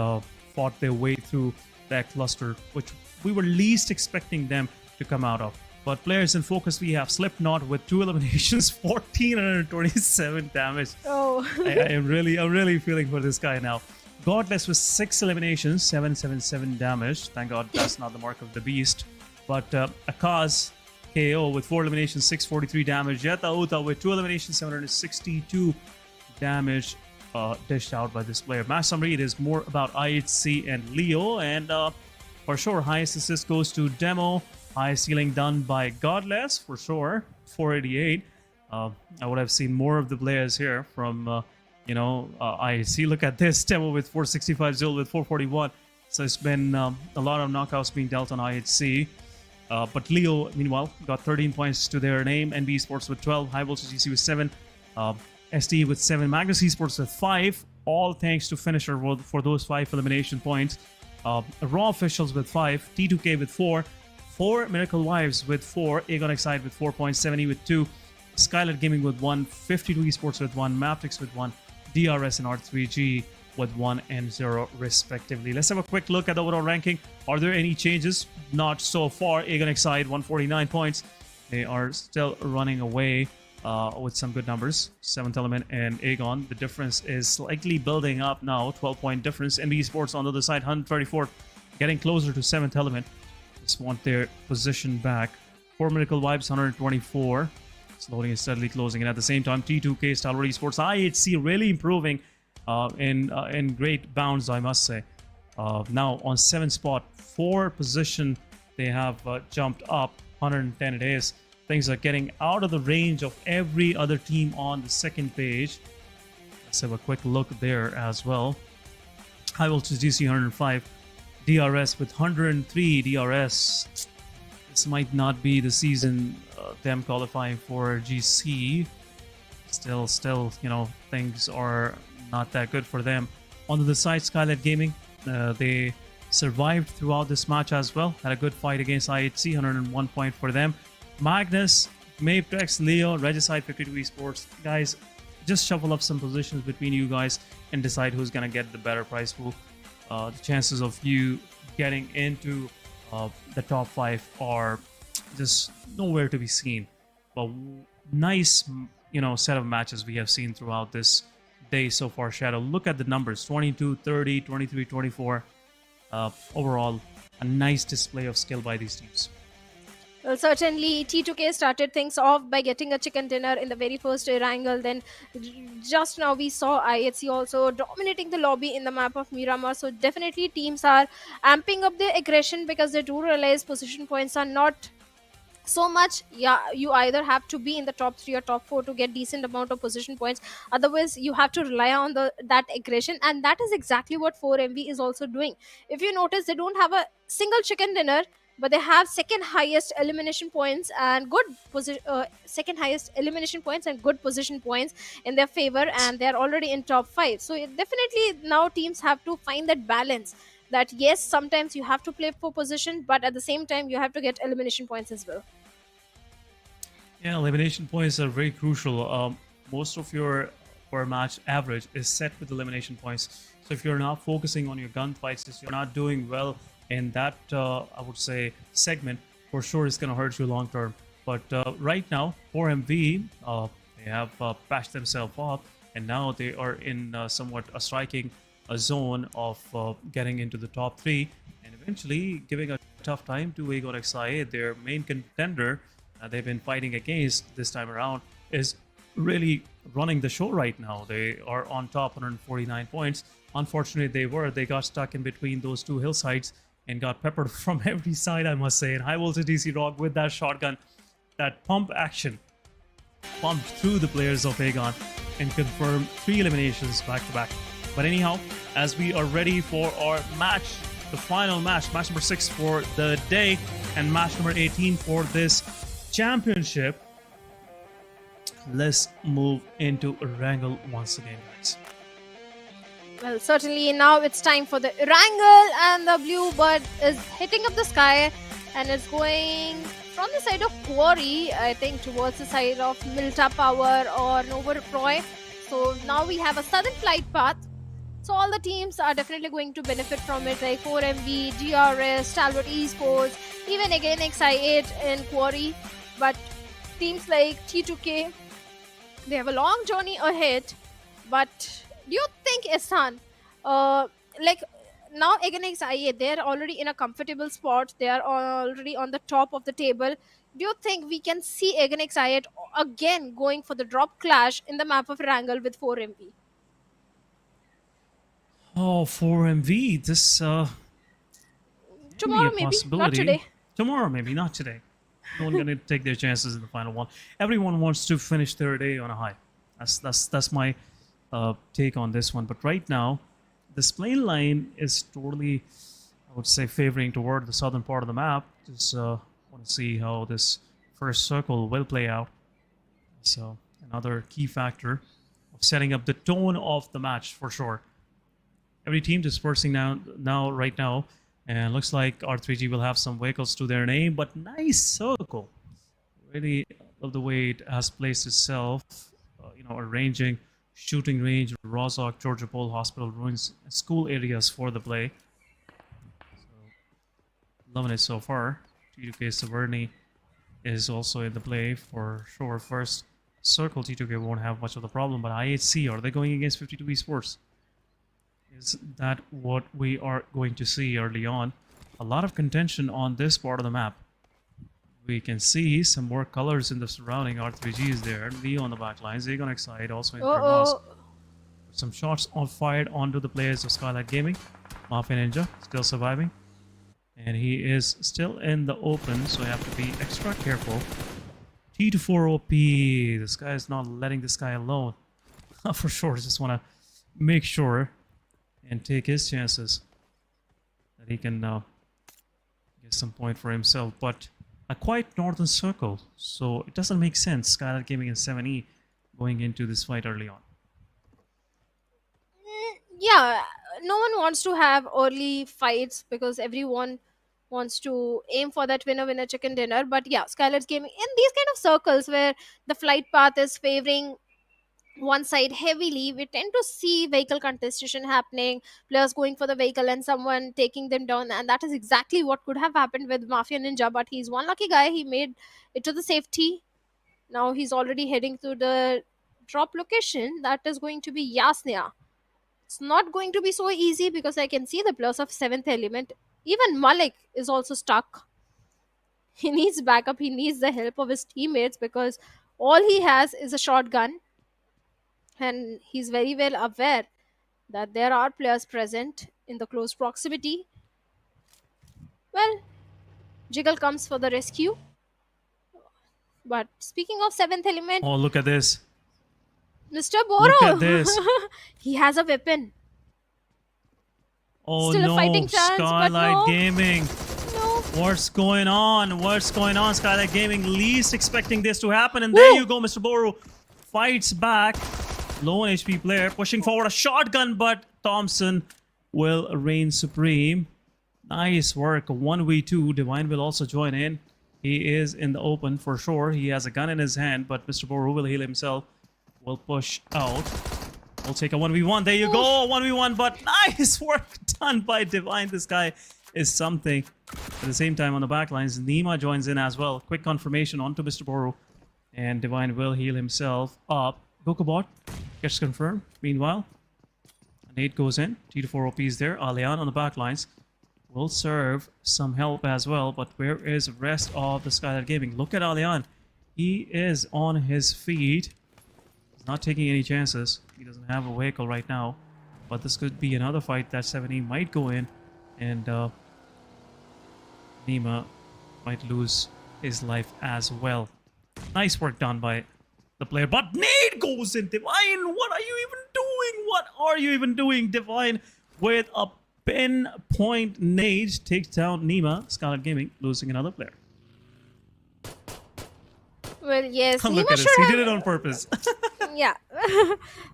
fought their way through that cluster, which we were least expecting them to come out of. But players in focus, we have Slipknot with 2 eliminations, 1427 damage. Oh. I'm really feeling for this guy now. Godless with 6 eliminations, 777 damage. Thank God that's not the mark of the beast. But Akaz KO with 4 eliminations, 643 damage. Yeta Uta with 2 eliminations, 762 damage dished out by this player. Match summary, it is more about IHC and Leo. And for sure, highest assist goes to Demo. Highest ceiling done by Godless, for sure, 488. I would have seen more of the players here from, IHC. Look at this, Demo with 465, Zul with 441. So it's been a lot of knockouts being dealt on IHC. But Leo, meanwhile, got 13 points to their name. NBeSports with 12, High Voltage GC with 7, ST with 7, Magnus Esports with 5, all thanks to Finisher for those 5 elimination points. Raw Officials with 5, T2K with 4, Miracle Wives with 4, Aegon Excite with 4 points, 70 with 2, SKYLIGHTZ Gaming with 1, 52 Esports with 1, Mabetex with 1, DRS and R3G with 1 and 0 respectively. Let's have a quick look at the overall ranking. Are there any changes? Not so far. Aegon Excite 149 points. They are still running away with some good numbers. 7th Element and Aegon. The difference is slightly building up now. 12-point difference. NBeSports on the other side, 134, getting closer to 7th Element. Just want their position back. 4 Miracle Vibes, 124. Slowly and steadily closing. And at the same time, T2K, Stalwart Esports, IHC really improving in great bounds, I must say. Now on 7th spot, 4 position, they have jumped up 110 it is. Things are getting out of the range of every other team on the second page. Let's have a quick look there as well. High Voltage DC 105, DRS with 103 DRS. This might not be the season them qualifying for GC. Still, things are not that good for them. On the side, SKYLIGHTZ Gaming, they survived throughout this match as well. Had a good fight against IHC, 101 point for them. Magnus, Mabetex, Leo, Regicide, 52 Esports. Guys, just shuffle up some positions between you guys and decide who's gonna get the better prize pool. The chances of you getting into the top 5 are just nowhere to be seen. But nice, set of matches we have seen throughout this day so far. Shadow, look at the numbers: 22, 30, 23, 24. Overall, a nice display of skill by these teams. Well, certainly T2K started things off by getting a chicken dinner in the very first Erangel. Then just now we saw IHC also dominating the lobby in the map of Miramar. So definitely teams are amping up their aggression because they do realize position points are not so much. Yeah, you either have to be in the top 3 or top 4 to get decent amount of position points. Otherwise, you have to rely on that aggression, and that is exactly what 4MV is also doing. If you notice, they don't have a single chicken dinner, but they have second highest elimination points and good position points in their favor, and they're already in top 5. So definitely now teams have to find that balance, that yes, sometimes you have to play for position, but at the same time you have to get elimination points as well. Yeah, elimination points are very crucial. Most of your per match average is set with elimination points. So if you're not focusing on your gunfights, if you're not doing well in that, I would say, segment, for sure it's going to hurt you long term. But right now, 4MV, they have patched themselves up, and now they are in somewhat a striking zone of getting into the top 3 and eventually giving a tough time to Aegon XIA, their main contender. They've been fighting against this time around, is really running the show right now. They are on top, 149 points. Unfortunately, they got stuck in between those 2 hillsides and got peppered from every side, I must say. And High Voltage DC Rock with that shotgun, that pump action. pumped through the players of Aegon and confirmed 3 eliminations back to back. But anyhow, as we are ready for our match, the final match, match number 6 for the day and match number 18 for this championship, let's move into Erangel once again, guys. Well, certainly now it's time for the Erangel, and the blue bird is hitting up the sky and it's going from the side of Quarry, I think, towards the side of Milta Power or Novorproy. So now we have a southern flight path. So all the teams are definitely going to benefit from it, like 4MV, DRS, Stalwart Esports, even again XI8 and Quarry. But teams like T2K, they have a long journey ahead. But do you think, Ihsan, like now again XI8, they're already in a comfortable spot. They are already on the top of the table. Do you think we can see again XI8 again going for the drop clash in the map of Erangel with 4MV? Oh, 4MV, this Tomorrow be a maybe, not today. Tomorrow maybe, not today. No one gonna take their chances in the final one. Everyone wants to finish their day on a high. That's my take on this one. But right now, this plane line is totally, I would say, favoring toward the southern part of the map. Just want to see how this first circle will play out. So another key factor of setting up the tone of the match for sure. Every team dispersing now right now, and looks like R3G will have some vehicles to their name, but nice circle. Really love the way it has placed itself, arranging shooting range, Rozhok, Georgia Pole, hospital, ruins, school areas for the play. So, loving it so far. T2K Severny is also in the play for sure. First circle, T2K won't have much of the problem, but IHC, are they going against 52 Esports? Is that what we are going to see early on? A lot of contention on this part of the map. We can see some more colors in the surrounding. R3G is there. Leo on the back lines. Aegon Excite also in third loss. Some shots fired onto the players of SKYLIGHTZ Gaming. Mafia Ninja still surviving. And he is still in the open, so you have to be extra careful. T24 OP. This guy is not letting this guy alone. For sure. Just want to make sure and take his chances that he can get some point for himself. But a quiet northern circle, so it doesn't make sense SKYLIGHTZ Gaming and 7E going into this fight early on. Yeah, no one wants to have early fights because everyone wants to aim for that winner chicken dinner. But yeah, SKYLIGHTZ Gaming in these kind of circles where the flight path is favoring one side heavily, we tend to see vehicle contestation happening, players going for the vehicle and someone taking them down, and that is exactly what could have happened with Mafia Ninja. But he's one lucky guy, he made it to the safety. Now he's already heading to the drop location, that is going to be Yasnia. It's not going to be so easy because I can see the players of 7th element. Even Malik is also stuck. He needs backup, he needs the help of his teammates because all he has is a shotgun. And he's very well aware that there are players present in the close proximity. Well, Jiggle comes for the rescue. But speaking of 7th element... Oh, look at this. Mr. Boro! Look at this. He has a weapon. Oh Still no, a fighting chance, but SKYLIGHTZ no. Gaming. No. What's going on? What's going on? SKYLIGHTZ Gaming least expecting this to happen. And there you go, Mr. Boru fights back. Low on HP player pushing forward a shotgun, but Thompson will reign supreme. Nice work. 1v2. Divine will also join in. He is in the open for sure. He has a gun in his hand, but Mr. Boru will heal himself. Will push out. We'll take a 1v1. There you go. 1v1, but nice work done by Divine. This guy is something. At the same time, on the back lines, Nima joins in as well. Quick confirmation onto Mr. Boru. And Divine will heal himself up. Gokobot gets confirmed. Meanwhile, Nate goes in. T4 OP is there. Alian on the back lines will serve some help as well. But where is the rest of the SKYLIGHTZ Gaming? Look at Alian. He is on his feet. He's not taking any chances. He doesn't have a vehicle right now. But this could be another fight that 7E might go in. And Nima might lose his life as well. Nice work done by the player. But nade goes in. Divine, what are you even doing? What are you even doing? Divine with a pinpoint nade takes down Nima. Stalwart Gaming losing another player. Well, yes, Look Nima at this. should He have... did it on purpose. Yeah.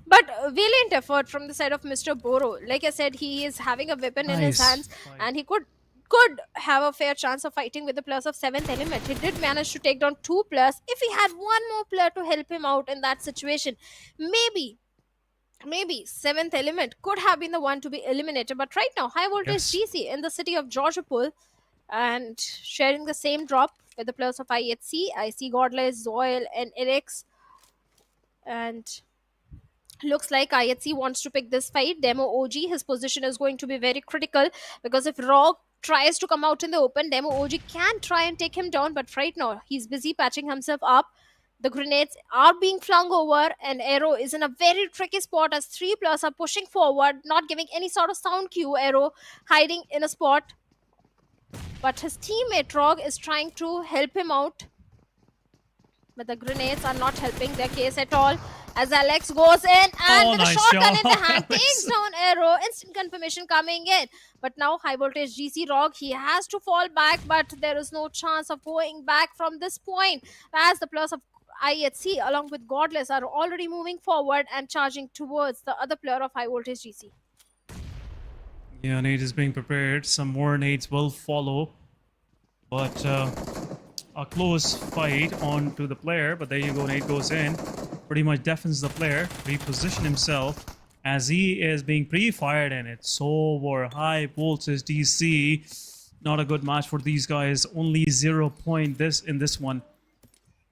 But valiant effort from the side of Mr. Boro. Like I said, he is having a weapon in his Nice hands, fight. and he could have a fair chance of fighting with the plus of 7th element. He did manage to take down 2 plus. If he had one more player to help him out in that situation, maybe 7th element could have been the one to be eliminated. But right now, high voltage Yes. GC in the city of Georgiapol and sharing the same drop with the players of IHC. I see Godless, Zoil, and Erix. And looks like IHC wants to pick this fight. Demo OG, his position is going to be very critical because if Rock tries to come out in the open, Demo OG can try and take him down, but right now he's busy patching himself up. The grenades are being flung over, and Arrow is in a very tricky spot as 3 plus are pushing forward, not giving any sort of sound cue. Arrow hiding in a spot, but his teammate Rog is trying to help him out. But the grenades are not helping their case at all. As Alex goes in and with a nice shotgun shot, in the hand, Alex. takes down Arrow. Instant confirmation coming in. But now high voltage GC Rock, he has to fall back, but there is no chance of going back from this point. As the plus of IHC along with Godless are already moving forward and charging towards the other player of high voltage GC. Yeah, nade is being prepared. Some more nades will follow. But a close fight onto the player. But there you go, nade goes in. Pretty much deafens the player. Reposition himself as he is being pre-fired, and it's over. High voltage DC. Not a good match for these guys. Only 0 point in this one.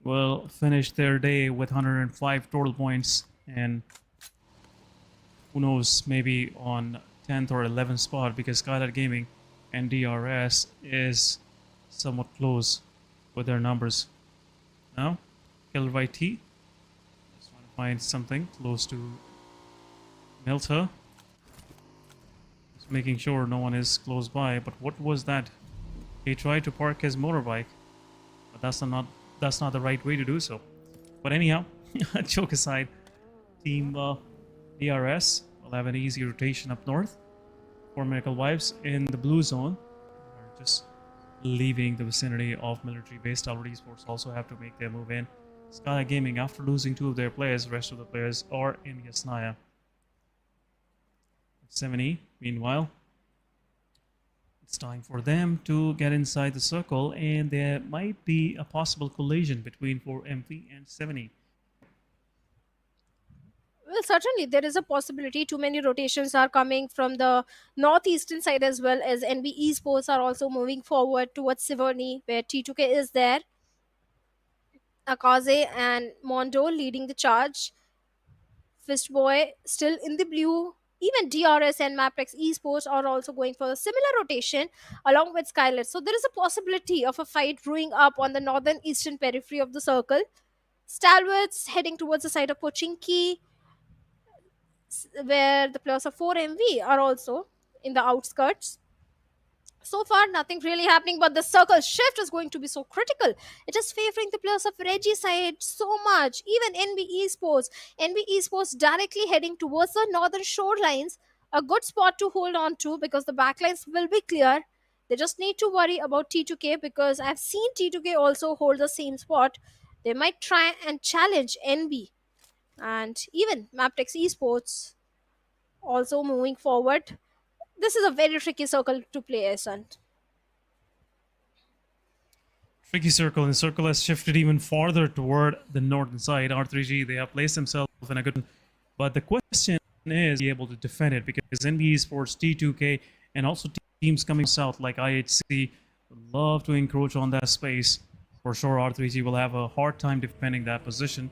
Will finish their day with 105 total points, and who knows, maybe on 10th or 11th spot, because SKYLIGHTZ Gaming and DRS is somewhat close with their numbers. Now, Killer by T. Just want to find something close to Melter. Just making sure no one is close by. But what was that? He tried to park his motorbike, but that's not the right way to do so. But anyhow, joke aside, team DRS will have an easy rotation up north. For Miracle Wives in the blue zone, are just leaving the vicinity of military base. Stalwart Esports also have to make their move in. SKYLIGHTZ Gaming, after losing 2 of their players, the rest of the players are in Yasnaya. 70, meanwhile, it's time for them to get inside the circle, and there might be a possible collision between 4MV and 70. Well, certainly there is a possibility. Too many rotations are coming from the northeastern side as well, as NBeSports are also moving forward towards Siverny, where T2K is there. Akaze and Mondo leading the charge. Fistboy still in the blue. Even DRS and Mabetex Esports are also going for a similar rotation along with SKYLIGHTZ. So there is a possibility of a fight brewing up on the northern eastern periphery of the circle. Stalwarts heading towards the side of Pochinki, where the players of 4MV are also in the outskirts. So far, nothing really happening, but the circle shift is going to be so critical. It is favoring the players of Reggie side so much. Even NBeSports directly heading towards the northern shorelines. A good spot to hold on to because the backlines will be clear. They just need to worry about T2K because I've seen T2K also hold the same spot. They might try and challenge NB. And even Mabetex Esports also moving forward. This is a very tricky circle to play, Asan. Tricky circle, and the circle has shifted even farther toward the northern side. R3G, they have placed themselves in a good... But the question is be able to defend it, because NBeSports, T2K, and also teams coming south like IHC would love to encroach on that space. For sure, R3G will have a hard time defending that position.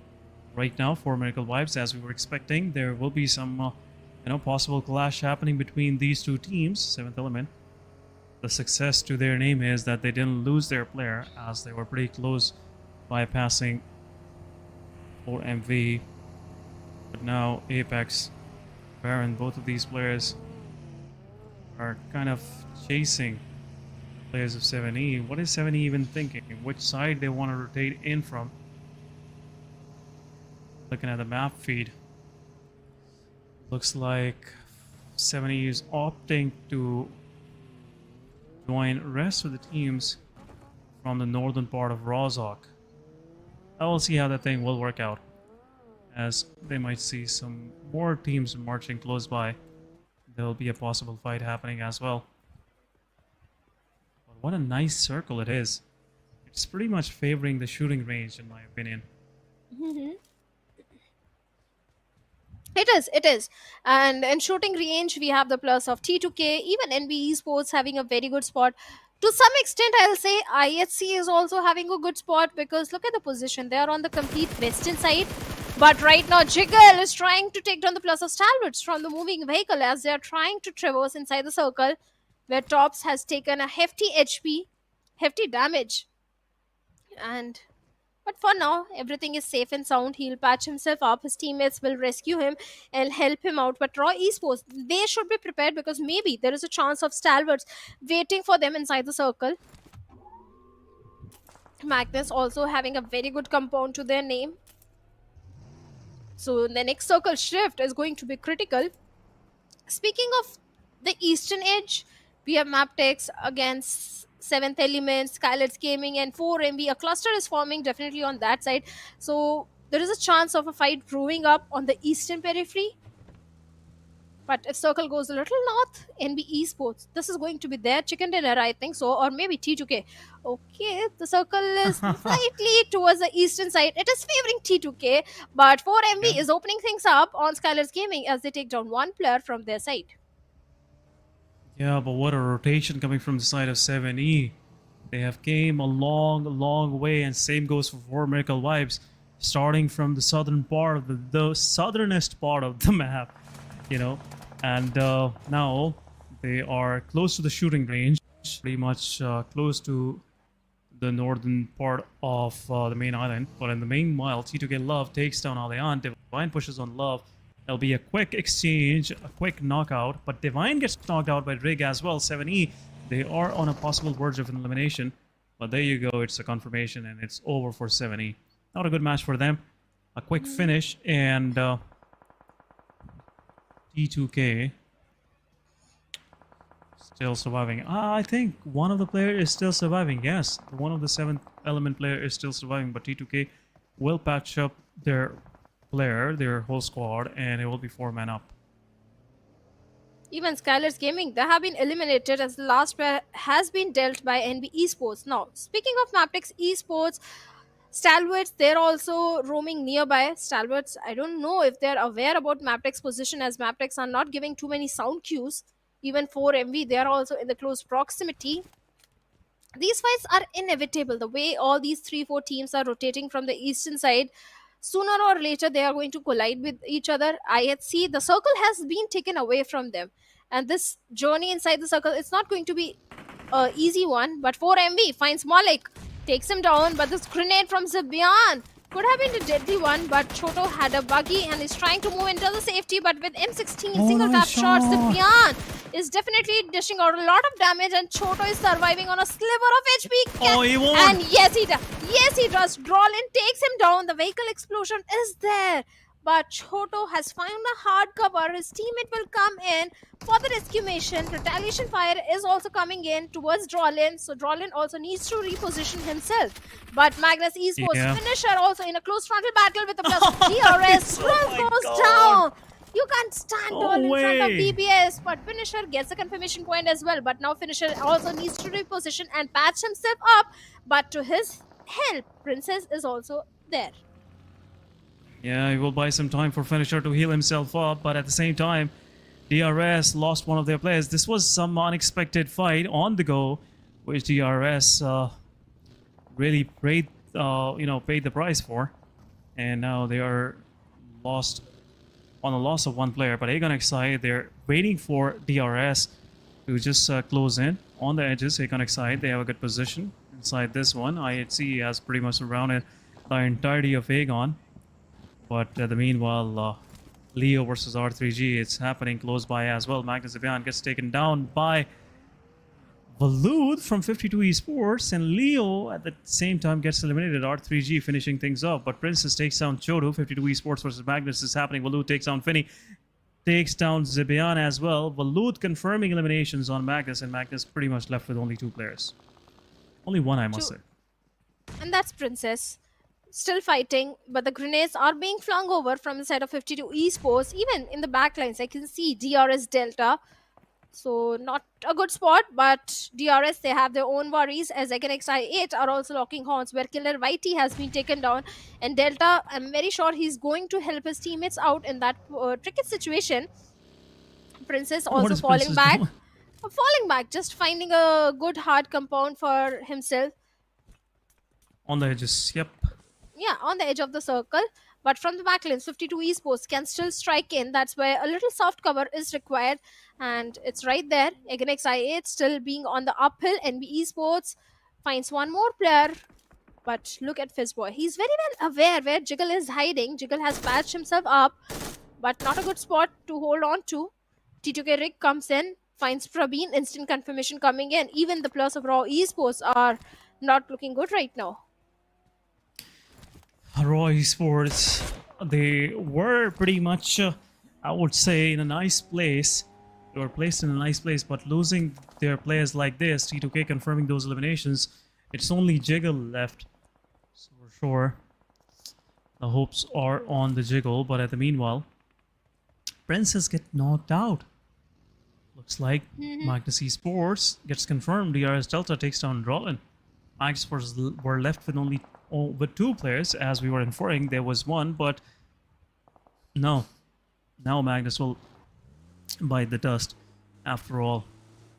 Right now, for Miracle Vibes, as we were expecting, there will be some possible clash happening between these two teams. 7th Element. The success to their name is that they didn't lose their player, as they were pretty close bypassing 4MV. But now Apex, Baron, both of these players are kind of chasing players of 7E. What is 7E even thinking? Which side they want to rotate in from? Looking at the map feed, looks like 70 is opting to join rest of the teams from the northern part of Rozhok. I will see how that thing will work out, as they might see some more teams marching close by. There will be a possible fight happening as well. But what a nice circle it is. It's pretty much favoring the shooting range, in my opinion. It is. And in shooting range, we have the plus of T2K, even NBeSports having a very good spot. To some extent, I'll say IHC is also having a good spot because look at the position. They are on the complete western side. But right now, Jiggle is trying to take down the plus of Stalwarts from the moving vehicle as they are trying to traverse inside the circle where Tops has taken a hefty HP, hefty damage. But for now, everything is safe and sound. He'll patch himself up. His teammates will rescue him and help him out. But Raw Esports, they should be prepared because maybe there is a chance of Stalwarts waiting for them inside the circle. Magnus also having a very good compound to their name. So the next circle shift is going to be critical. Speaking of the eastern edge, we have Mabetex against Seventh Element, SKYLIGHTZ Gaming, and 4MB. A cluster is forming definitely on that side. So there is a chance of a fight brewing up on the eastern periphery. But if circle goes a little north, NBeSports, this is going to be their chicken dinner, I think so, or maybe T2K. Okay, the circle is slightly towards the eastern side. It is favoring T2K, but 4MB is opening things up on SKYLIGHTZ Gaming as they take down one player from their side. Yeah, but what a rotation coming from the side of 7E. They have came a long way, and same goes for 4 Miracle Vibes, starting from the southern part of the southernest part of the map, you know, and now they are close to the shooting range, pretty much close to the northern part of the main island. But in the meanwhile, T2K Love takes down Alliant. Divine pushes on Love. There'll be a quick exchange, a quick knockout, but Divine gets knocked out by Rig as well. 7E, they are on a possible verge of an elimination, but there you go, it's a confirmation and it's over for 7E. Not a good match for them. A quick finish, and T2K still surviving. I think one of the players is still surviving. Yes, one of the 7th Element player is still surviving, but T2K will patch up their player, their whole squad, and it will be 4-man up. Even SKYLIGHTZ Gaming, they have been eliminated as the last player has been dealt by NBeSports. Now, speaking of Mabetex Esports, Stalwarts, they're also roaming nearby. Stalwarts, I don't know if they're aware about Mabetex position, as Mabetex are not giving too many sound cues. Even 4MV, they are also in the close proximity. These fights are inevitable. The way all these 3-4 teams are rotating from the eastern side, sooner or later they are going to collide with each other. IHC, the circle has been taken away from them, and this journey inside the circle, it's not going to be an easy one. But 4MV finds Malik, takes him down, but this grenade from Zibian could have been a deadly one, but Choto had a buggy and is trying to move into the safety, but with M16 single tap shots, Zibian is definitely dishing out a lot of damage, and Choto is surviving on a sliver of HP. Oh, he won! And yes, he does. Yes, he does. Drawlin takes him down. The vehicle explosion is there, but Choto has found a hard cover. His teammate will come in for the rescue mission. Retaliation fire is also coming in towards Drawlin, so Drawlin also needs to reposition himself. But Magnus Esports finisher also in a close frontal battle with the plus of DRS. Scroll goes down. You can't stand all in front of DBS, but Finisher gets a confirmation point as well. But now Finisher also needs to reposition and patch himself up. But to his help, Princess is also there. Yeah, he will buy some time for Finisher to heal himself up, but at the same time, DRS lost one of their players. This was some unexpected fight on the go, which DRS really paid the price for, and now they are lost on the loss of one player. But Agon side, they're waiting for DRS to just close in on the edges. Agon side, they have a good position inside this one. IHC has pretty much surrounded the entirety of Agon. But the meanwhile, Leo versus R3G, it's happening close by as well. Magnus Esports gets taken down by Valut from 52 Esports and Leo at the same time gets eliminated. R3G finishing things off, but Princess takes down Chodo. 52 Esports versus Magnus is happening. Valut takes down Finny, takes down Zibian as well. Valut confirming eliminations on Magnus, and Magnus pretty much left with only 2 players. Only one, I must say. And that's Princess. Still fighting, but the grenades are being flung over from the side of 52 Esports. Even in the backlines, I can see DRS Delta. So not a good spot, but DRS, they have their own worries, as XI8 are also locking horns, where Killer YT has been taken down. And Delta, I'm very sure he's going to help his teammates out in that tricky situation. Princess also falling back. Falling back, just finding a good hard compound for himself. On the edges, yep. Yeah, on the edge of the circle. But from the backlines, 52 Esports can still strike in. That's where a little soft cover is required. And it's right there. XI8 still being on the uphill. NBeSports finds one more player. But look at Fizzboy. He's very well aware where Jiggle is hiding. Jiggle has patched himself up. But not a good spot to hold on to. T2K Rick comes in. Finds Prabeen. Instant confirmation coming in. Even the players of Raw Esports are not looking good right now. Raw Esports, they were pretty much, I would say, in a nice place. They were placed in a nice place, but losing their players like this, T2K confirming those eliminations, it's only Jiggle left. So for sure, the hopes are on the Jiggle, but at the meanwhile, Princess get knocked out. Looks like Magnus Esports gets confirmed. DRS Delta takes down Rollin. Magnus were left with only with 2 players, as we were inferring. There was one, but no. Now Magnus will bite the dust. After all,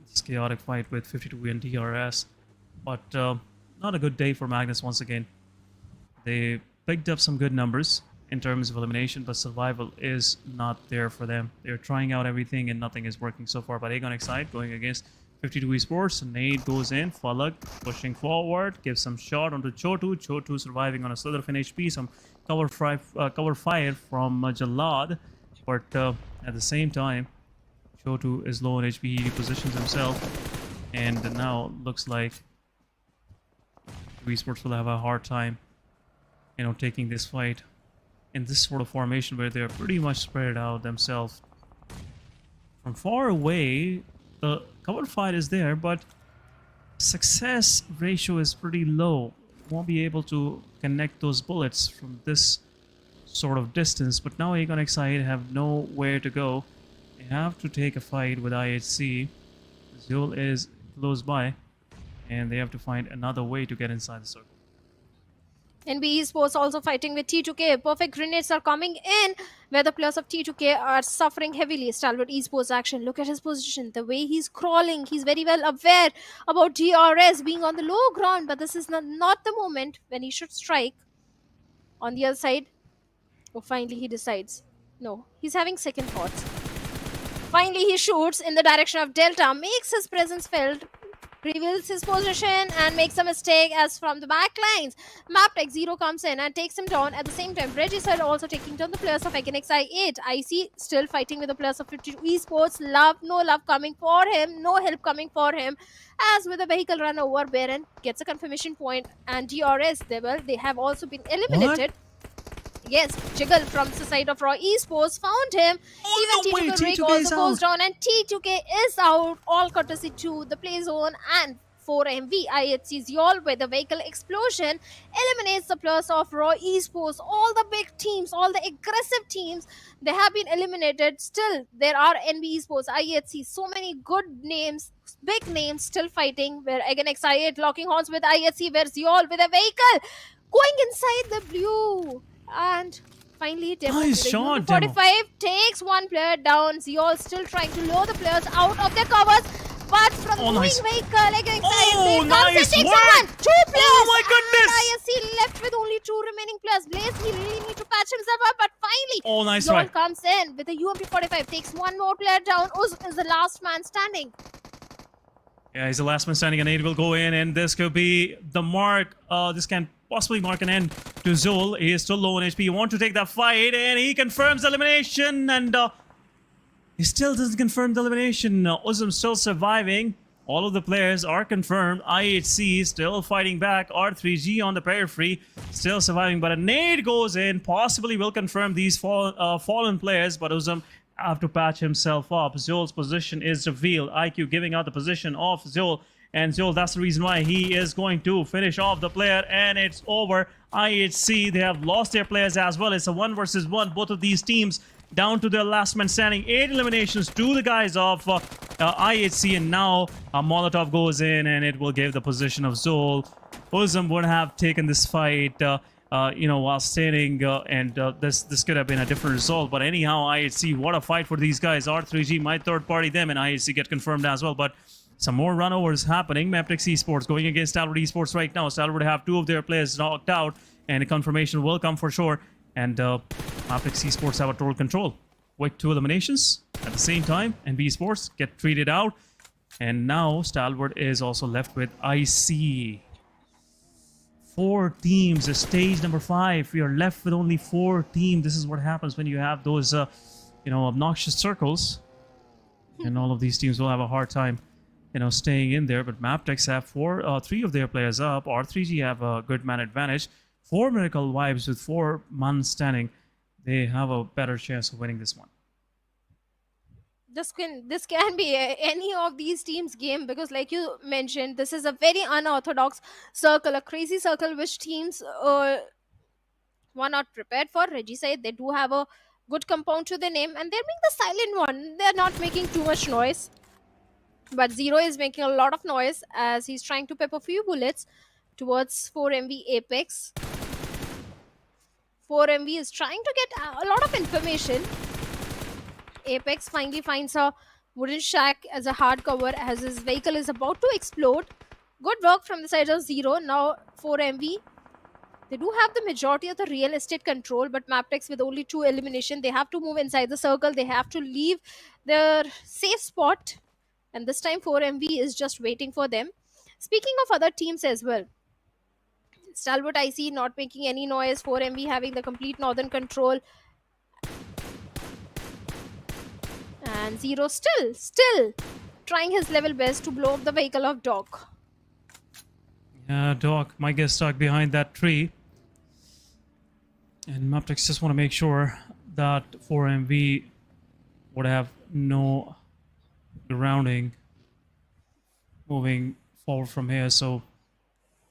this chaotic fight with 52 and DRS. But not a good day for Magnus once again. They picked up some good numbers in terms of elimination, but survival is not there for them. They're trying out everything and nothing is working so far. But XI going against 52 Esports, nade goes in, Falak pushing forward, gives some shot onto Chotu. Chotu surviving on a slither of an HP, some cover fire from Jalad, but at the same time, Chotu is low on HP, he repositions himself, and now looks like Esports will have a hard time, taking this fight in this sort of formation where they're pretty much spread out themselves. From far away, the cover fire is there, but success ratio is pretty low. Won't be able to connect those bullets from this sort of distance. But now XI have nowhere to go. They have to take a fight with IHC. Zul is close by, and they have to find another way to get inside the circle. NBeSports also fighting with T2K. Perfect grenades are coming in, where the players of T2K are suffering heavily. Stalwart Esports action. Look at his position. The way he's crawling. He's very well aware about DRS being on the low ground. But this is not the moment when he should strike. On the other side. Oh, finally he decides. No, he's having second thoughts. Finally he shoots in the direction of Delta. Makes his presence felt. Reveals his position and makes a mistake as from the back lines. Mabetex 0 comes in and takes him down. At the same time, Regicide also taking down the players of XI8. IC still fighting with the players of 52 Esports. No love coming for him. No help coming for him. As with a vehicle run over, Baron gets a confirmation point. And DRS, they have also been eliminated. What? Yes, Jiggle from the side of Raw Esports found him. Even T2K Rig also goes down and T2K is out. All courtesy to the play zone and 4MV. IHC's Yall with the vehicle explosion eliminates the players of Raw Esports. All the big teams, all the aggressive teams, they have been eliminated. Still, there are NBeSports, IHC, so many good names, big names still fighting. Where again XI8 locking horns with IHC, where's Yall with a vehicle going inside the blue. And finally, nice shot, 45 takes one player down. Ziol still trying to lure the players out of their covers. But from the moving vehicle, again, nice takes work. one. 2 players. Oh my goodness. ISC left with only 2 remaining players. Blaze, he really need to patch himself up. But finally, nice Ziol comes in with a UMP45. Takes one more player down. Uz is the last man standing. Yeah, he's the last man standing, and it will go in, and this could be the mark. This can possibly mark an end to Zul. He is still low on HP. He wants to take that fight, and he confirms the elimination, and he still doesn't confirm the elimination. Uzum still surviving. All of the players are confirmed. IHC still fighting back. R3G on the periphery, still surviving. But a nade goes in, possibly will confirm these fallen players. But Uzum have to patch himself up. Zol's position is revealed. IQ giving out the position of Zol. And Zol, that's the reason why he is going to finish off the player. And it's over. IHC, they have lost their players as well. It's a 1 versus 1. Both of these teams down to their last man standing. 8 eliminations to the guys of IHC, and now Molotov goes in and it will give the position of Zol. Uzum would have taken this fight, while standing, and this could have been a different result. But anyhow, IHC, what a fight for these guys. R3G might third party them, and IHC get confirmed as well. But some more runovers happening. Mabetex Esports going against Stalwart Esports right now. Stalwart have 2 of their players knocked out, and a confirmation will come for sure. And Mabetex Esports have a total control. Quick 2 eliminations at the same time. NBeSports get treated out. And now Stalwart is also left with IC. 4 teams. Stage number 5. We are left with only 4 teams. This is what happens when you have those, obnoxious circles. And all of these teams will have a hard time, staying in there. But Mabetex have 3 of their players up. R3G have a good man advantage. 4 Miracle Vibes with 4 man standing. They have a better chance of winning this one. This can be any of these teams' game, because like you mentioned, this is a very unorthodox circle, a crazy circle which teams were not prepared for. Regicide, they do have a good compound to the name, and they're being the silent one. They're not making too much noise. But Zero is making a lot of noise as he's trying to pep a few bullets towards 4MV Apex. 4MV is trying to get a lot of information. Apex finally finds a wooden shack as a hard cover as his vehicle is about to explode. Good work from the side of Zero. Now 4MV, they do have the majority of the real estate control, but Mabetex with only 2 elimination, they have to move inside the circle. They have to leave their safe spot. And this time 4MV is just waiting for them. Speaking of other teams as well, Stalwart IC not making any noise. 4MV having the complete northern control. And Zero still trying his level best to blow up the vehicle of Doc. Yeah, Doc might get stuck behind that tree. And Mabetex just want to make sure that 4MV would have no grounding moving forward from here. So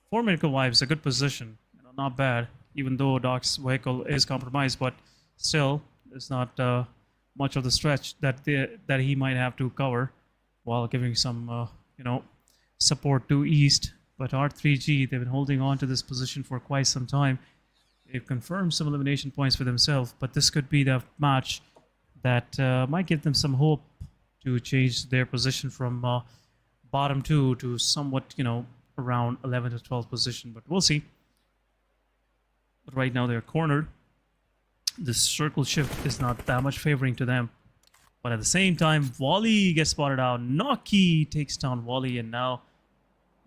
4 Miracle Vibes, a good position, not bad, even though Doc's vehicle is compromised, but still it's not much of the stretch that he might have to cover while giving some support to East. But R3G, they've been holding on to this position for quite some time. They've confirmed some elimination points for themselves, but this could be the match that might give them some hope to change their position from bottom 2 to somewhat, around 11th to 12th position. But we'll see. But right now they're cornered. The circle shift is not that much favoring to them. But at the same time, Volley gets spotted out. Noki takes down Volley, and now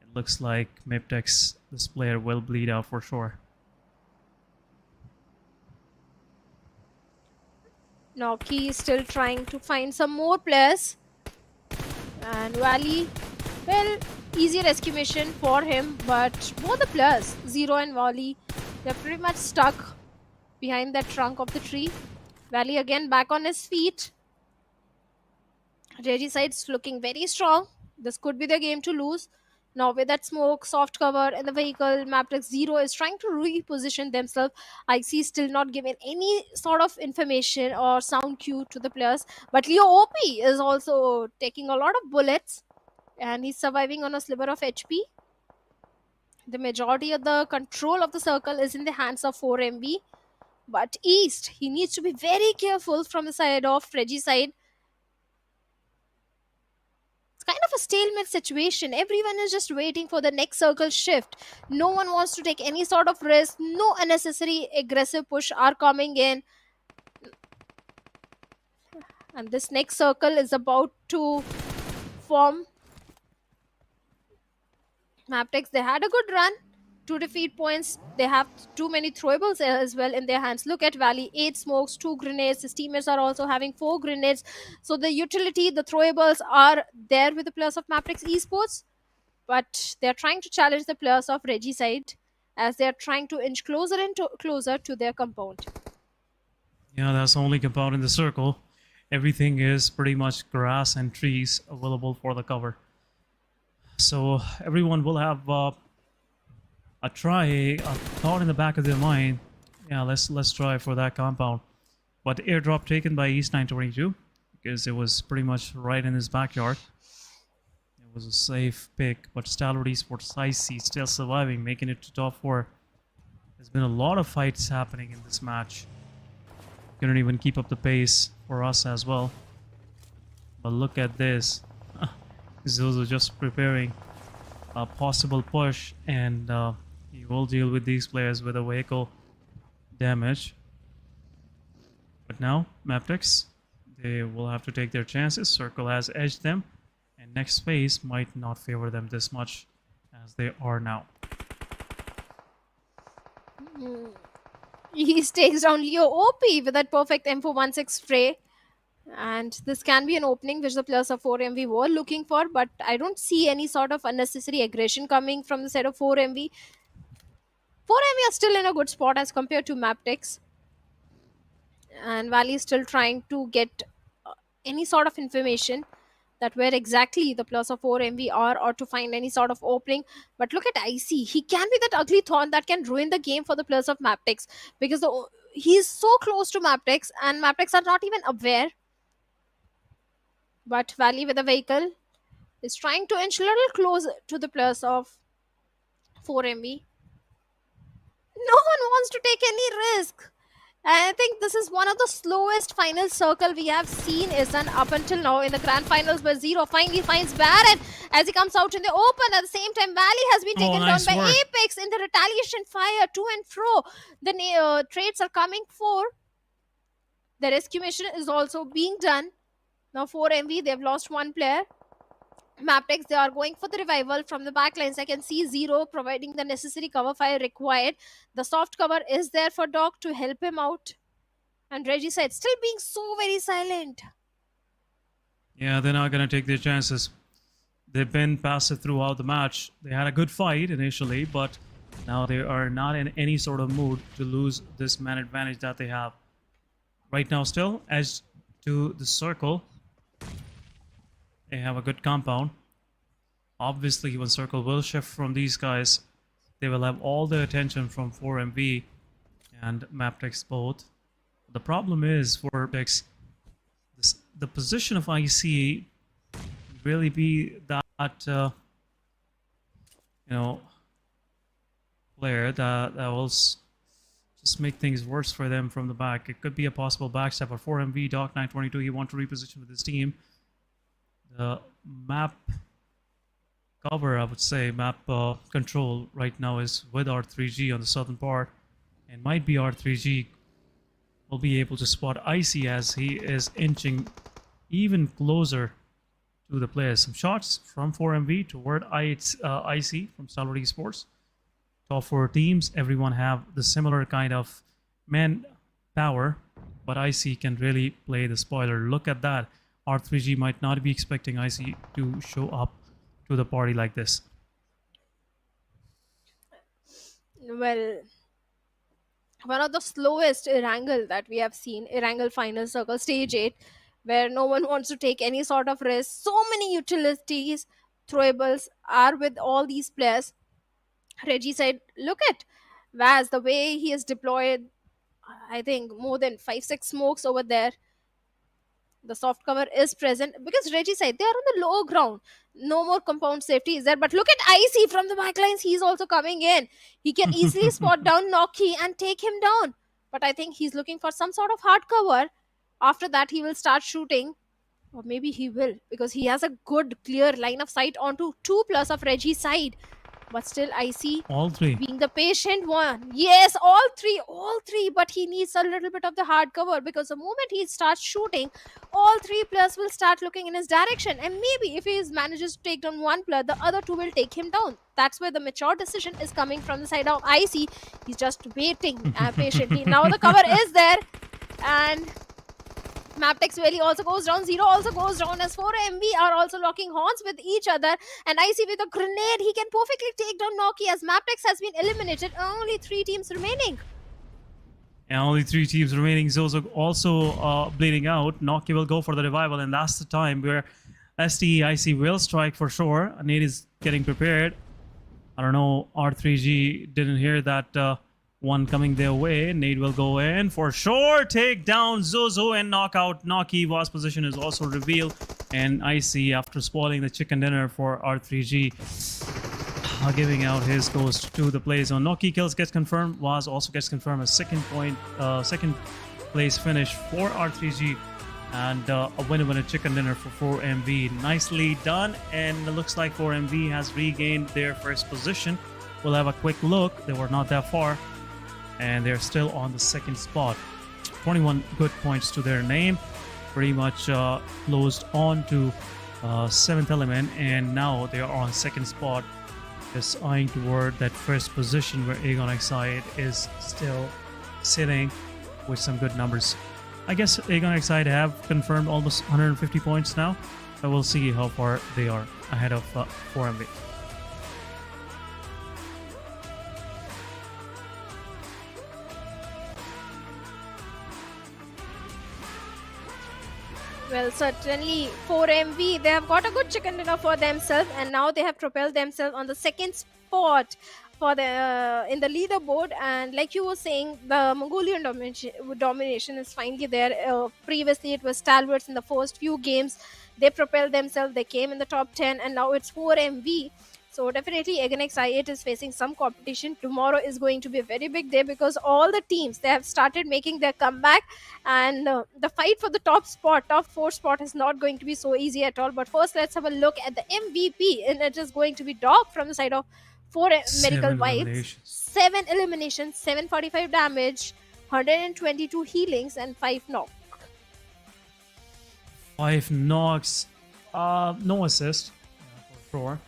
it looks like Mabetex, this player, will bleed out for sure. Noki is still trying to find some more players. And Valley, well, easy rescue mission for him, but both the players, Zero and Volley, they're pretty much stuck behind that trunk of the tree. Valley again back on his feet. Regicide's looking very strong. This could be the game to lose. Now with that smoke, soft cover in the vehicle, Mabetex Zero is trying to reposition themselves. IC still not giving any sort of information or sound cue to the players. But Leo OP is also taking a lot of bullets and he's surviving on a sliver of HP. The majority of the control of the circle is in the hands of 4MB. But East, he needs to be very careful from the side of Regicide. Kind of a stalemate situation. Everyone is just waiting for the next circle shift. No one wants to take any sort of risk. No unnecessary aggressive push are coming in. And this next circle is about to form. Mabetex, they had a good run. 2 defeat points. They have too many throwables as well in their hands. Look at Valley, 8 smokes, 2 grenades. His teammates are also having 4 grenades. So the utility, the throwables are there with the players of Mabetex Esports, but they're trying to challenge the players of Regicide as they're trying to inch closer and closer to their compound. Yeah, that's the only compound in the circle. Everything is pretty much grass and trees available for the cover. So everyone will have a thought in the back of their mind. Yeah, let's try for that compound. But airdrop taken by East 922 because it was pretty much right in his backyard. It was a safe pick, but Stalwart Esports IC still surviving, making it to top 4. There's been a lot of fights happening in this match. Couldn't even keep up the pace for us as well. But look at this. Zozo just preparing a possible push, and he will deal with these players with a vehicle damage. But now, Mabetex, they will have to take their chances. Circle has edged them, and next phase might not favor them this much as they are now. He takes down Leo OP with that perfect M416 spray. And this can be an opening which the players of 4MV were looking for, but I don't see any sort of unnecessary aggression coming from the side of 4MV. 4MV are still in a good spot as compared to Mabetex. And Valley is still trying to get any sort of information that where exactly the players of 4MV are, or to find any sort of opening. But look at IC. He can be that ugly thorn that can ruin the game for the players of Mabetex, because he's so close to Mabetex and Mabetex are not even aware. But Valley with a vehicle is trying to inch a little closer to the players of 4MV. No one wants to take any risk. And I think this is one of the slowest final circle we have seen Isan up until now in the grand finals, where Zero finally finds Baron as he comes out in the open. At the same time, Valley has been taken nice down by work. Apex in the retaliation fire to and fro. The trades are coming for. The rescue mission is also being done. Now 4MV, they've lost one player. Mabetex, they are going for the revival from the backlines. I can see Zero providing the necessary cover fire required. The soft cover is there for Doc to help him out. And Regicide still being so very silent. Yeah, they're not going to take their chances. They've been passive throughout the match. They had a good fight initially, but now they are not in any sort of mood to lose this man advantage that they have. Right now still, as to the circle, they have a good compound. Obviously, when circle will shift from these guys, they will have all the attention from 4MV and Mabetex both. The problem is for Mabetex, the position of IC really be that player that will just make things worse for them from the back. It could be a possible backstab for 4MV. Doc 922, he wants to reposition with his team. The map cover, I would say, map control right now is with R3G on the southern part, and might be R3G will be able to spot IC as he is inching even closer to the players. Some shots from 4MV toward IC from Stalwart Esports. Top 4 teams, everyone have the similar kind of man power, but IC can really play the spoiler. Look at that. R3G might not be expecting IC to show up to the party like this. Well, one of the slowest Erangel that we have seen, Erangel final circle stage 8, where no one wants to take any sort of risk. So many utilities, throwables are with all these players. Reggie said, look at Vaz, the way he has deployed, I think, more than 5-6 smokes over there. The soft cover is present because Reggie said they are on the low ground. No more compound safety is there. But look at IC from the backlines. He's also coming in. He can easily spot down Noki and take him down. But I think he's looking for some sort of hard cover. After that, he will start shooting. Or maybe he will, because he has a good, clear line of sight onto 2+ of Reggie's side. But still, IC All three. being the patient one. Yes, all three. But he needs a little bit of the hard cover, because the moment he starts shooting, all three players will start looking in his direction. And maybe if he manages to take down one player, the other two will take him down. That's where the mature decision is coming from the side of IC. He's just waiting patiently. Now the cover is there. And Mabetex really also goes down. Zero also goes down, as 4MV are also locking horns with each other. And IC with a grenade, he can perfectly take down Noki, as Mabetex has been eliminated. Only 3 teams remaining. And only 3 teams remaining. Zozo also bleeding out. Noki will go for the revival, and that's the time where STIC will strike for sure. Nade is getting prepared. I don't know, R3G didn't hear that one coming their way. Nade will go in for sure. Take down Zozo and knock out Noki. Boss position is also revealed. And IC, after spoiling the chicken dinner for R3G, giving out his ghost to the play zone. Noki kills gets confirmed. Was also gets confirmed as second place finish for R3G. And a winner chicken dinner for 4MV. Nicely done. And it looks like 4MV has regained their first position. We'll have a quick look. They were not that far. And they're still on the second spot. 21 good points to their name. Pretty much closed on to 7th element. And now they are on second spot. Just eyeing toward that first position where AgonXI is still sitting with some good numbers. I guess AgonXI have confirmed almost 150 points now. But we'll see how far they are ahead of 4MV. Well, certainly 4MV, they have got a good chicken dinner for themselves, and now they have propelled themselves on the second spot for the in the leaderboard. And like you were saying, the Mongolian domination is finally there. Previously, it was Stalwarts in the first few games. They propelled themselves, they came in the top 10, and now it's 4MV. So definitely AgonXI is facing some competition. Tomorrow is going to be a very big day, because all the teams, they have started making their comeback, and the fight for the top 4 spot is not going to be so easy at all. But first, let's have a look at the MVP, and it is going to be Dog from the side of 4 Medical Vibes. 7 eliminations, 745 damage, 122 healings, and 5 knock. 5 knocks, no assist, for sure.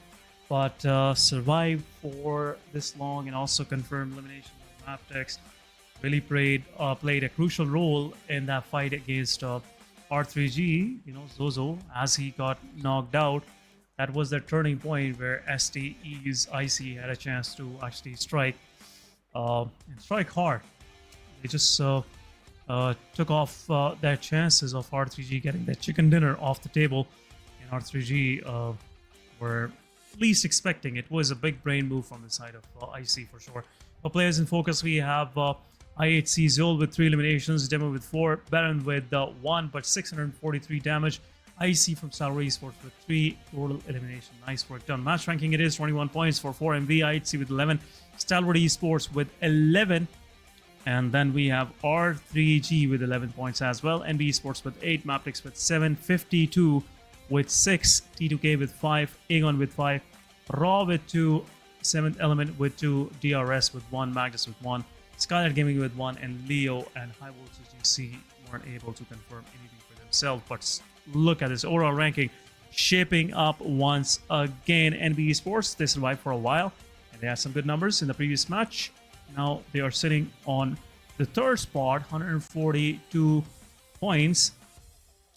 But survived for this long and also confirmed elimination of Mabetex. Really played a crucial role in that fight against R3G, Zozo, as he got knocked out. That was the turning point where STE's IC had a chance to actually strike and strike hard. They just took off their chances of R3G getting that chicken dinner off the table, and R3G were least expecting. It was a big brain move from the side of IC for sure. For players in focus, we have IHC Zol with 3 eliminations, Demo with 4, Baron with 1, but 643 damage. IC from Stalwart Esports with 3 total elimination. Nice work done. Match ranking, it is 21 points for 4MV, IHC with 11, Stalwart Esports with 11, and then we have R3G with 11 points as well, NBeSports with 8, Mabetex with 7, 52 with 6, T2K with 5, Agon with 5, Raw with 2, 7th Element with 2, DRS with 1, Magnus with 1, SKYLIGHTZ Gaming with 1, and Leo and HIGHVOLTAGE GC weren't able to confirm anything for themselves. But look at this overall ranking shaping up once again. NBeSports, they survived for a while and they had some good numbers in the previous match. Now they are sitting on the 3rd spot, 142 points,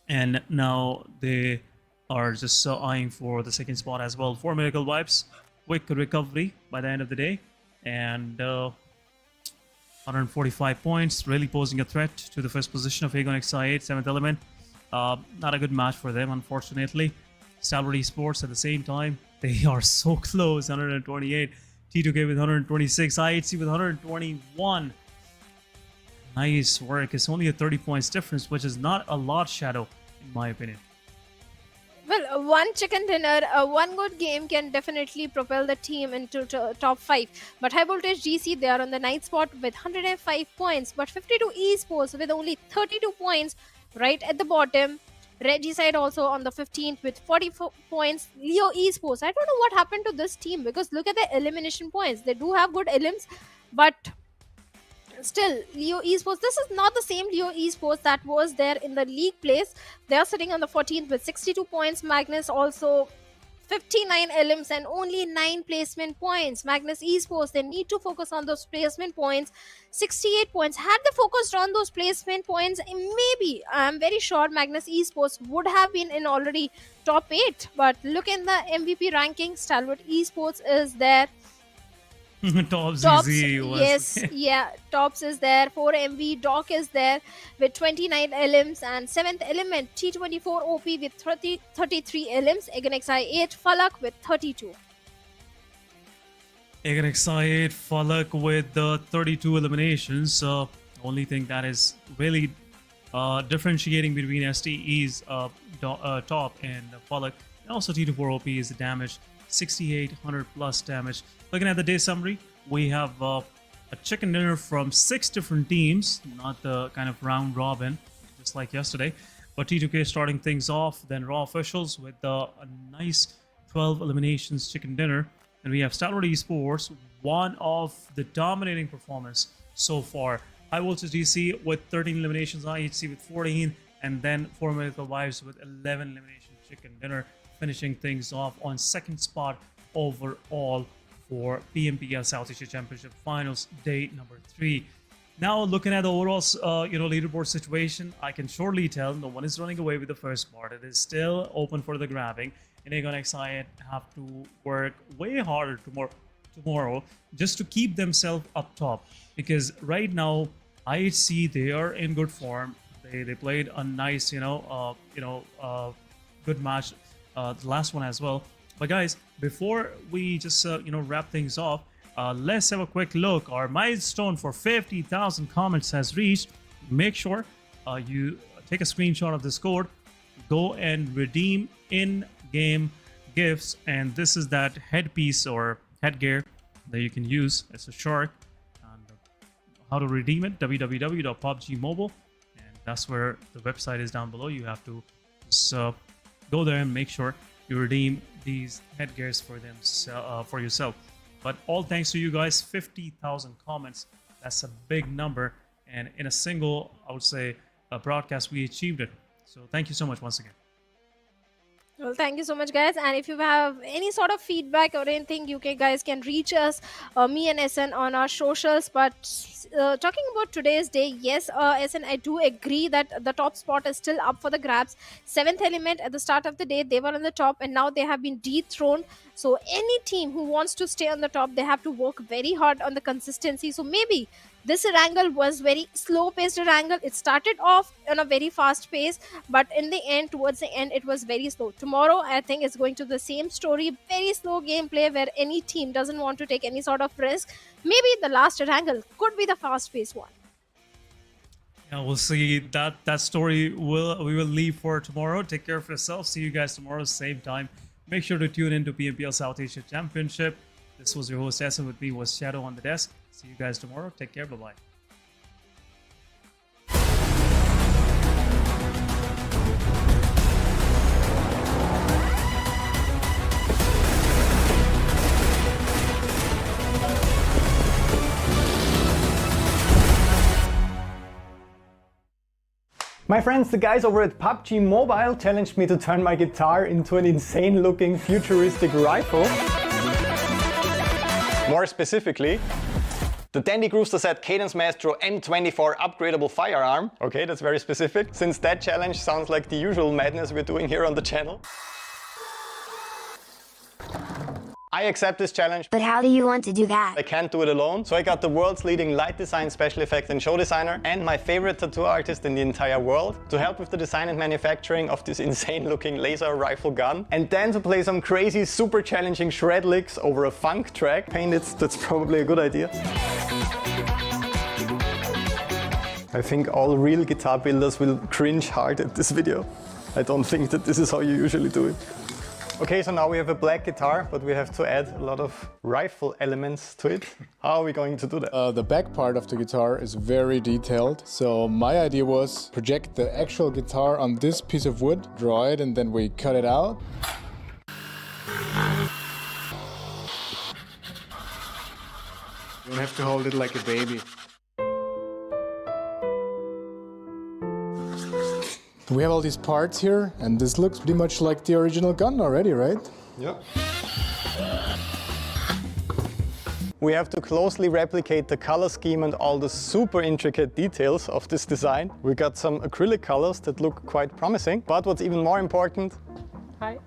and now they are just eyeing for the 2nd spot as well. 4 Medical Vibes, quick recovery by the end of the day, and 145 points, really posing a threat to the first position of AgonXI 7th Element. Not a good match for them, unfortunately. Stalwart Esports at the same time, they are so close, 128. T2K with 126, IHC with 121. Nice work. It's only a 30 points difference, which is not a lot, Shadow, in my opinion. Well, one chicken dinner, one good game can definitely propel the team into top 5. But HIGHVOLTAGE GC, they are on the 9th spot with 105 points. But 52 Esports with only 32 points right at the bottom. Regicide also on the 15th with 44 points. Leo Esports, I don't know what happened to this team, because look at the elimination points. They do have good elims, but still, Leo Esports, this is not the same Leo Esports that was there in the league place. They are sitting on the 14th with 62 points. Magnus also 59 elims and only 9 placement points. Magnus Esports, they need to focus on those placement points. 68 points. Had they focused on those placement points, maybe, I'm very sure Magnus Esports would have been in already top 8. But look in the MVP ranking, Stalwart Esports is there. Tops, Tops, easy was yes, yeah, Tops is there. 4MV Doc is there with 29 elims, and 7th element T24 OP with 33 elims. Eganexi 8 Falak with 32. Eganexi 8 Falak with the 32 eliminations. Only thing that is really differentiating between STE's top and Falak, and also T24 OP is the damage. 6,800 plus damage. Looking at the day summary, we have a chicken dinner from 6 different teams, not the kind of round robin, just like yesterday. But T2K starting things off, then Raw Officials with a nice 12 eliminations chicken dinner. And we have Stalwart Esports, one of the dominating performance so far. High Voltage DC with 13 eliminations, IHC with 14, and then 4 Medical Wives with 11 eliminations chicken dinner, finishing things off on second spot overall for PMPL South Asia Championship Finals day number 3. Now looking at the overall leaderboard situation, I can surely tell no one is running away with the first spot. It is still open for the grabbing, and Eganexi have to work way harder tomorrow just to keep themselves up top, because right now IHC, they are in good form. They played a nice good match, the last one as well. But guys, before we just wrap things off, let's have a quick look. Our milestone for 50,000 comments has reached. Make sure you take a screenshot of this code, go and redeem in-game gifts, and this is that headpiece or headgear that you can use. It's a shark. And how to redeem it? www.pubgmobile, and that's where the website is down below. You have to just go there and make sure you redeem these headgears for yourself. But all thanks to you guys, 50,000 comments. That's a big number, and in a single, I would say, broadcast, we achieved it. So thank you so much once again. Well, thank you so much, guys. And if you have any sort of feedback or anything, you guys can reach us, me and SN, on our socials. But talking about today's day, yes, SN, I do agree that the top spot is still up for the grabs. 7th element at the start of the day, they were on the top, and now they have been dethroned. So any team who wants to stay on the top, they have to work very hard on the consistency. So maybe this Erangel was very slow-paced Erangel. It started off on a very fast pace, but in the end, towards the end, it was very slow. Tomorrow, I think it's going to be the same story. Very slow gameplay where any team doesn't want to take any sort of risk. Maybe the last Erangel could be the fast-paced one. Yeah, we'll see. That story we will leave for tomorrow. Take care of yourself. See you guys tomorrow, same time. Make sure to tune in to PMPL South Asia Championship. This was your host, Essen. With me was Shadow on the desk. See you guys tomorrow. Take care. Bye-bye. My friends, the guys over at PUBG Mobile challenged me to turn my guitar into an insane looking futuristic rifle. More specifically, the Dandy Grooster set Cadence Maestro M24 upgradable firearm. Okay, that's very specific, since that challenge sounds like the usual madness we're doing here on the channel. I accept this challenge. But how do you want to do that? I can't do it alone, so I got the world's leading light design, special effect and show designer, and my favorite tattoo artist in the entire world, to help with the design and manufacturing of this insane looking laser rifle gun, and then to play some crazy super challenging shred licks over a funk track. Painted, that's probably a good idea. I think all real guitar builders will cringe hard at this video. I don't think that this is how you usually do it. Okay, so now we have a black guitar, but we have to add a lot of rifle elements to it. How are we going to do that? The back part of the guitar is very detailed. So my idea was project the actual guitar on this piece of wood, draw it, and then we cut it out. You don't have to hold it like a baby. We have all these parts here, and this looks pretty much like the original gun already, right? Yep. We have to closely replicate the color scheme and all the super intricate details of this design. We got some acrylic colors that look quite promising, but what's even more important,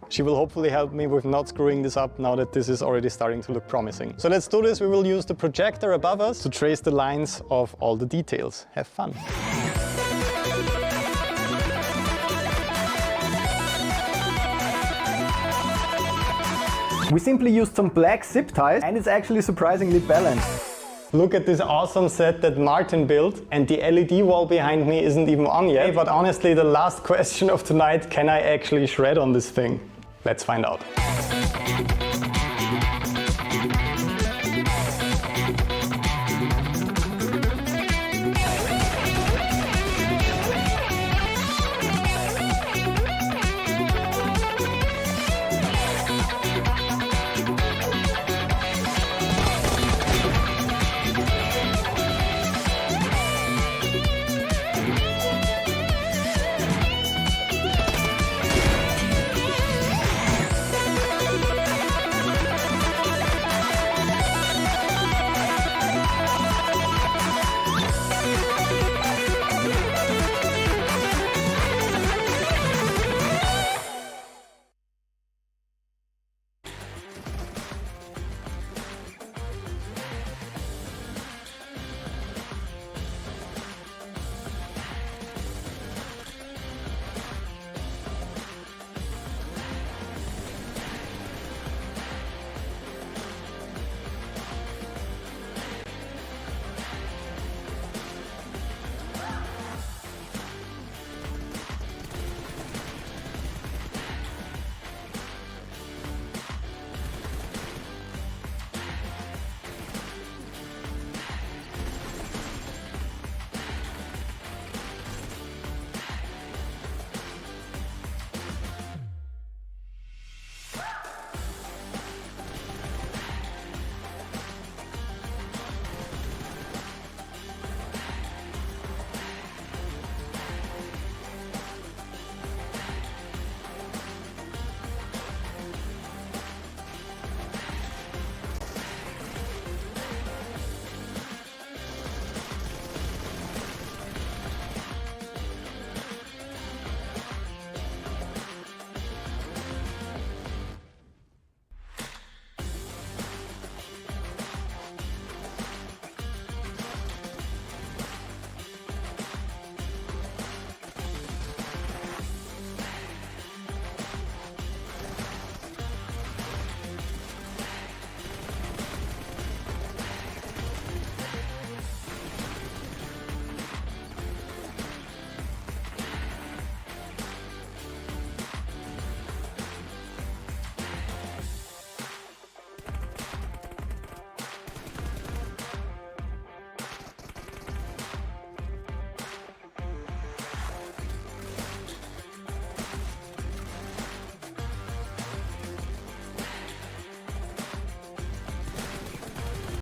she will hopefully help me with not screwing this up now that this is already starting to look promising. So let's do this. We will use the projector above us to trace the lines of all the details. Have fun. We simply used some black zip ties and it's actually surprisingly balanced. Look at this awesome set that Martin built, and the LED wall behind me isn't even on yet. But honestly, the last question of tonight, can I actually shred on this thing? Let's find out.